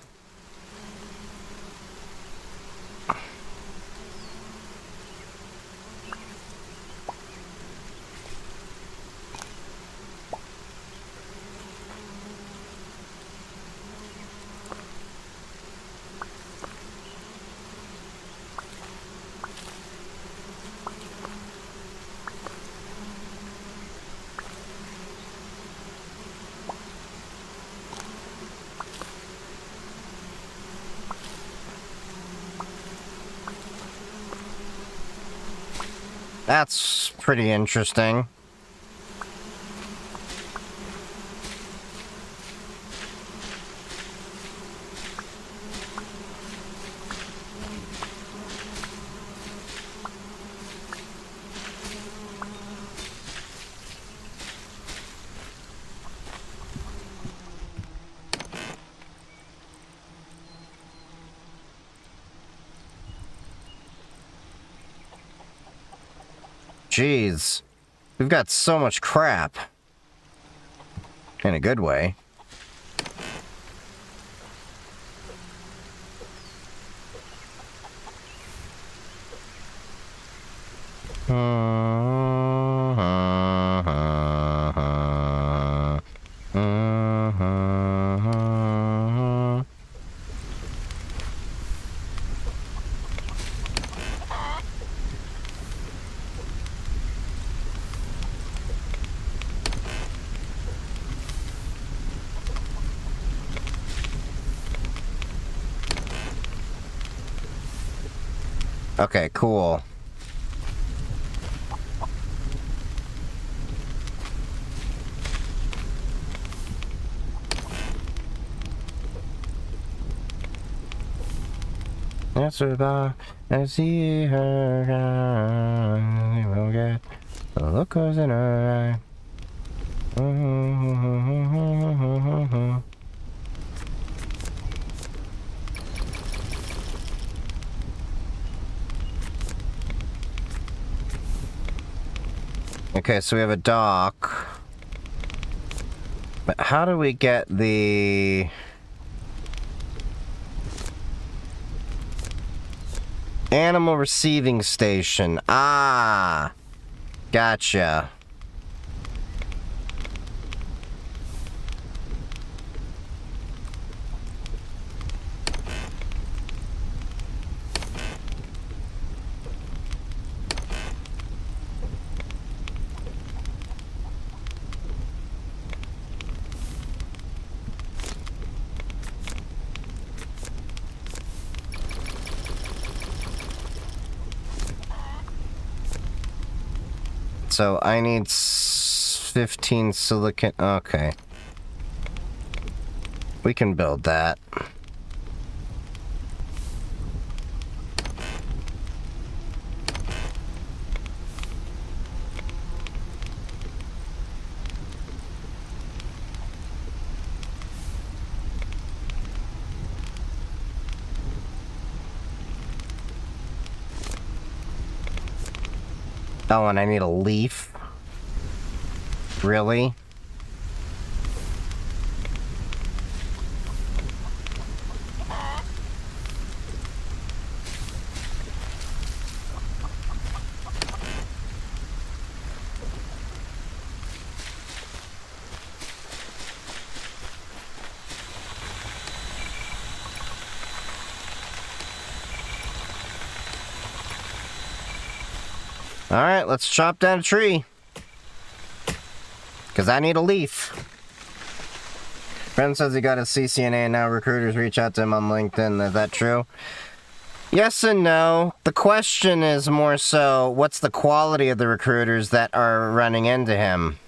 That's pretty interesting. Jeez. We've got so much crap. In a good way. Okay, cool. That's about I see her, we will get the look goes in her eye. Okay, so we have a dock. But how do we get the animal receiving station? Ah, gotcha. so I need 15 silicon. Okay. We can build that. Oh, and I need a leaf? Really? Alright, let's chop down a tree. Because I need a leaf. Friend says he got a CCNA and now recruiters reach out to him on LinkedIn. Is that true? Yes and no. The question is more so, what's the quality of the recruiters that are running into him?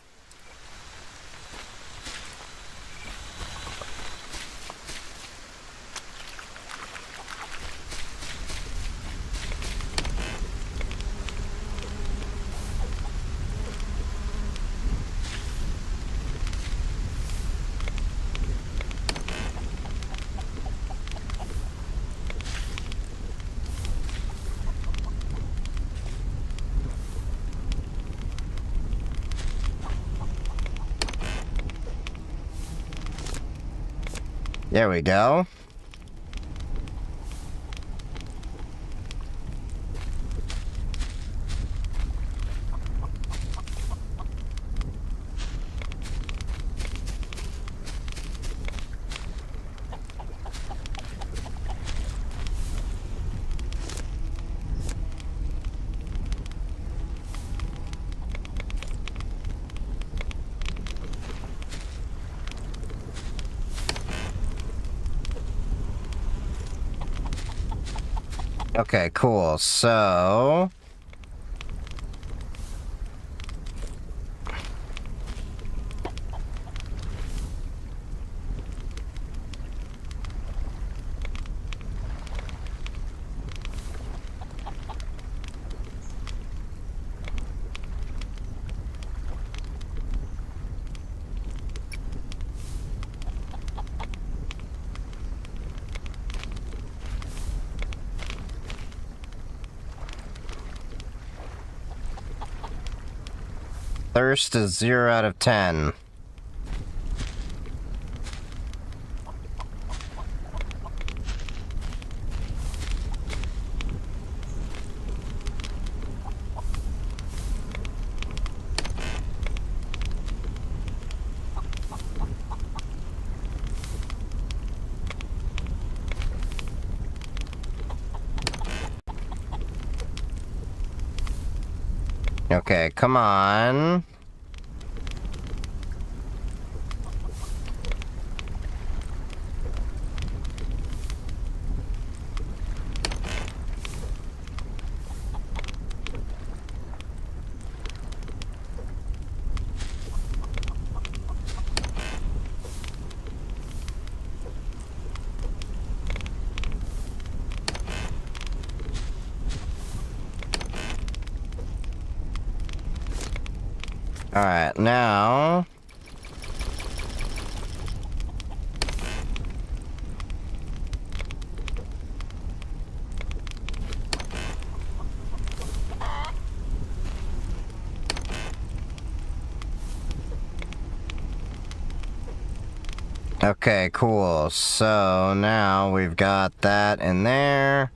There we go. Okay, cool. So... Thirst is 0 out of 10. Okay, come on. Alright, now... Okay, cool. So now we've got that in there.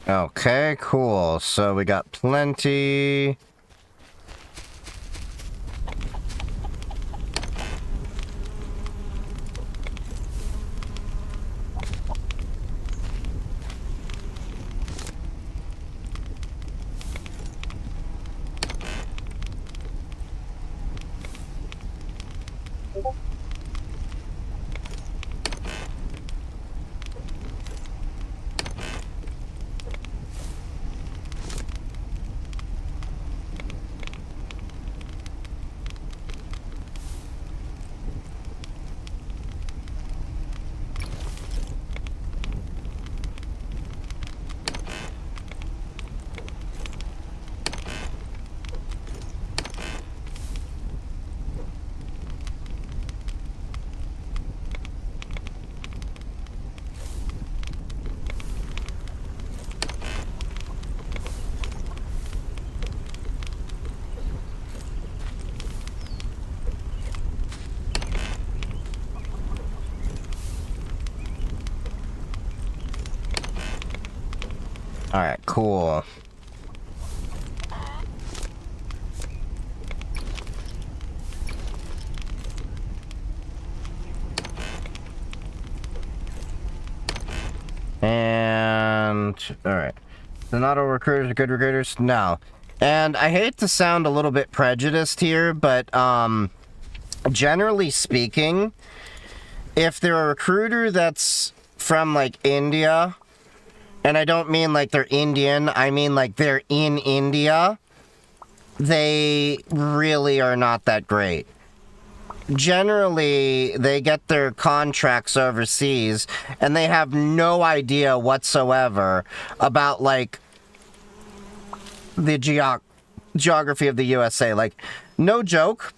Okay, cool. So we got plenty. Alright, cool. And... Alright. So not all recruiters are good recruiters? No. And I hate to sound a little bit prejudiced here, but, generally speaking, if they're a recruiter that's from, like, India, and I don't mean like they're Indian, I mean like they're in India, they really are not that great. Generally, they get their contracts overseas, and they have no idea whatsoever about, like, the geography of the USA. Like, no joke.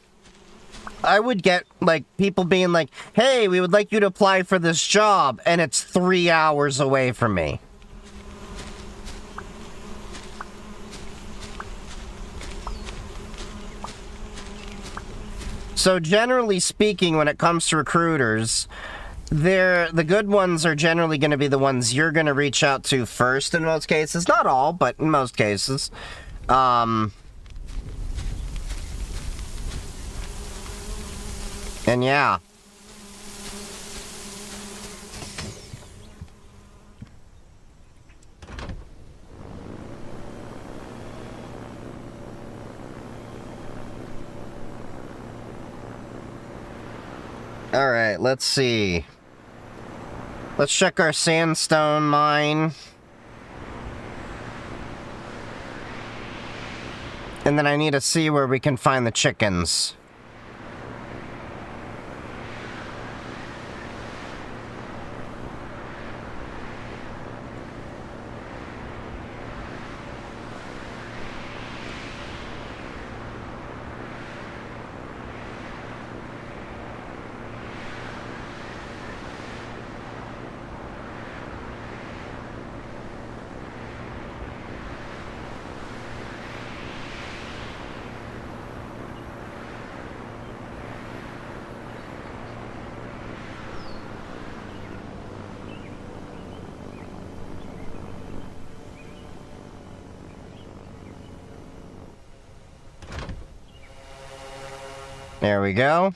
I would get, like, people being like, hey, we would like you to apply for this job, and it's 3 hours away from me. So generally speaking, when it comes to recruiters, the good ones are generally going to be the ones you're going to reach out to first in most cases. Not all, but in most cases. And yeah. Alright, let's see. Let's check our sandstone mine. And then I need to see where we can find the chickens. There we go.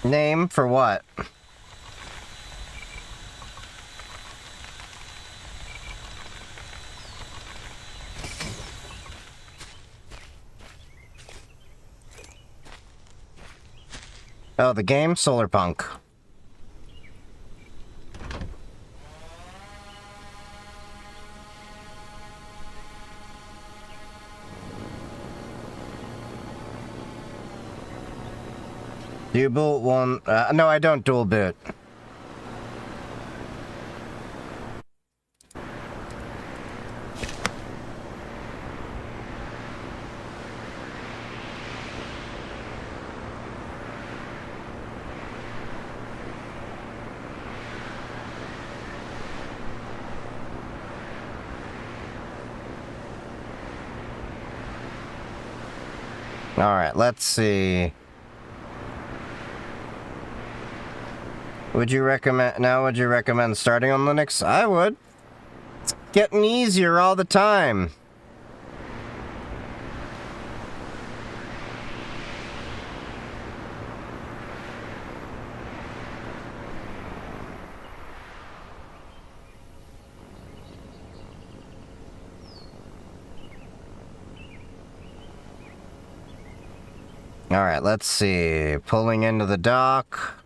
Name for what? Oh, the game? Solarpunk. Do you boot one? No, I don't dual boot. Alright, let's see. Would you recommend starting on Linux? I would. It's getting easier all the time. Alright, let's see. Pulling into the dock.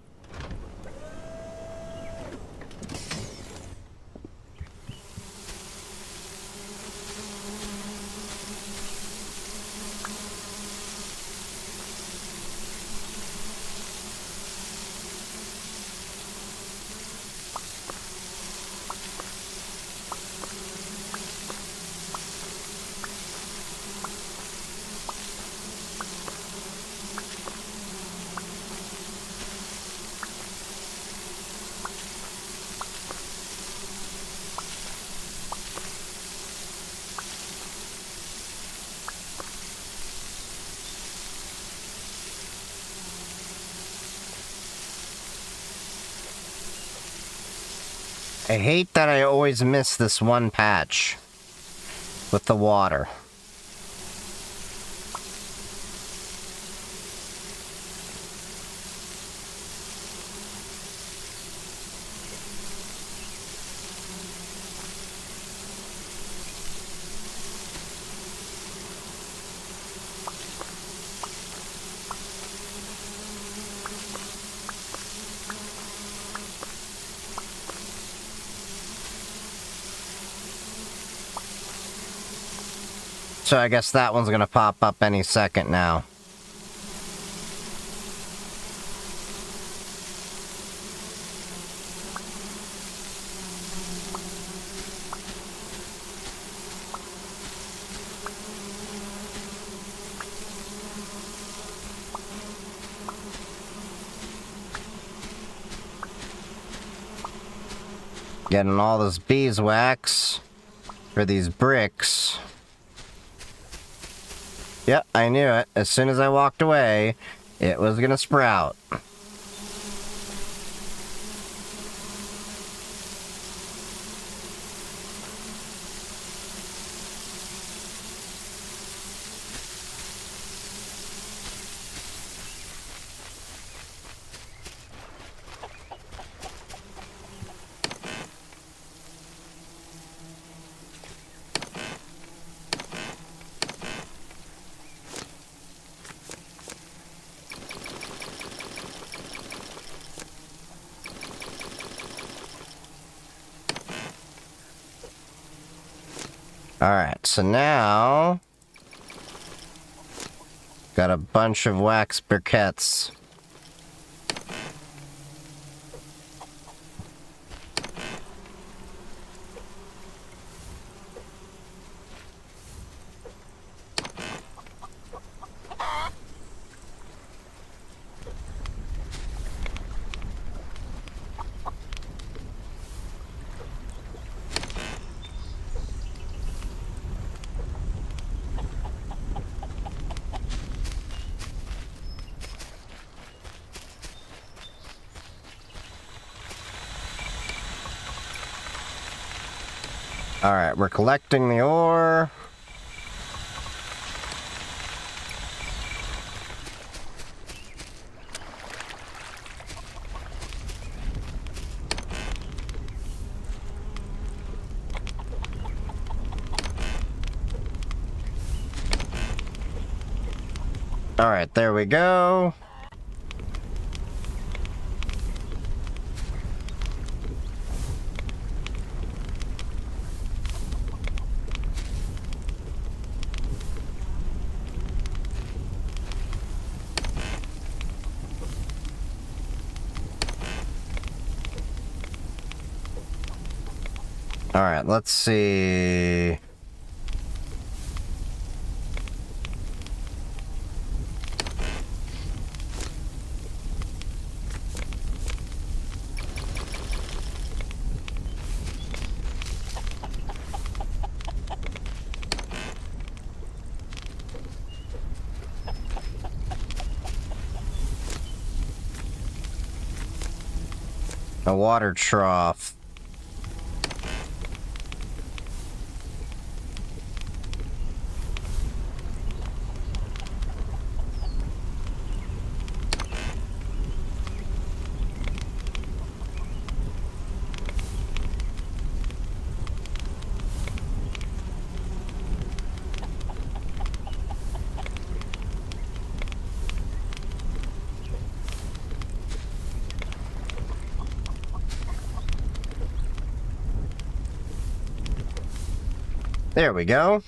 I hate that I always miss this one patch with the water. So I guess that one's gonna pop up any second now. Getting all this beeswax for these bricks. Yep, I knew it. As soon as I walked away, it was gonna sprout. Alright, so now got a bunch of wax briquettes. Alright, we're collecting the ore. Alright, there we go. Alright, let's see. A water trough. There we go.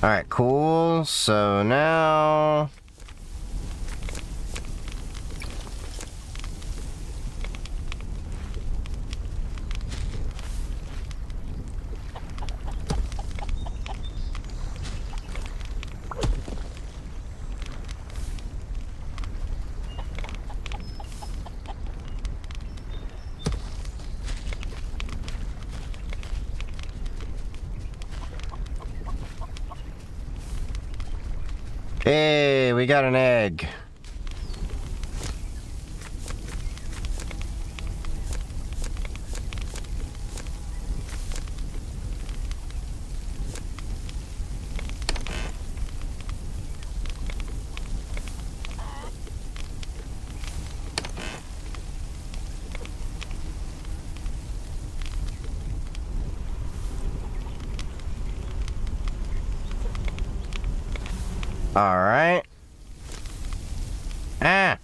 Alright, cool. So now... Hey, we got an egg. All right. Ah.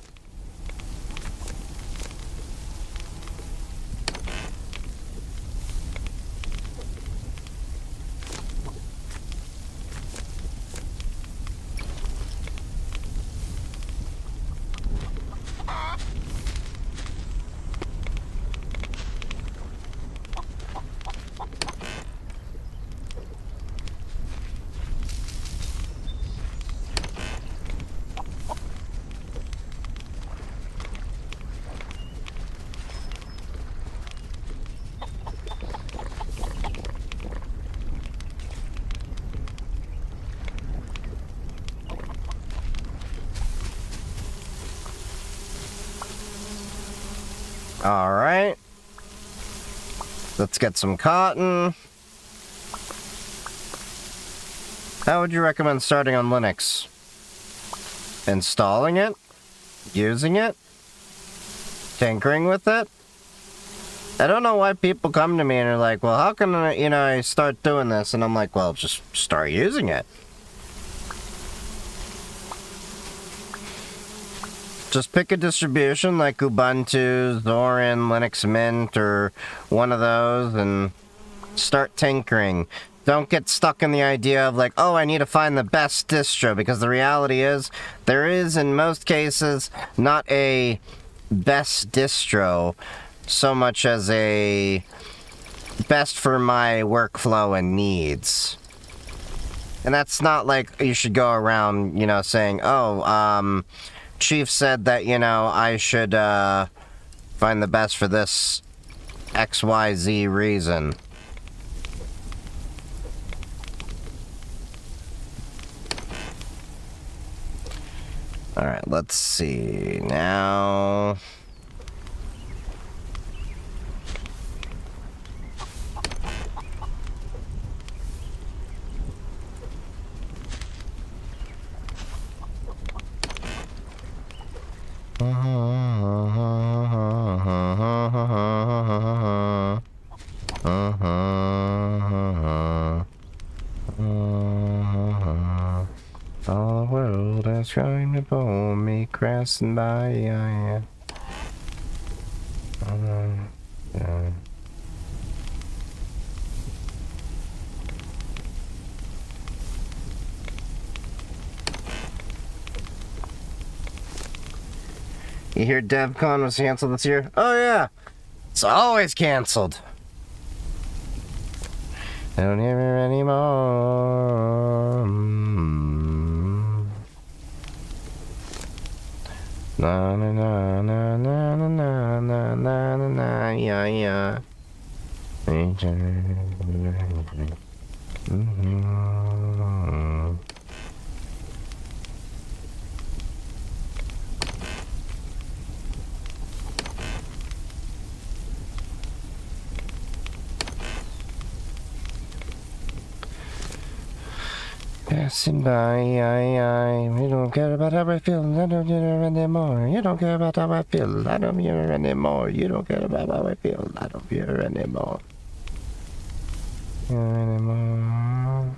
All right. Let's get some cotton. How would you recommend starting on Linux? Installing it? Using it? Tinkering with it? I don't know why people come to me and are like, well, how can I start doing this? And I'm like, well, just start using it. Just pick a distribution like Ubuntu, Zorin, Linux Mint, or one of those, and start tinkering. Don't get stuck in the idea of like, oh, I need to find the best distro, because the reality is, there is, in most cases, not a best distro, so much as a best for my workflow and needs. And that's not like you should go around, saying, oh, Chief said that, I should find the best for this XYZ reason. Alright, let's see. Now... all the world is trying to pull me crashing by. Yeah. You hear DevCon was canceled this year? Oh yeah, it's always canceled. I don't hear her anymore. Na na na na na na na na na na yeah yeah. Passing by, you don't care about how I feel, I don't care anymore. You don't care about how I feel, I don't care anymore. You don't care about how I feel, I don't care anymore. Anymore.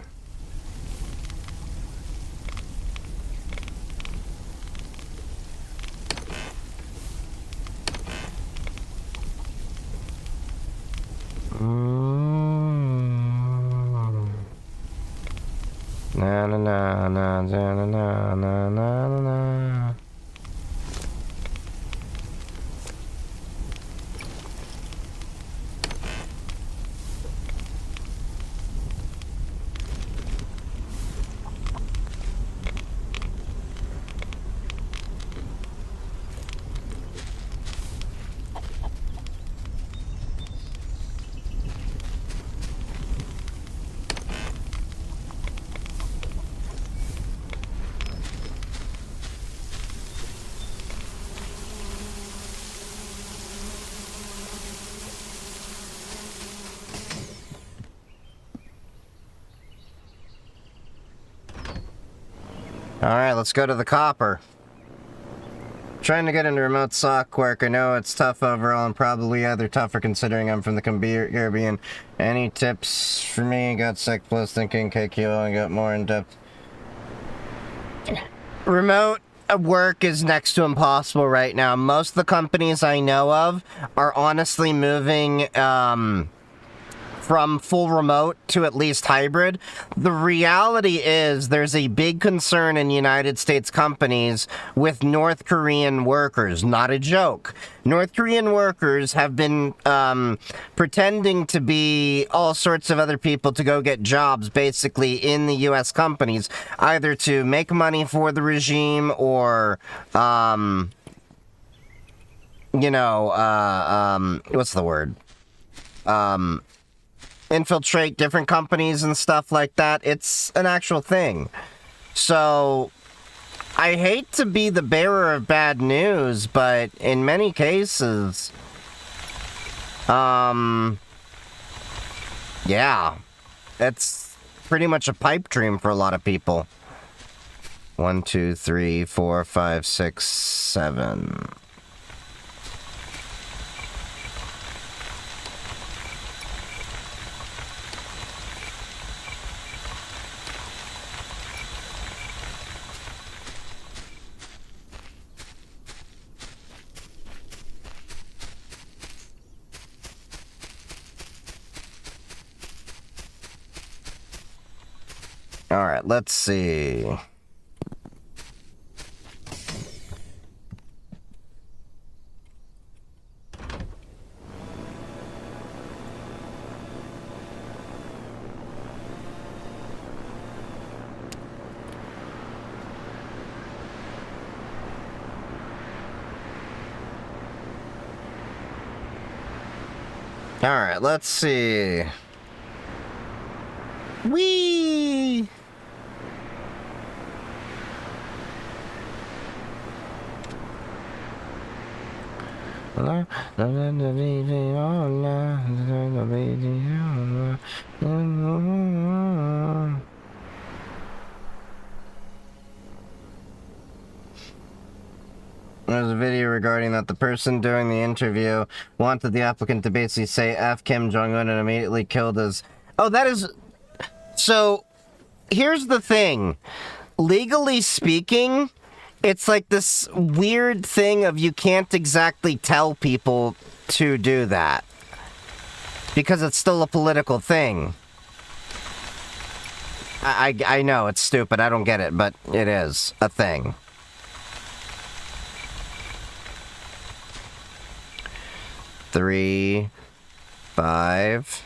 Na na na na na na na na na. Alright, let's go to the copper. Trying to get into remote SOC work. I know it's tough overall and probably either tougher considering I'm from the Caribbean. Any tips for me? Got Sec Plus thinking KQL and got more in depth. Remote work is next to impossible right now. Most of the companies I know of are honestly moving, from full remote to at least hybrid. The reality is there's a big concern in United States companies with North Korean workers. Not a joke. North Korean workers have been pretending to be all sorts of other people to go get jobs basically in the US companies, either to make money for the regime or what's the word? Infiltrate different companies and stuff like that. It's an actual thing. So, I hate to be the bearer of bad news, but in many cases, yeah, it's pretty much a pipe dream for a lot of people. 1, 2, 3, 4, 5, 6, 7. Alright, let's see. Alright, let's see. Whee! There's a video regarding that the person doing the interview wanted the applicant to basically say F Kim Jong-un and immediately killed his... Oh, that is... So, here's the thing. Legally speaking, it's like this weird thing of you can't exactly tell people to do that. Because it's still a political thing. I know, it's stupid, I don't get it, but it is a thing. 3, 5.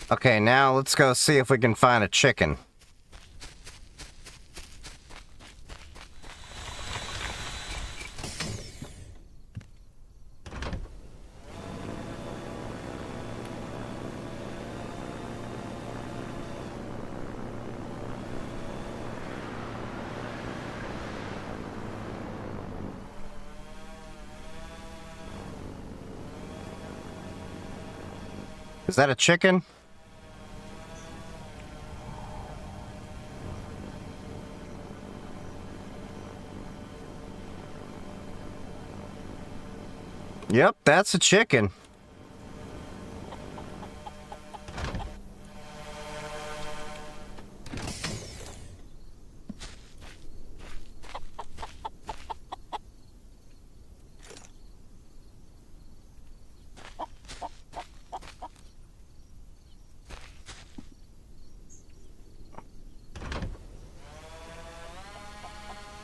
Okay, now let's go see if we can find a chicken. Is that a chicken? Yep, that's a chicken.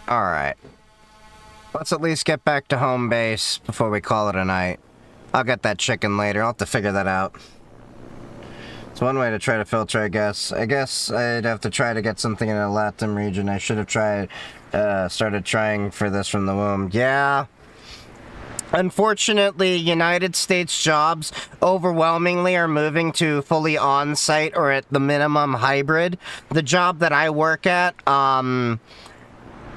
Alright. Let's at least get back to home base before we call it a night. I'll get that chicken later. I'll have to figure that out. It's one way to try to filter, I guess. I guess I'd have to try to get something in the Latin region. I should have started trying for this from the womb. Yeah. Unfortunately, United States jobs overwhelmingly are moving to fully on-site or at the minimum hybrid. The job that I work at,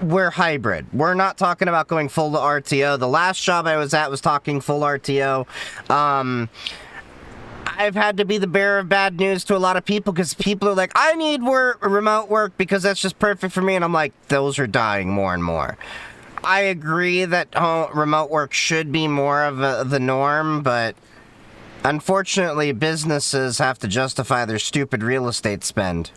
we're hybrid. We're not talking about going full to RTO. The last job I was at was talking full RTO. I've had to be the bearer of bad news to a lot of people because people are like, I need remote work because that's just perfect for me. And I'm like, those are dying more and more. I agree that remote work should be more of the norm, but unfortunately, businesses have to justify their stupid real estate spend.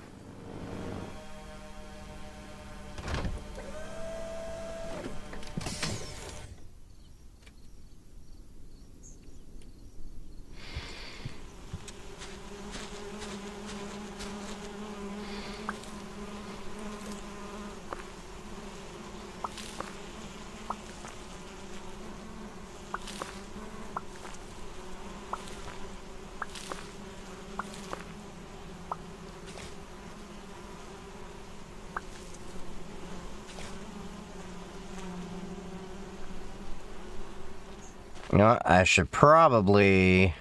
You know what? I should probably...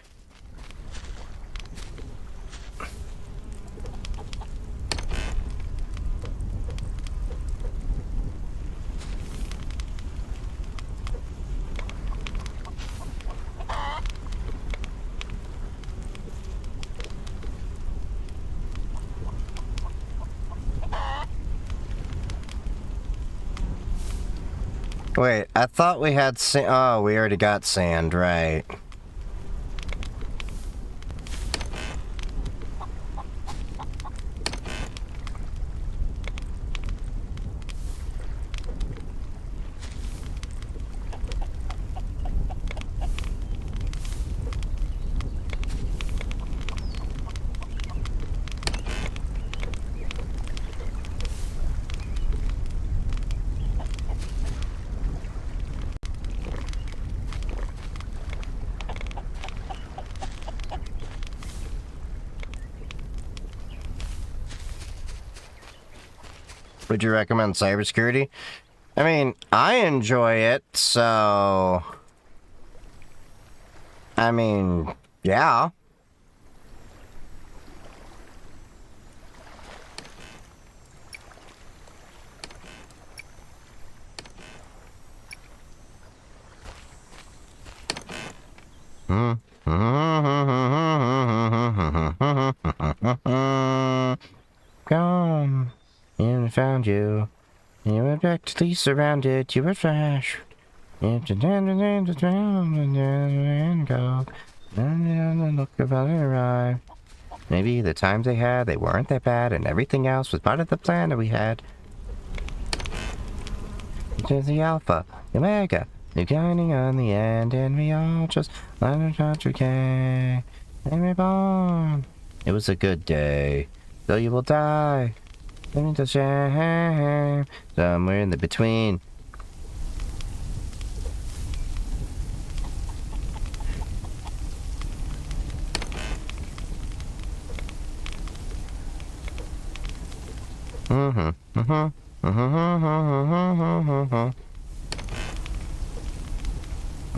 Wait, I thought we had sand. Oh, we already got sand, right. Would you recommend Cybersecurity? I mean, I enjoy it, so... I mean, yeah. Come, and found you. You were practically surrounded. You were flash. And go. And look about it arrive. Maybe the times they had, they weren't that bad, and everything else was part of the plan that we had. Into the Alpha, the Omega, the counting on the end, and we all just learned how to and we're born. It was a good day, though you will die. Into shame, somewhere in the between.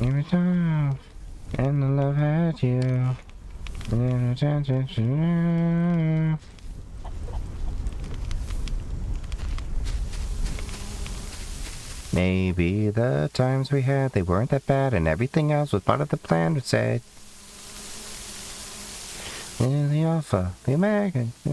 Every time, and the love had you. Maybe the times we had, they weren't that bad, and everything else was part of the plan, we said. The Alpha, the Omega, the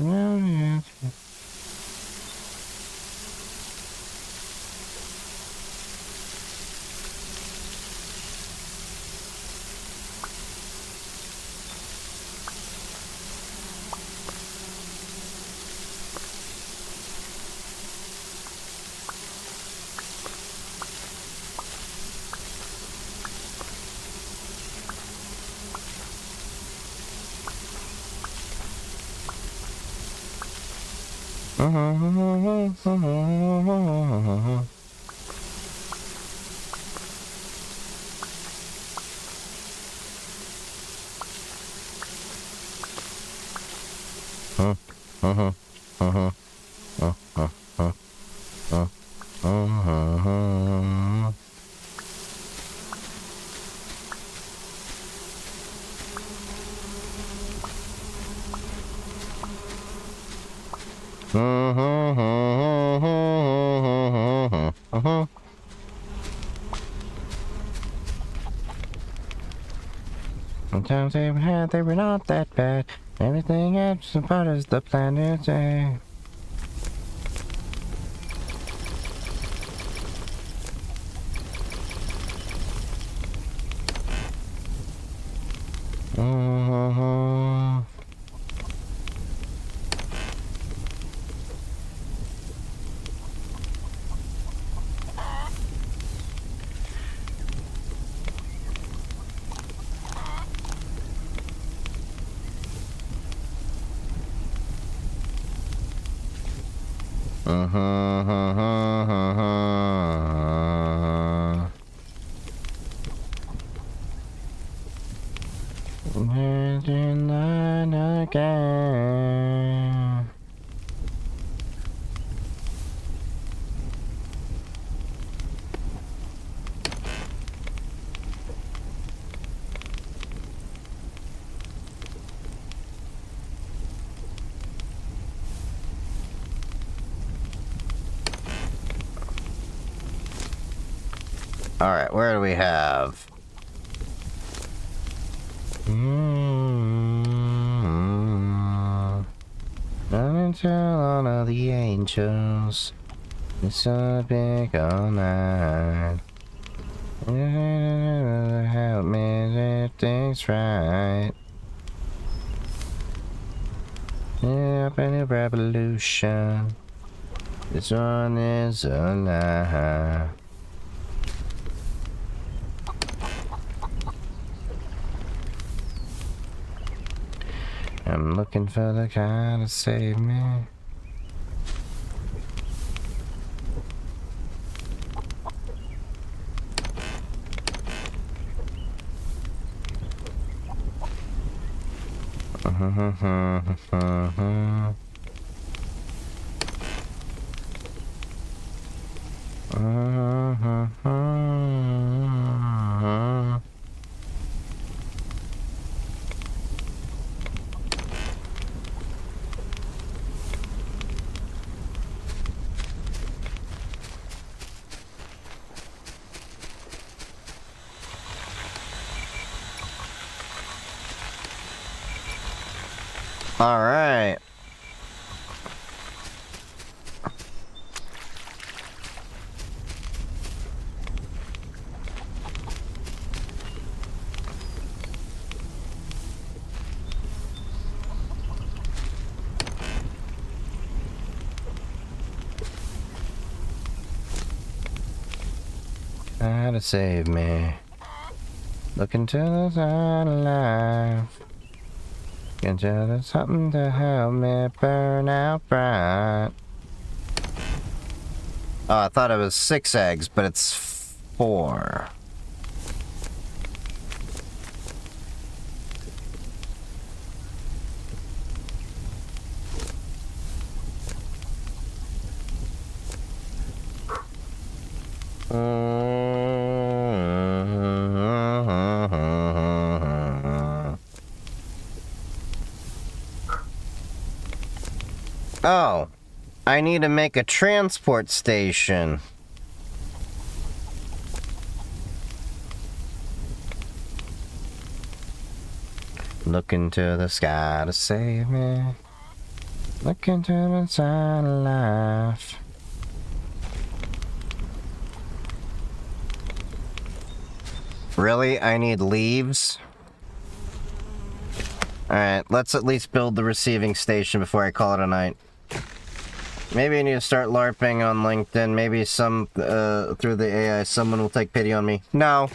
Sometimes they had, they were not that bad. Everything else was part of the planet. In line again. All right, where do we have? Not until all of the angels. It's so big all night. Help me if things right. Up a new revolution. This one is alive. I'm looking for the guy to save me. All right. Try to save me. Look into the side of life. Get you something to help me burn out bright. Oh, I thought it was 6 eggs, but it's 4. Oh, I need to make a transport station. Look into the sky to save me. Look into the side of life. Really? I need leaves? Alright, let's at least build the receiving station before I call it a night. Maybe I need to start LARPing on LinkedIn. Maybe through the AI, someone will take pity on me. No.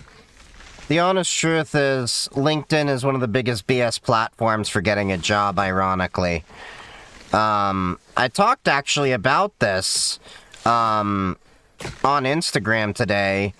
The honest truth is, LinkedIn is one of the biggest BS platforms for getting a job, ironically. I talked actually about this, on Instagram today.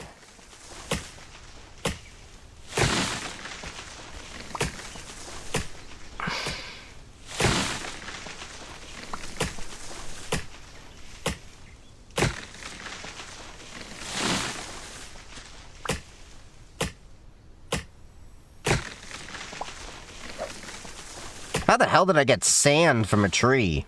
How the hell did I get sand from a tree?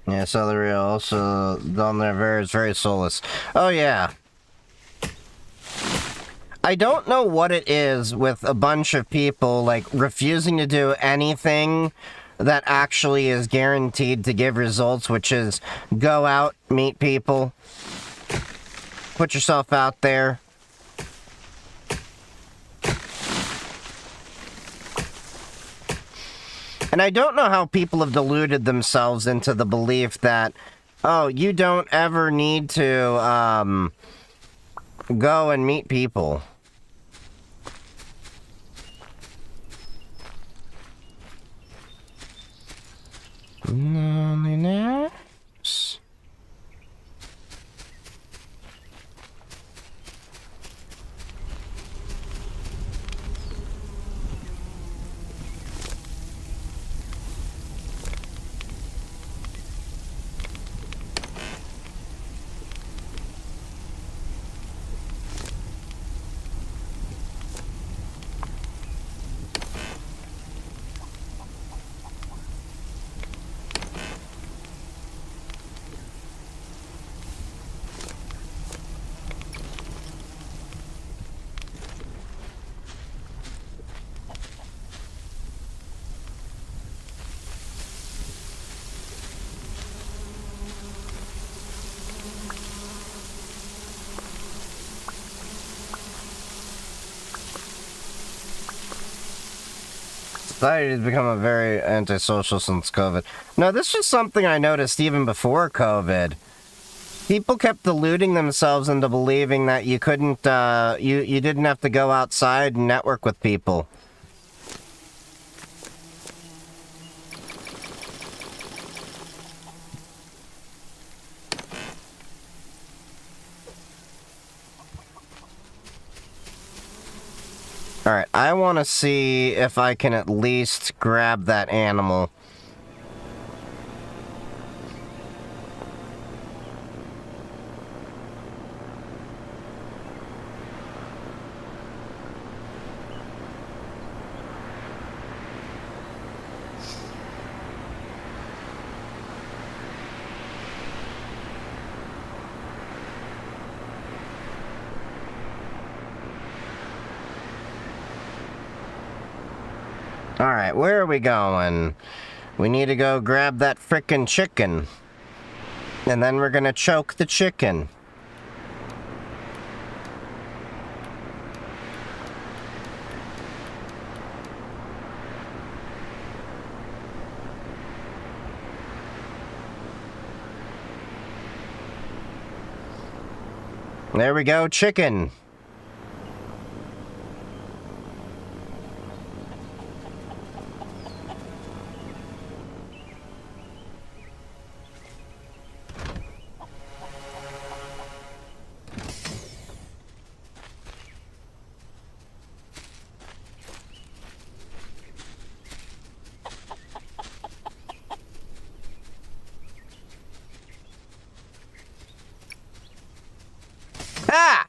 Yeah, so the real also on there is very soulless. Oh yeah. I don't know what it is with a bunch of people like refusing to do anything that actually is guaranteed to give results, which is go out, meet people, put yourself out there. And I don't know how people have deluded themselves into the belief that, oh, you don't ever need to, go and meet people. Loneliness. Society has become very antisocial since COVID. No, this was something I noticed even before COVID. People kept deluding themselves into believing that you couldn't, you didn't have to go outside and network with people. Alright, I want to see if I can at least grab that animal. Alright, where are we going? We need to go grab that frickin' chicken. And then we're gonna choke the chicken. There we go, chicken. Ah!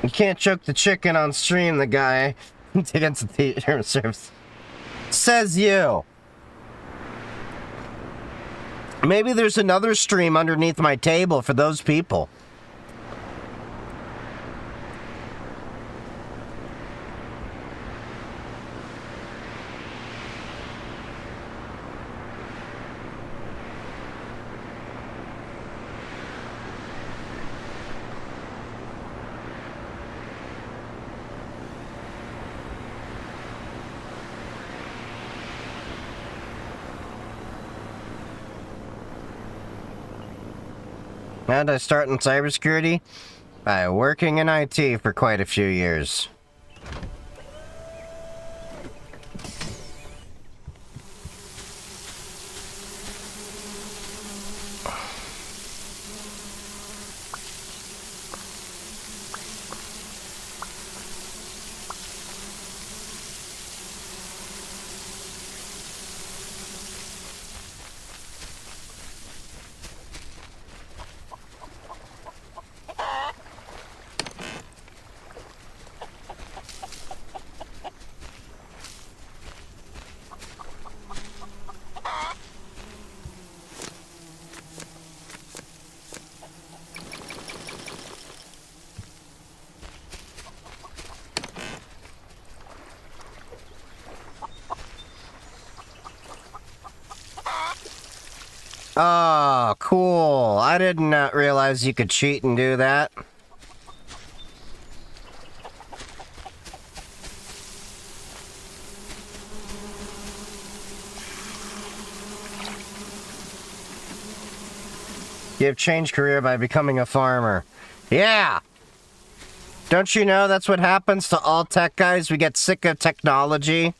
You can't choke the chicken on stream, the guy against the theater service. Says you. Maybe there's another stream underneath my table for those people. How did I start in cybersecurity? By working in IT for quite a few years. Oh, cool. I did not realize you could cheat and do that. You have changed career by becoming a farmer. Yeah! Don't you know that's what happens to all tech guys? We get sick of technology.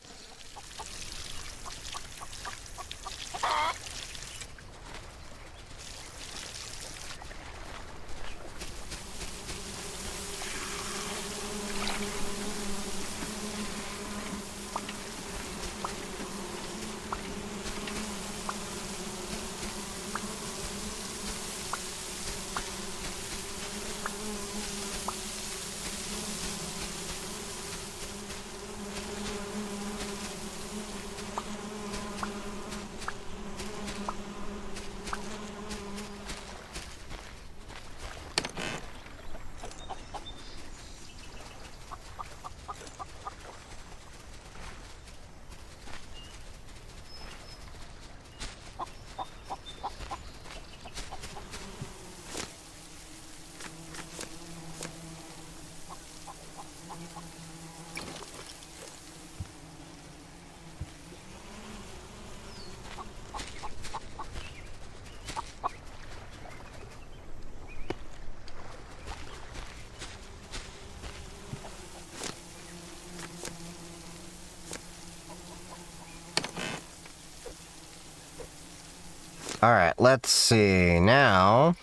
Alright, let's see. Now...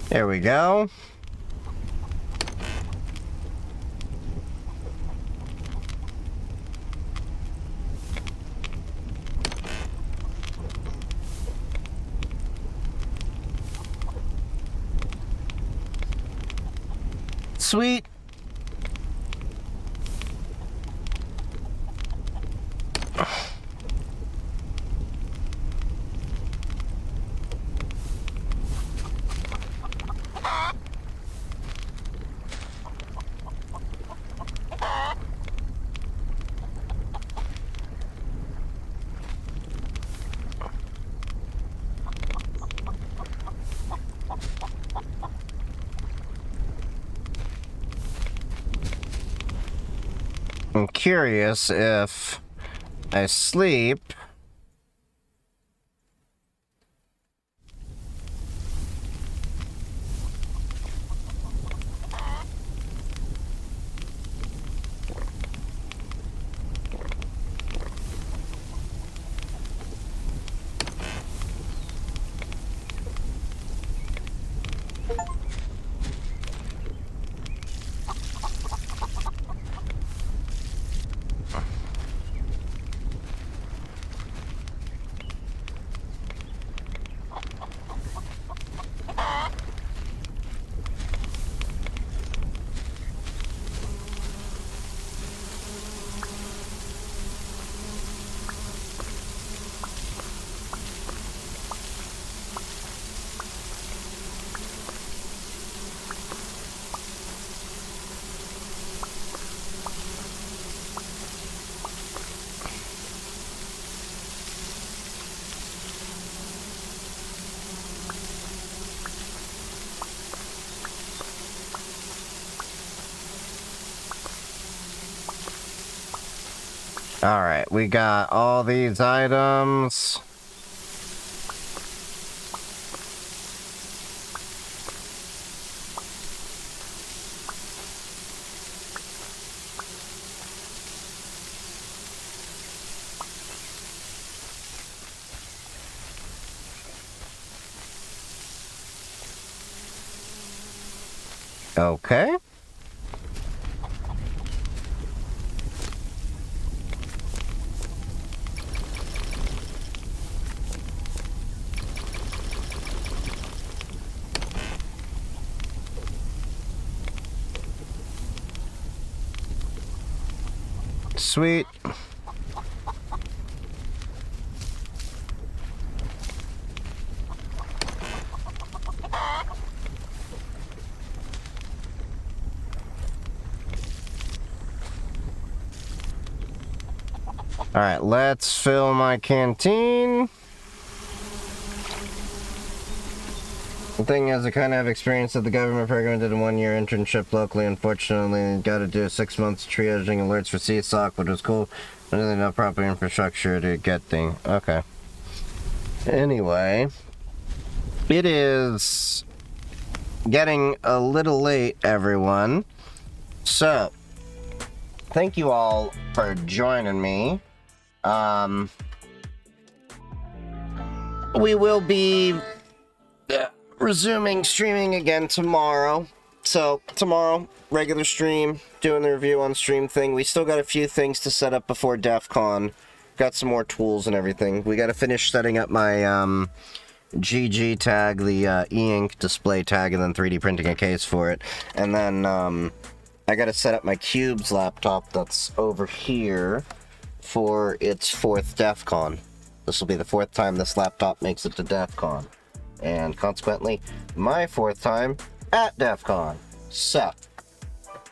There we go. Sweet. I'm curious if I sleep. Alright, we got all these items. Okay. Sweet. Alright, let's fill my canteen. The thing is, I kind of have experience that the government program did a 1-year internship locally. Unfortunately, got to do 6 months triaging alerts for CSOC, but it was cool. But really no proper infrastructure to get thing. Okay. Anyway, it is getting a little late, everyone. So, thank you all for joining me. We will be resuming streaming again tomorrow. So, tomorrow, regular stream, doing the review on stream thing. We still got a few things to set up before DEF CON. Got some more tools and everything. We got to finish setting up my GG tag, the e-ink display tag, and then 3D printing a case for it. And then I I gotta set up my Cubes laptop that's over here for its 4th DEF CON. This will be the 4th time this laptop makes it to DEF CON. And consequently, my 4th time at DEF CON. So,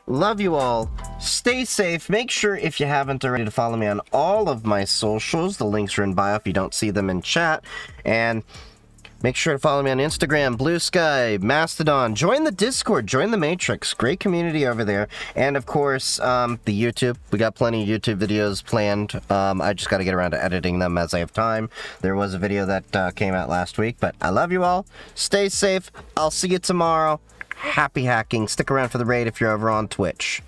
love you all. Stay safe. Make sure, if you haven't already, to follow me on all of my socials. The links are in bio if you don't see them in chat. And make sure to follow me on Instagram, Blue Sky, Mastodon. Join the Discord. Join the Matrix. Great community over there. And, of course, the YouTube. We got plenty of YouTube videos planned. I just got to get around to editing them as I have time. There was a video that came out last week. But I love you all. Stay safe. I'll see you tomorrow. Happy hacking. Stick around for the raid if you're over on Twitch.